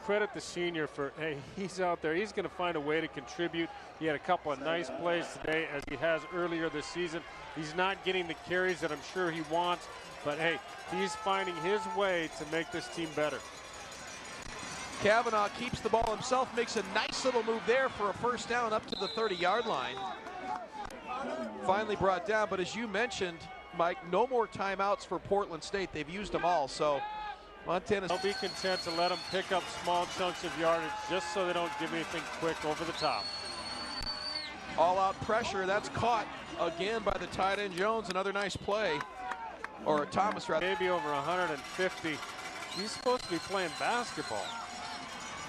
credit the senior for, hey, he's out there. He's going to find a way to contribute. He had a couple of nice plays today, as he has earlier this season. He's not getting the carries that I'm sure he wants, but hey, he's finding his way to make this team better. Kavanaugh keeps the ball himself, makes a nice little move there for a first down up to the 30-yard line. Finally brought down, but as you mentioned, Mike, no more timeouts for Portland State. They've used them all, so Montana's... They'll be content to let them pick up small chunks of yardage just so they don't give anything quick over the top. All-out pressure, that's caught again by the tight end Jones. Another nice play, or Thomas rather. Maybe over 150. He's supposed to be playing basketball.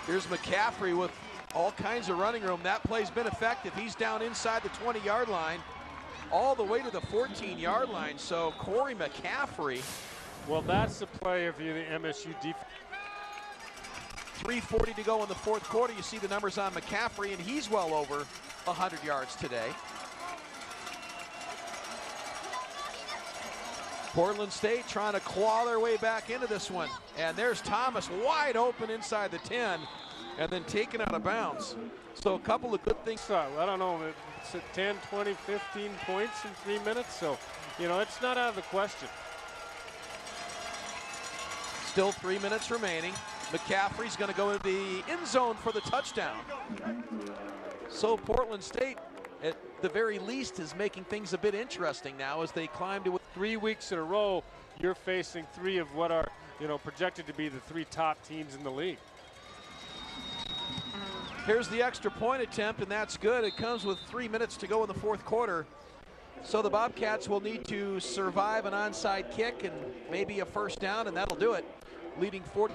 Here's McCaffrey with all kinds of running room. That play's been effective. He's down inside the 20-yard line, all the way to the 14-yard line. So Corey McCaffrey. Well, that's the play of the MSU defense. 3:40 to go in the fourth quarter. You see the numbers on McCaffrey, and he's well over 100 yards today. Portland State trying to claw their way back into this one. And there's Thomas wide open inside the 10 and then taken out of bounds. So a couple of good things. I don't know, it's at 10, 20, 15 points in 3 minutes. So, you know, it's not out of the question. Still 3 minutes remaining. McCaffrey's going to go into the end zone for the touchdown. So Portland State, at the very least, is making things a bit interesting now as they climb to 3 weeks in a row. You're facing three of what are, you know, projected to be the three top teams in the league. Here's the extra point attempt, and that's good. It comes with 3 minutes to go in the fourth quarter. So the Bobcats will need to survive an onside kick and maybe a first down, and that'll do it. Leading 40.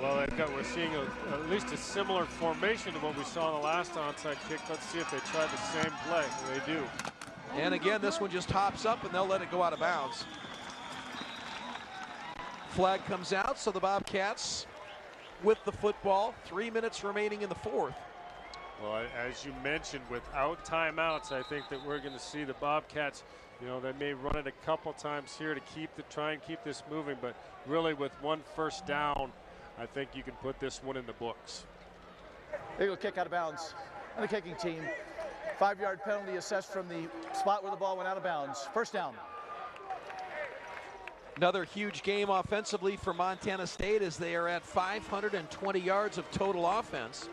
Well, we're seeing at least a similar formation to what we saw in the last onside kick. Let's see if they try the same play. They do. And again, this one just hops up, and they'll let it go out of bounds. Flag comes out, so the Bobcats with the football. 3 minutes remaining in the fourth. Well, as you mentioned, without timeouts, I think that we're going to see the Bobcats, you know, they may run it a couple times here to try and keep this moving, but really with one first down, I think you can put this one in the books. They go kick out of bounds on the kicking team. 5-yard penalty assessed from the spot where the ball went out of bounds. First down. Another huge game offensively for Montana State as they are at 520 yards of total offense.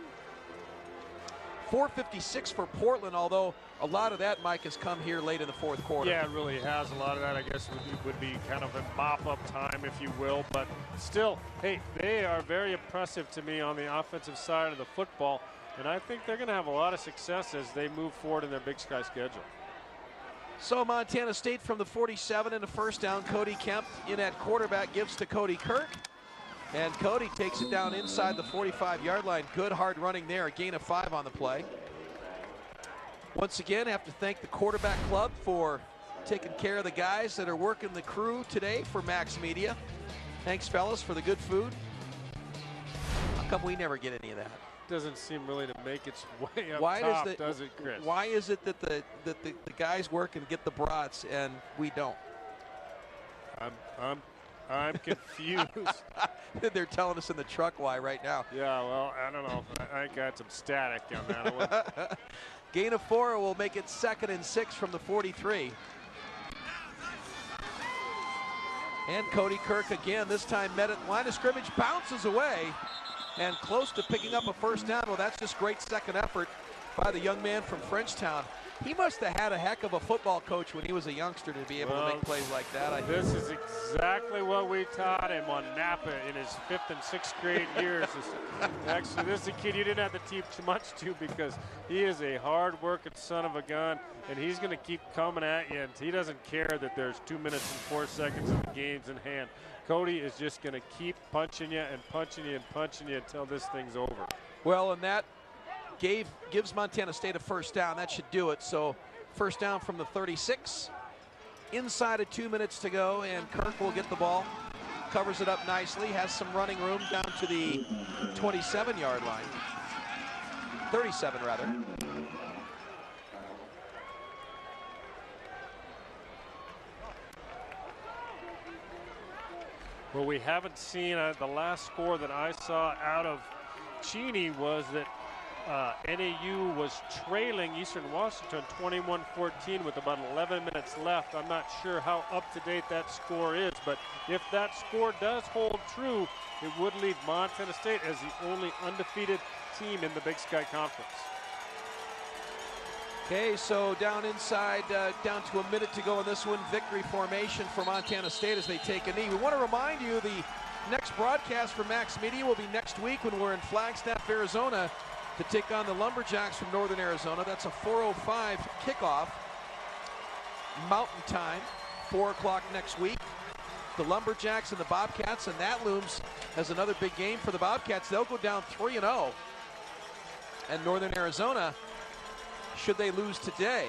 456 for Portland, although a lot of that, Mike, has come here late in the fourth quarter. Yeah, it really has. A lot of that, I guess, would be kind of a mop-up time, if you will. But still, hey, they are very impressive to me on the offensive side of the football. And I think they're going to have a lot of success as they move forward in their Big Sky schedule. So Montana State from the 47 and a first down. Cody Kemp in at quarterback, gives to Cody Kirk. And Cody takes it down inside the 45-yard line. Good hard running there, a gain of 5 on the play. Once again, I have to thank the quarterback club for taking care of the guys that are working the crew today for Max Media. Thanks, fellas, for the good food. How come we never get any of that? Doesn't seem really to make its way up top, does it, Chris? Why is it that the guys work and get the brats and we don't? I'm confused. They're telling us in the truck why right now. Yeah, well, I don't know. I got some static on that one. Gain of 4 will make it 2nd and 6 from the 43. And Cody Kirk again, this time met at line of scrimmage, bounces away and close to picking up a first down. Well, that's just great second effort by the young man from Frenchtown. He must have had a heck of a football coach when he was a youngster to be able to make plays like that. This is exactly what we taught him on Napa in his 5th and 6th grade years. Actually, this is a kid you didn't have to teach much to because he is a hard-working son of a gun, and he's going to keep coming at you, and he doesn't care that there's 2 minutes and 4 seconds of the game's in hand. Cody is just going to keep punching you and punching you and punching you until this thing's over. Well, and that gives Montana State a first down. That should do it. So first down from the 36. Inside of 2 minutes to go, and Kirk will get the ball. Covers it up nicely. Has some running room down to the 27-yard line. 37, rather. Well, we haven't seen the last score that I saw out of Cheney was that NAU was trailing Eastern Washington 21-14 with about 11 minutes left. I'm not sure how up-to-date that score is, but if that score does hold true, it would leave Montana State as the only undefeated team in the Big Sky Conference. Okay, so down inside, down to a minute to go in this one. Victory formation for Montana State as they take a knee. We want to remind you the next broadcast for Max Media will be next week when we're in Flagstaff, Arizona to take on the Lumberjacks from Northern Arizona. That's a 4:05 kickoff, Mountain Time, 4 o'clock next week. The Lumberjacks and the Bobcats, and that looms as another big game for the Bobcats. They'll go down 3-0. And Northern Arizona, should they lose today,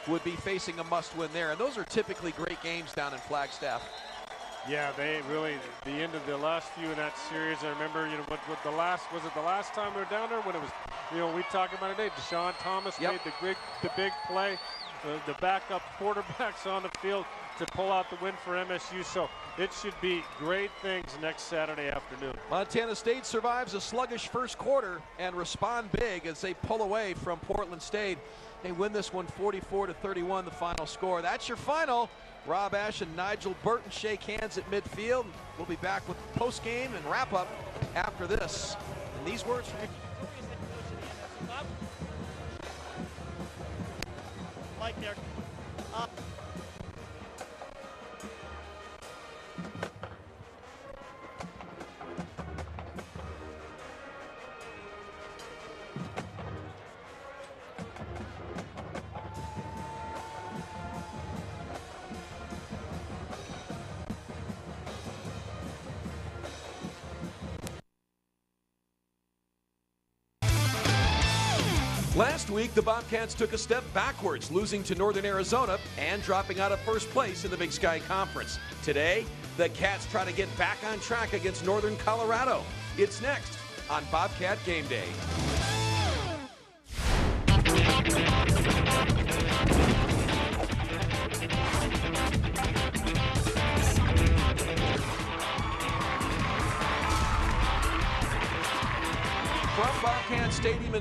would be facing a must-win there. And those are typically great games down in Flagstaff. Yeah, they really, the end of the last few in that series, I remember, you know, what the last, was it the last time we were down there when it was, you know, we talked about it today, Deshaun Thomas made the big play, the backup quarterbacks on the field to pull out the win for MSU, so it should be great things next Saturday afternoon. Montana State survives a sluggish first quarter and respond big as they pull away from Portland State. They win this one 44-31, the final score. That's your final. Rob Ash and Nigel Burton shake hands at midfield. We'll be back with post-game and wrap-up after this. And these words from Mike there. Last week, the Bobcats took a step backwards, losing to Northern Arizona and dropping out of first place in the Big Sky Conference. Today, the Cats try to get back on track against Northern Colorado. It's next on Bobcat Game Day. From Bobcat Stadium in